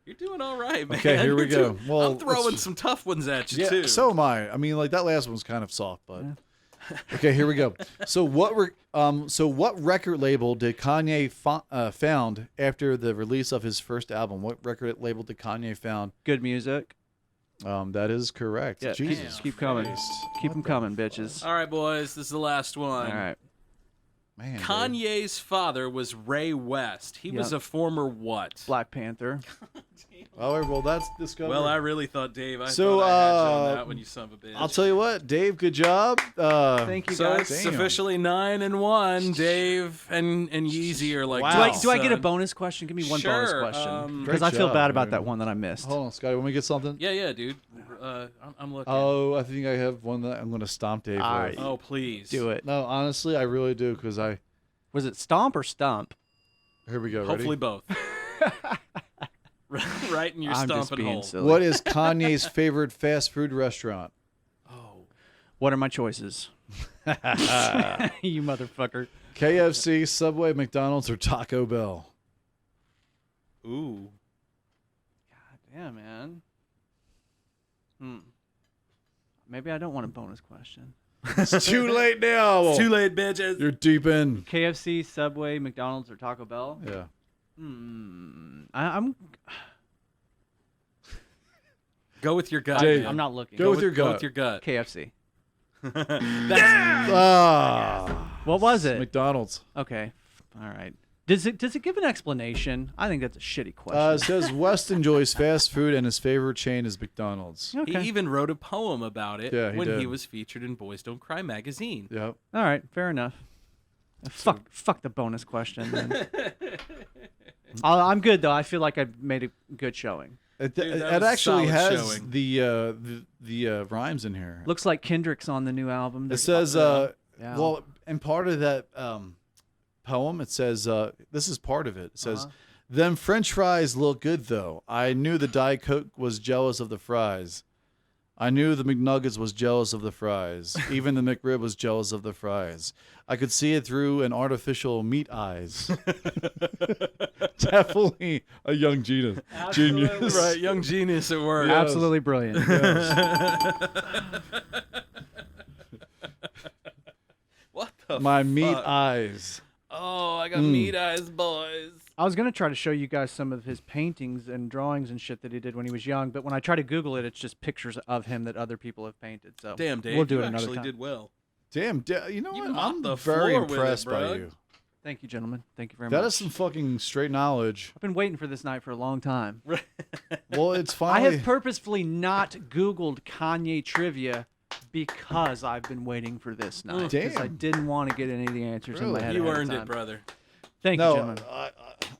You're doing all right, man. Okay, here we You're go. Well, I'm throwing let's- some tough ones at you, Yeah, too. so am I. I mean, like that last one's kind of soft, but okay, here we go. So what record label did Kanye found after the release of his first album? What record label did Kanye found? Good music. That is correct. Yeah, Jesus, keep coming. Christ. Keep them coming, bitches. All right, boys. This is the last one. All right. Man, dude. Kanye's father was Ray West. He was Yep. a former what? Black Panther. All right, well, that's discovered. Well, I really thought, Dave, I So, thought I had you on that one, you son of a bitch. I'll tell you what, Dave. Good job. Thank you, So guys. it's Damn. officially 9-1. Dave and Yeezy are like. Wow. Do I get a son. bonus question? Give me one bonus Sure, question. Great Because I feel job, bad about dude. that one that I missed. Hold on, Scotty. Want me to get something? Yeah, dude. I'm looking. Oh, I think I have one that I'm going to stomp Dave All with. right. Oh, please. Do it. No, honestly, I really do because Was it Stomp or Stump? Here we go. Hopefully Ready? both. Right in your I'm just stomping being hole. silly. What is Kanye's favorite fast food restaurant? Oh. What are my choices? You motherfucker. KFC, Subway, McDonald's, or Taco Bell? Ooh. Damn, man. Maybe I don't want a bonus question. It's too late now. It's too late, bitches. You're deep in. KFC, Subway, McDonald's, or Taco Bell? Yeah. I'm Go with your gut. Dave, man. I'm not looking. Go with your Go gut. with your gut. KFC. What was it? McDonald's. Okay. All right. Does it give an explanation? I think that's a shitty question. It says West enjoys fast food and his favorite chain is McDonald's. Okay. He even wrote a poem about it Yeah, he when did. he was featured in Boys Don't Cry magazine. Yep. All right. Fair enough. Fuck the bonus question. Then. I'm good though. I feel like I've made a good showing. It that it was actually solid has showing. the rhymes in here. Looks like Kendrick's on the new album. It says, Yeah. well, and part of that poem, it says, this is part of it. It says, them French fries look good, though. I knew the Diet Coke was jealous of the fries. I knew the McNuggets was jealous of the fries. Even the McRib was jealous of the fries. I could see it through an artificial meat eyes. Definitely a young genius. Right, young genius at work. Yes. Absolutely brilliant. What the My fuck? meat eyes. Oh, I got meat eyes, boys. I was gonna try to show you guys some of his paintings and drawings and shit that he did when he was young, but when I try to Google it, it's just pictures of him that other people have painted. So Damn, Dave, we'll do you it another actually time. did well. Damn, you know You what? mopped I'm the very floor with it, impressed by bro. you. Thank you, gentlemen. Thank you very That much. is some fucking straight knowledge. I've been waiting for this night for a long time. Well, it's I finally. have purposefully not Googled Kanye trivia because I've been waiting for this night. Because I Damn. didn't want to get any of the answers in my Really? head. You ahead of earned time. it, brother. Thank you, No, gentlemen.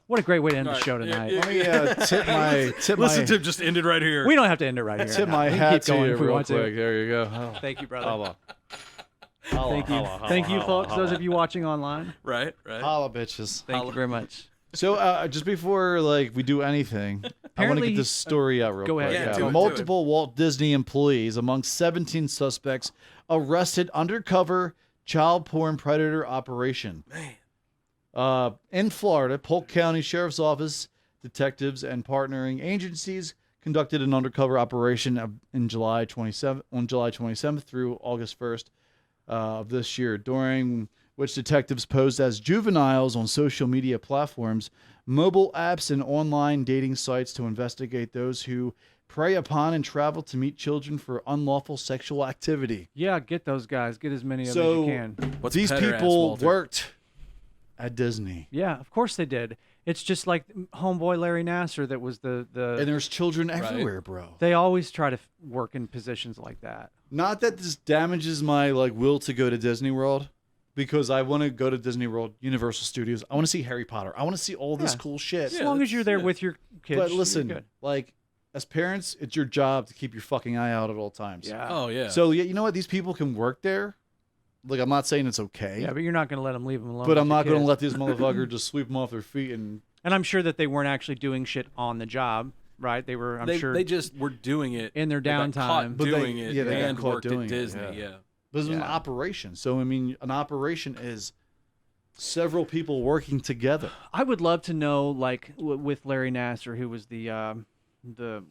What a great way to end the Alright, show tonight. let me tip my Listen to him just ended right here. We don't have to end it right here. tip my We can hat keep to going you if we real want to. quick. There you go. Oh. Thank you, brother. Holla. Thank you. Thank you, folks. Those of you watching online, Right. Holla, bitches. thank you very much. So, just before we do anything, I want to Apparently- get this story out real Go quick. ahead. Yeah, do it, Multiple Walt Disney employees, among 17 suspects, arrested undercover child porn predator operation. Man. In Florida, Polk County Sheriff's Office detectives and partnering agencies conducted an undercover operation on July 27th through August 1st of this year, during which detectives posed as juveniles on social media platforms, mobile apps, and online dating sites to investigate those who prey upon and travel to meet children for unlawful sexual activity. Yeah, get those guys. Get as many of them So as you can. What's these peder ass, people Walter? worked at Disney. Yeah, of course they did. It's just like homeboy Larry Nasser that was the And there's children everywhere, bro. they always try to work in positions like that. Not that this damages my will to go to Disney World, because I want to go to Disney World, Universal Studios. I want to see Harry Potter. I want to see all this Yeah. cool shit. As long as you're there with your kids. But you're listen, good. as parents, it's your job to keep your fucking eye out at all times. Yeah. Oh yeah. So yeah, you know what? These people can work there. I'm not saying it's okay. Yeah, but you're not going to let them leave them alone. But with I'm your not going to kids. let these motherfuckers just sweep them off their feet and. And I'm sure that they weren't actually doing shit on the job, right? They were. I'm sure they just were doing it in their They got caught downtime. But they- doing it yeah, they got and caught worked doing at it, Disney. yeah. Yeah. This is an Yeah. operation. So I mean, an operation is several people working together. I would love to know, with Larry Nasser, who was the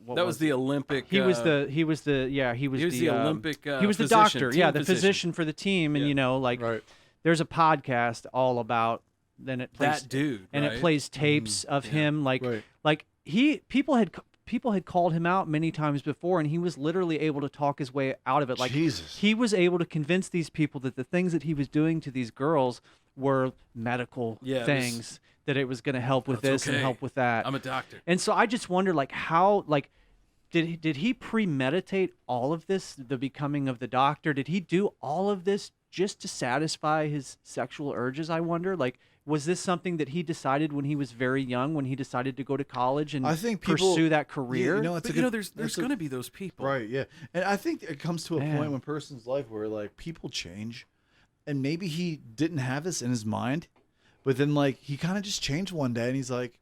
what That was the Olympic. he was the he was the Olympic. he was the physician, doctor, team yeah, the physician for the team, and Yeah. Right. there's a podcast all about it plays, That dude, and right? it plays tapes of him Right. people had called him out many times before, and he was literally able to talk his way out of it. Jesus. He was able to convince these people that the things that he was doing to these girls were medical Yeah, it was- things, that it was going to help with That's this and okay. help with that. I'm a doctor. And so I just wonder, how, did he premeditate all of this, the becoming of the doctor? Did he do all of this just to satisfy his sexual urges? I wonder. Was this something that he decided when he was very young, when he decided to go to college and I think people pursue that career? You know, it's But a good, there's going to be those people. right. Yeah, and I think it comes to a Man. point in a person's life where people change, and maybe he didn't have this in his mind, but then he kind of just changed one day, and he's like,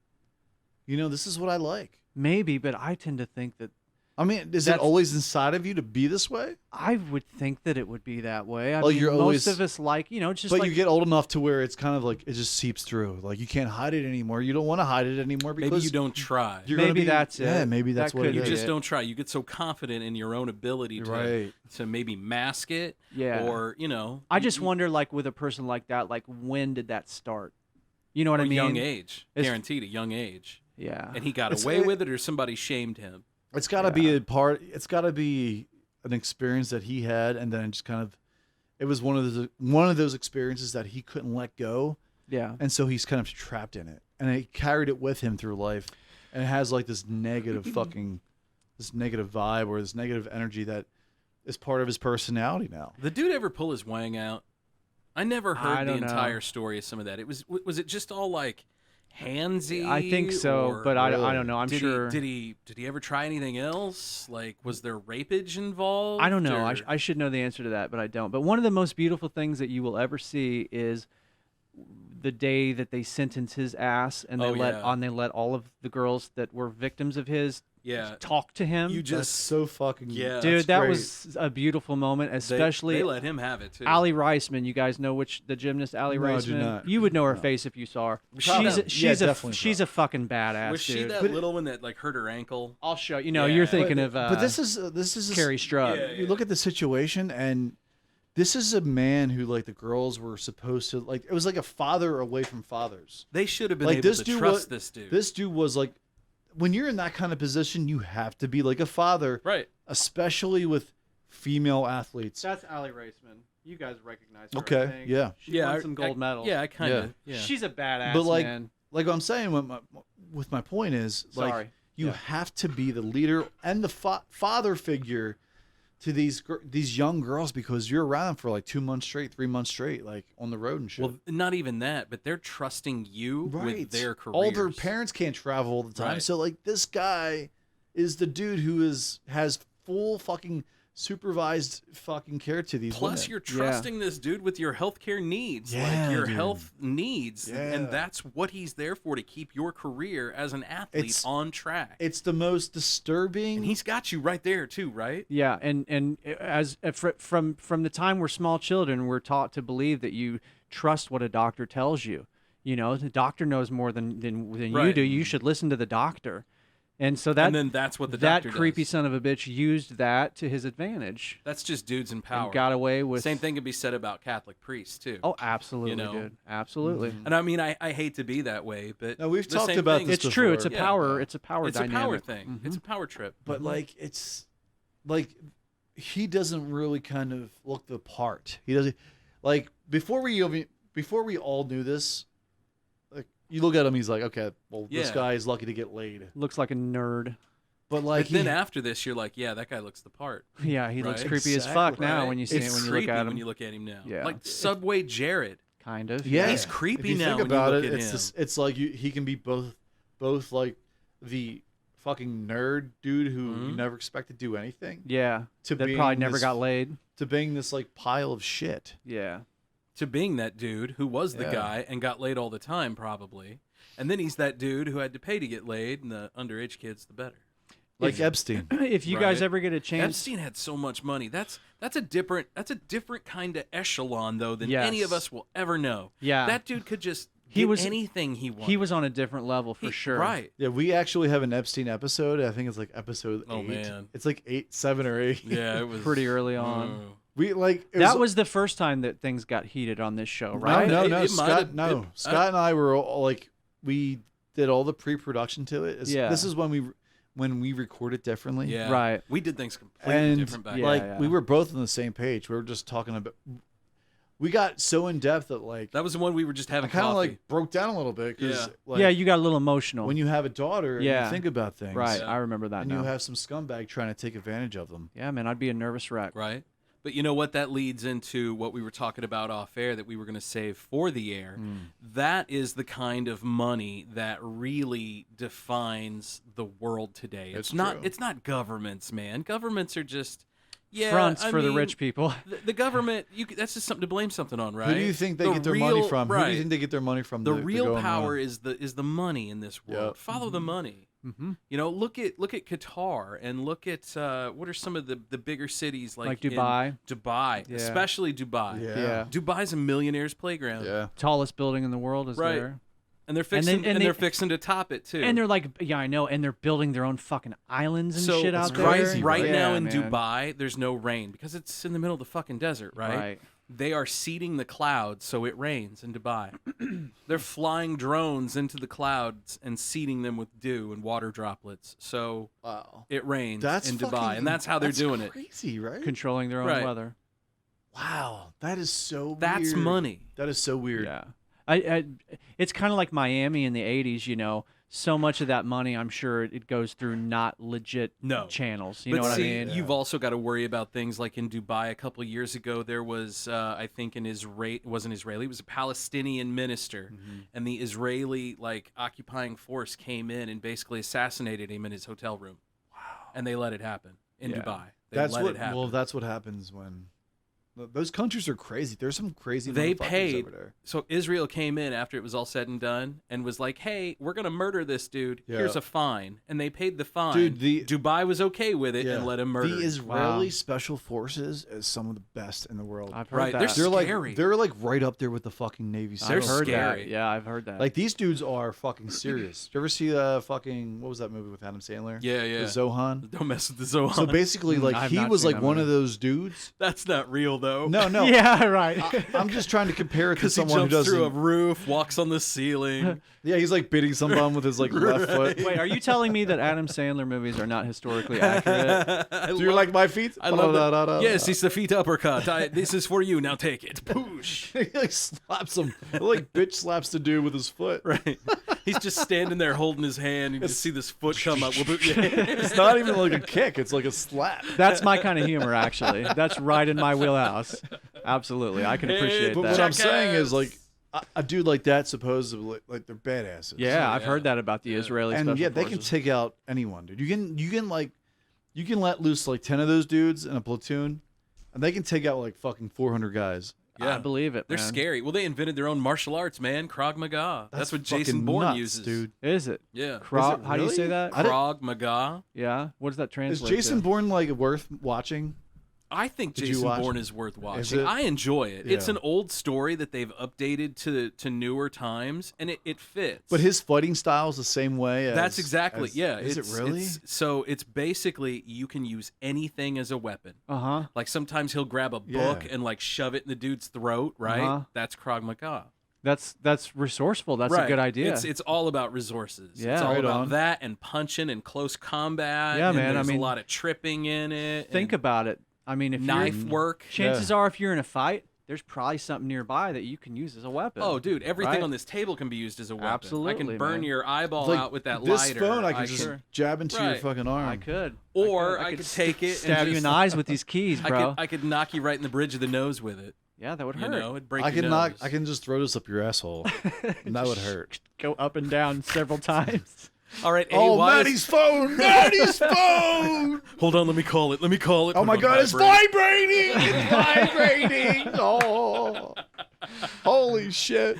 this is what I like. Maybe, but I tend to think that I mean, is it always inside of you to be this way? I would think that it would be that way. I Like, mean, you're most always- of us like, just But like you get old enough to where it's kind of like it just seeps through. Like you can't hide it anymore. You don't want to hide it anymore because Maybe you don't try. you're gonna Maybe be- that's it. Yeah, maybe that's That what could it You is. be just it. don't try. You get so confident in your own ability to Right. maybe mask it. Yeah. Or I just wonder, like with a person like that, like when did that start? You know what I mean? Young age, It's- guaranteed a young age. Yeah. And he got It's- away with it, or somebody shamed him. It's got to be a part. It's got to be an experience that he had, and then just kind of, it was one of those experiences that he couldn't let go, Yeah. and so he's kind of trapped in it, and he carried it with him through life, and it has like this negative this negative vibe or this negative energy that is part of his personality now. The dude ever pull his wang out? I never I heard the don't know. entire story of some of that. Was it just all like handsy? I think so, or but I don't know. I'm did sure. He, did he ever try anything else? Like, was there rapage involved? I don't know. or- I should know the answer to that, but I don't. But one of the most beautiful things that you will ever see is the day that they sentence his ass and they they let all of the girls that were victims of his Yeah. talk to him. You That's just so fucking Yeah. Dude, that's that great. was a beautiful moment, especially they let him have it too. Allie Reisman. You guys know the gymnast Allie No, I do Reisman? not. You would know her face if you saw her. Probably. She's Definitely a fucking badass. Was she dude. that little one that like hurt her ankle? I'll show you. No, Yeah. you're thinking of. But this is Carrie Strug. Yeah. You look at the situation, and this is a man who like the girls were supposed to like. It was like a father away from fathers. They should have been Like able this to dude trust was, this dude. This dude was like, when you're in that kind of position, you have to be like a father, right. especially with female athletes. That's Allie Reisman. You guys recognize her. Okay, I think. yeah. She won some gold medals. Yeah, I kind of. Yeah. She's a badass, But like, man. like what I'm saying with my point is, like, Sorry. you have to be the leader and the father figure to these young girls because you're around them for like 2 months straight, 3 months straight, like on the road and shit. Well, not even that, but they're trusting you with their careers. All their parents can't travel all the time, Right. so like this guy is the dude who has full fucking supervised fucking care to these Plus, women. you're trusting this dude with your healthcare needs, Yeah, like your dude. health needs, Yeah. and that's what he's there for, to keep your career as an athlete It's- on track. It's the most disturbing. And he's got you right there too, right? Yeah, and as from the time we're small children, we're taught to believe that you trust what a doctor tells you. You know, the doctor knows more than you Right. do. You should listen to the doctor. And so that And then that's what the that doctor creepy does. son of a bitch used that to his advantage. That's just dudes in power. And got away with Same thing could be said about Catholic priests too. Oh, absolutely, You know? dude. Absolutely. And I mean, I hate to be that way, but No, we've the talked same about thing- this It's true. It's a Yeah. power. It's a power It's dynamic. a power thing. It's a power trip. But like it's like he doesn't really kind of look the part. He doesn't like before we all knew this. Like you look at him, he's like, okay, well, this Yeah. guy is lucky to get laid. Looks like a nerd. But like But then after this, you're like, yeah, that guy looks the part. Yeah, he looks Right? creepy as fuck Exactly. now Right? when you see It's when you creepy look at him. when you look at him now. Yeah. Like Subway Jared. Kind of. yeah, He's creepy if you now Think when you about look it, at it's him. just, it's like he can be both like the fucking nerd dude who you never expect to do anything. Yeah. To that being probably never this- got laid. To being this like pile of shit. Yeah. To being that dude who was the Yeah. guy and got laid all the time, probably. And then he's that dude who had to pay to get laid, and the underage kids, the better. Like Epstein. If you guys Right. ever get a chance, Epstein had so much money. That's a different kind of echelon though than any of Yes. us will ever know. Yeah. That dude could just He get was- anything he wanted. he was on a different level for sure. Right. Yeah, we actually have an Epstein episode. I think it's like episode 8. Oh, man. It's like 8, 7 or 8. Yeah, it was Pretty early on. Oh. We like it That was the first time that things got heated on this show, right? No, It- no, it might have- Scott. Scott and I were all, like, we did all the pre-production to it. Yeah. This is when we recorded differently. Yeah. Right. We did things completely And different back Yeah, like then. yeah. we were both on the same page. We were just talking about. We got so in depth that like That was the one we were just I having kind of coffee. like broke down a little bit because Yeah. like, Yeah, you got a little emotional. when you have a daughter and Yeah. you think about things, right. Yeah. I remember that and now. you have some scumbag trying to take advantage of them. Yeah, man, I'd be a nervous wreck. Right. But you know what? That leads into what we were talking about off air that we were going to save for the air. That is the kind of money that really defines the world today. It's not. true. It's not governments, man. Governments are just Fronts I for the mean, rich people. The government. That's just something to blame something on, right? Who do you think they The get their real- money from? Right. Who do you think they get their money from? the to real go and power run? is the money in this world. Yep. Follow the money. You know, look at Qatar and look at what are some of the bigger cities like Dubai. Dubai, Yeah. especially Dubai. Yeah. Dubai's a millionaire's playground. Yeah. Tallest building in the world is Right. there. And they're fixing they're fixing to top it too. And they're like, yeah, I know, and they're building their own fucking islands and shit out there. Right now in man. Dubai, there's no rain because it's in the middle of the fucking desert, right? They are seeding the clouds so it rains in Dubai. They're flying drones into the clouds and seeding them with dew and water droplets so it rains in Dubai. And that's how they're doing it. Crazy, right? Controlling their own weather. Wow, that is so That's weird. money. That is so weird. Yeah. It's kind of like Miami in the 80s, you know. So much of that money, I'm sure it goes through not legit channels. You know what I mean? You've also got to worry about things like in Dubai a couple of years ago, there was, I think, it wasn't Israeli, it was a Palestinian minister. And the Israeli, occupying force came in and basically assassinated him in his hotel room. Wow. And they let it happen in Dubai. They let it happen. Well, that's what happens when... Those countries are crazy. There's some crazy They motherfuckers paid. over there. So Israel came in after it was all said and done and was like, hey, we're going to murder this dude. Yeah. Here's a fine. And they paid the fine. Dude, Dubai was okay with it and let him murder. The Israeli special forces is some of the best in the world. I've heard that. They're scary. They're right up there with the fucking Navy SEALs. They're I've heard scary. that. Yeah, I've heard that. Like, these dudes are fucking serious. Did you ever see what was that movie with Adam Sandler? Yeah, yeah. The Zohan? Don't mess with the Zohan. So basically, I've he not was seen like that one movie. of those dudes. That's not real, though. No. Yeah, right. I'm just trying to compare it to Because he someone who jumps through a doesn't. roof, walks on the ceiling. Yeah, he's like beating someone with his left foot. Wait, are you telling me that Adam Sandler movies are not historically accurate? Do you like my feet? I love that. Yes, it's the feet uppercut. This is for you. Now take it. Poosh. He like slaps him. He, like bitch slaps the dude with his foot. Right. He's just standing there holding his hand. You just see this foot come up. It's not even like a kick. It's like a slap. That's my kind of humor, actually. That's right in my wheelhouse. Absolutely, I can appreciate But that. what I'm saying is, like, a dude like that supposedly, like, they're badasses. Yeah, I've heard that about the Israeli And special yeah, they can forces. take out anyone, dude. You can let loose like 10 of those dudes in a platoon, and they can take out like fucking 400 guys. Yeah. I believe it, They're man. scary. Well, they invented their own martial arts, man. Krav Maga. That's what Jason fucking Bourne nuts, uses. dude. Is it? Yeah. Krav, how do you say that? Krav Maga. Yeah. What does that Is translate Jason to? Bourne like worth watching? I think Did you Jason watch Bourne it? is worth Is watching. it? I enjoy it. Yeah. It's an old story that they've updated to newer times, and it fits. But his fighting style is the same way. That's exactly yeah. Is it really? It's basically you can use anything as a weapon. Uh-huh. Like sometimes he'll grab a book Yeah. and like shove it in the dude's throat. Right. Uh-huh. That's Krav Maga. That's resourceful. That's a good idea. It's all about resources. Yeah. It's all Right about on. that and punching and close combat. Yeah, and man, I There's mean, a lot of tripping in it. Think and about it. I mean, if knife you're, work. chances are, if you're in a fight, there's probably something nearby that you can use as a weapon. Oh, dude, everything right? on this table can be used as a weapon. Absolutely, I can burn man. your eyeball Like, out with that this lighter. phone, I can just sure. jab into your Right. fucking arm. I could. Or I could take it and stab you in just- the eyes with these keys, bro. I could knock you right in the bridge of the nose with it. Yeah, that would You hurt. know, it'd break I your can nose. I can just throw this up your asshole, and that would hurt. Go up and down several times. All right, Oh, why is- Maddie's phone! Maddie's phone! Hold on, let me call it. Let me call it. Oh Put my it on God, it's vibrate. vibrating! It's vibrating! Oh, holy shit!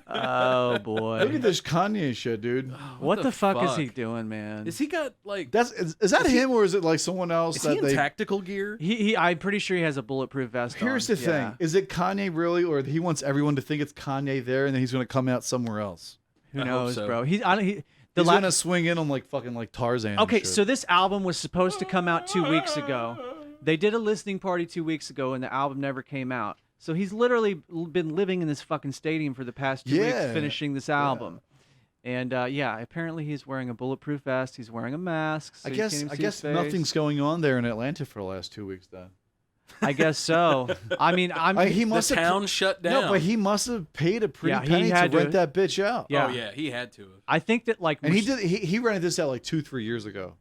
Oh boy. Look at this Kanye shit, dude. What the fuck is he fuck? doing, man? Is he got like? Is that him or is it like someone else Is that he in they? tactical gear? He I'm pretty sure he has a bulletproof vest Here's on. the thing: is it Kanye really, or he wants everyone to think it's Kanye there, and then he's gonna come out somewhere else? Who I hope knows, so. bro? He's He's gonna swing in on like fucking like Tarzan. and Okay, shit. so this album was supposed to come out 2 weeks ago. They did a listening party 2 weeks ago, and the album never came out. So he's literally been living in this fucking stadium for the past 2 weeks, Yeah. finishing this album. And yeah, apparently he's wearing a bulletproof vest. He's wearing a mask. So I you guess can't even I see guess his face. nothing's going on there in Atlanta for the last 2 weeks. Then I guess so. I mean, he The must have town shut down. No, but he must have paid a pretty Yeah, he penny to had to- rent that bitch out. Yeah. Oh yeah, he had to. have. I think that like And he did. He rented this out like 2-3 years ago.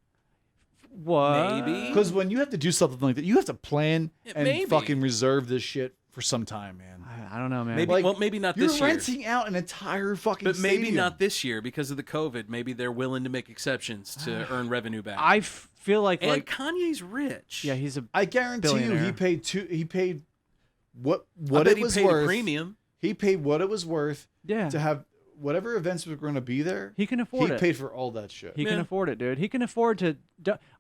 what? Maybe. Because when you have to do something like that, you have to plan and maybe. fucking reserve this shit for some time, man. I don't know, man. Maybe Like, well, maybe not You're this year. renting out an entire fucking But maybe stadium. not this year because of the COVID. Maybe they're willing to make exceptions to earn revenue back. I feel like and Kanye's rich. yeah, he's a I guarantee you, billionaire. he paid what I bet it he was paid worth. a premium. He paid what it was worth yeah. to have whatever events were going to be there, He can afford it. He paid for all that shit. He can afford it, dude. He can afford to.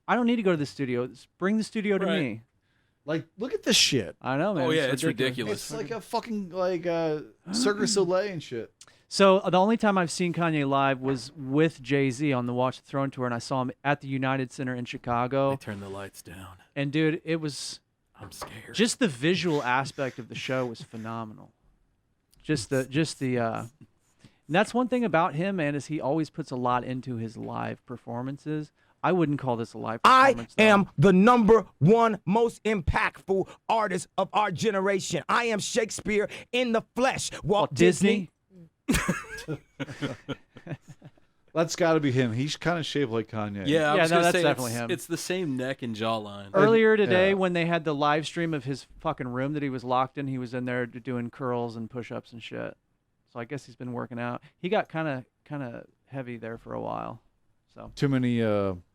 I don't need to go to the studio. Bring the studio to me. Like, look at this shit. I know, man. Oh yeah, it's ridiculous. It's like a fucking Cirque du Soleil and shit. So the only time I've seen Kanye live was with Jay-Z on the Watch the Throne tour, and I saw him at the United Center in Chicago. They turned the lights down. And dude, it was. I'm scared. Just the visual aspect of the show was phenomenal. And that's one thing about him, man, is he always puts a lot into his live performances. I wouldn't call this a live performance. I am the #1 most impactful artist of our generation. I am Shakespeare in the flesh. Walt Disney. That's got to be him. He's kind of shaped like Kanye. Yeah, I was gonna that's say definitely him. It's the same neck and jawline. Earlier today, when they had the live stream of his fucking room that he was locked in, he was in there doing curls and push-ups and shit. So I guess he's been working out. He got kind of heavy there for a while. So Too many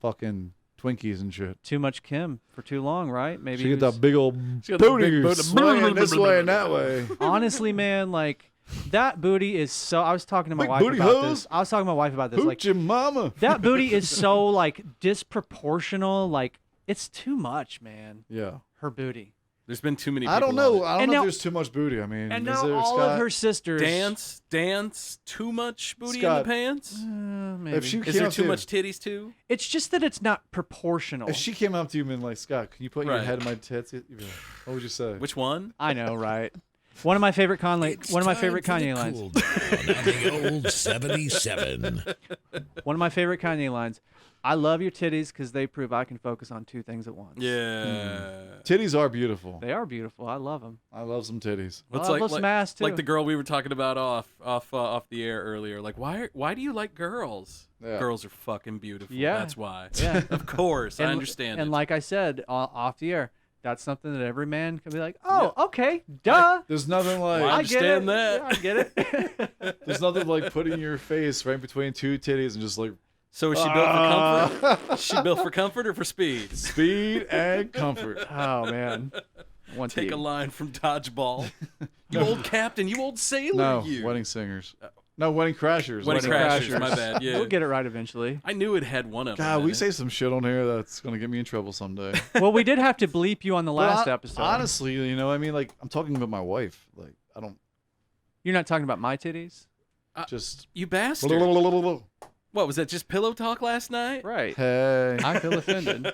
fucking Twinkies and shit. too much Kim for too long, right? Maybe She he got was- that big old got that booty big booty. swaying this way and that way. Honestly, man, like that booty is so. I was talking to my Big wife booty about hose. this. I was talking to my wife about this. Like Hoochie mama. that booty is so like disproportional. Like it's too much, man. Yeah. Her booty. There's been too many people I don't know. on I don't And know now- if there's too much booty. I mean, And is now there, all Scott? of her sisters it. Dance, too much booty in Scott. the pants? Maybe. If she Is came there up too to much titties too? It's just that it's not proportional. If she came up to you and been like, Scott, can you put your Right. head in my tits? You'd be like, what would you say? Which one? I know, right? One of my favorite Kanye lines. Cool down on the old 77. One of my favorite Kanye lines. I love your titties because they prove I can focus on two things at once. Yeah. Titties are beautiful. They are beautiful. I love them. I love some titties. What's I love some ass too. like the girl we were talking about off the air earlier. Like, why do you like girls? Yeah. Girls are fucking beautiful. Yeah. That's why. Yeah. Of course, I And- understand. And it. like I said off the air, that's something that every man can be like, oh, okay, duh. There's nothing like Well, I I get it. understand that. Yeah, I get it. there's nothing like putting your face right between two titties and just like So is she built for comfort? Is she built for comfort or for speed? speed and comfort. Oh man. One Take a team. line from Dodgeball. You old captain, you old sailor, No, you. wedding singers. No, wedding crashers. Wedding crashers, my bad. Yeah. We'll get it right eventually. I knew it had one of them. God, in we it. say some shit on here that's gonna get me in trouble someday. Well, we did have to bleep you on the last But episode. honestly, you know, I mean, like, I'm talking about my wife. Like, I don't You're not talking about my titties? just. You bastard. Hey, What, was that just pillow talk last night? Right. I feel offended.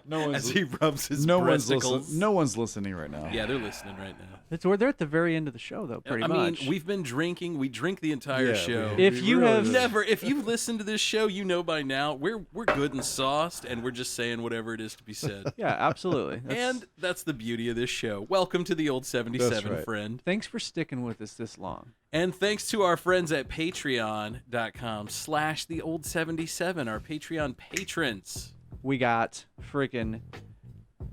no one's As he rubs his no one's breasticles. listening. No one's listening right now. Yeah, they're listening right now. They're at the very end of the show, though, pretty I much. mean, we've been drinking. We drink the entire Yeah, show. we- If you really have do. Never. If you've listened to this show, you know by now we're good and sauced, and we're just saying whatever it is to be said. Yeah, absolutely. And that's the beauty of this show. Welcome to the old 77, That's right. friend. Thanks for sticking with us this long. And thanks to our friends at patreon.com/theold77, our Patreon patrons. We got freaking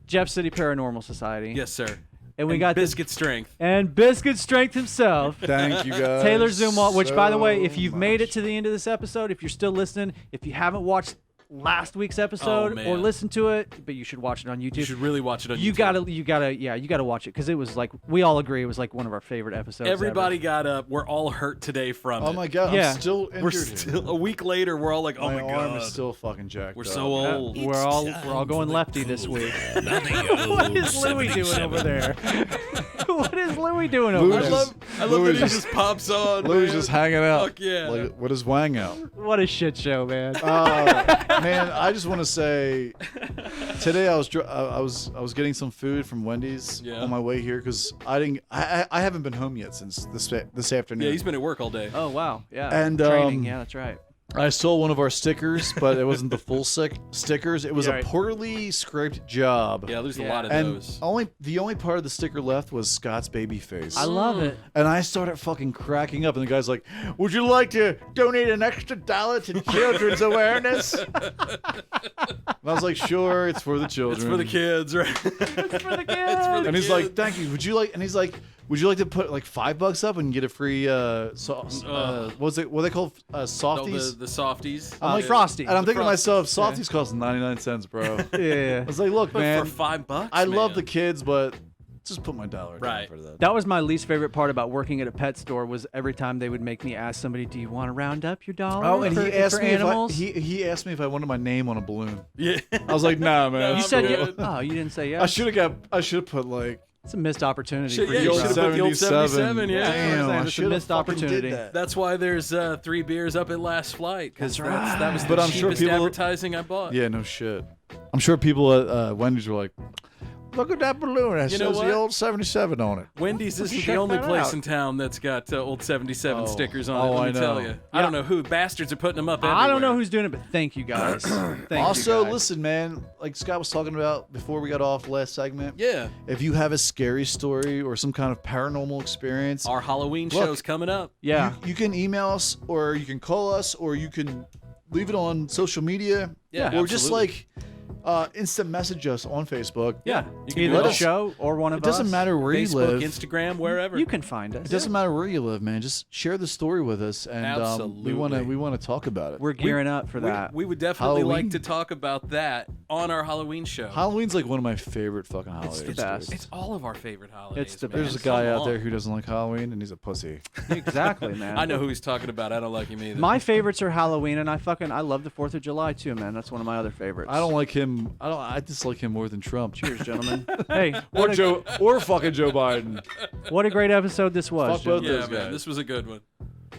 Jeff City Paranormal Society. Yes, sir. And we got this- Biscuit Strength. And Biscuit Strength himself. Thank you guys. Taylor Zumwalt, which, by the way, so if you've made it much. to the end of this episode, if you're still listening, if you haven't watched last week's episode man. or listened to it, but you should watch it on YouTube. You should really watch it on YouTube. You gotta watch it because it was like we all agree it was like one of our favorite episodes. Everybody ever. got up. We're all hurt today from it. Oh my god, Yeah. I'm still injured. We're here. still a week later. We're all like, oh my arm god, is still fucking jacked. we're up. so old. We're all going lefty this week. What What is Louis doing over there? What is Louis doing over Louis there? I love Louis that he just- just pops on. Louis man. just hanging out. Fuck yeah. Like, with his wang out. What a shit show, man. Man, I just want to say, today I was getting some food from Wendy's Yeah. on my way here because I haven't been home yet since this afternoon. Yeah, he's been at work all day. Oh wow, yeah. And, training, yeah, that's right. I stole one of our stickers, but it wasn't the full stickers. It was Yeah, a right. poorly scraped job. Yeah, there's a Yeah. lot of And those. the only part of the sticker left was Scott's baby face. I love it. And I started fucking cracking up, and the guy's like, "Would you like to donate an extra $1 to children's awareness?" And I was like, "Sure, it's for the children." It's for the kids, right? It's for the kids. And he's like, "Thank you. Would you like?" And he's like, "Would you like to put like $5 up and get a free what was it? What are they called? Softies." The softies. I'm like, Frosty. And I'm thinking to Frosty. myself, Softies cost 99 cents, bro. Yeah. I was like, "Look, man, for $5. I love man. the kids, but just put my dollar Right. down for that. That was my least favorite part about working at a pet store was every time they would make me ask somebody, "Do you want to round up your dollar?" Oh, and for, he asked for me animals? he asked me if I wanted my name on a balloon. Yeah. I was like, nah, man. You I'm said good. oh, you didn't say yes. I should have put like It's a missed opportunity Shit, for yeah, you. you bro. should've put the old 77, yeah. Damn, I It's a should have missed opportunity. That's why there's 3 beers up at last flight, because that was the But I'm sure cheapest people- advertising I bought. Yeah, no shit. I'm sure people at Wendy's were like, look at that balloon. That You know says what? the old 77 on it. Wendy's isn't the check only that place out. in town that's got old 77 Oh. stickers on Oh, it, let I me tell know. you. I don't know who. Bastards are putting them up everywhere. I don't know who's doing it, but thank you guys. Thank Also, you guys. listen, man, like Scott was talking about before we got off last segment. Yeah. If you have a scary story or some kind of paranormal experience, Our Halloween Look, show's coming up. Yeah. you can email us or you can call us or you can leave it on social media. Yeah, or just absolutely. like instant message us on Facebook. Yeah. You can Either do the it. show or one of It doesn't us. matter where you Facebook, live. Instagram, wherever. You can find us. It doesn't matter where you live, man. Just share the story with us, and Absolutely. we want to talk about it. We're gearing up for that. We would definitely like Halloween. to talk about that on our Halloween show. Halloween's like one of my favorite fucking holidays. the best. It's all of our favorite holidays. It's the man. There's a guy Come out there on. who doesn't like Halloween, and he's a pussy. Exactly, man. I know who he's talking about. I don't like him either. My favorites are Halloween, and I love the 4th of July too, man. That's one of my other favorites. I don't like him. I dislike him more than Trump. Cheers, gentlemen. Hey, Or Joe, or fucking Joe Biden. what a great episode this was. Fuck both gentlemen. those yeah, man, guys. this was a good one.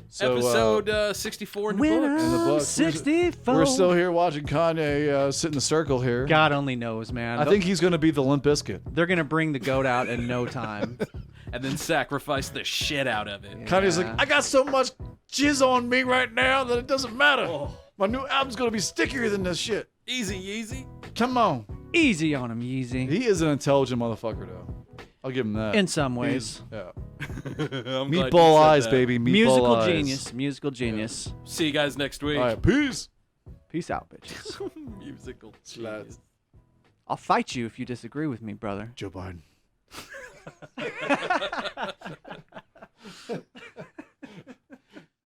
So, Episode 64 in the Winner books. in the books. 64. We're still here watching Kanye sit in the circle here. God only knows, man. I think he's gonna be the Limp Bizkit. they're gonna bring the goat out in no time. And then sacrifice the shit out of it. Kanye's like, Yeah. I got so much jizz on me right now that it doesn't matter. My new album's gonna be stickier than this shit. Easy, easy. Come on. Easy on him, Yeezy. He is an intelligent motherfucker, though. I'll give him that. In some ways. Yeah. I'm glad you Meatball said eyes, that. baby. Meatball Musical eyes. genius. Musical genius. See you guys next week. All right, peace. Peace out, bitches. Musical Lads. genius. I'll fight you if you disagree with me, brother. Joe Biden.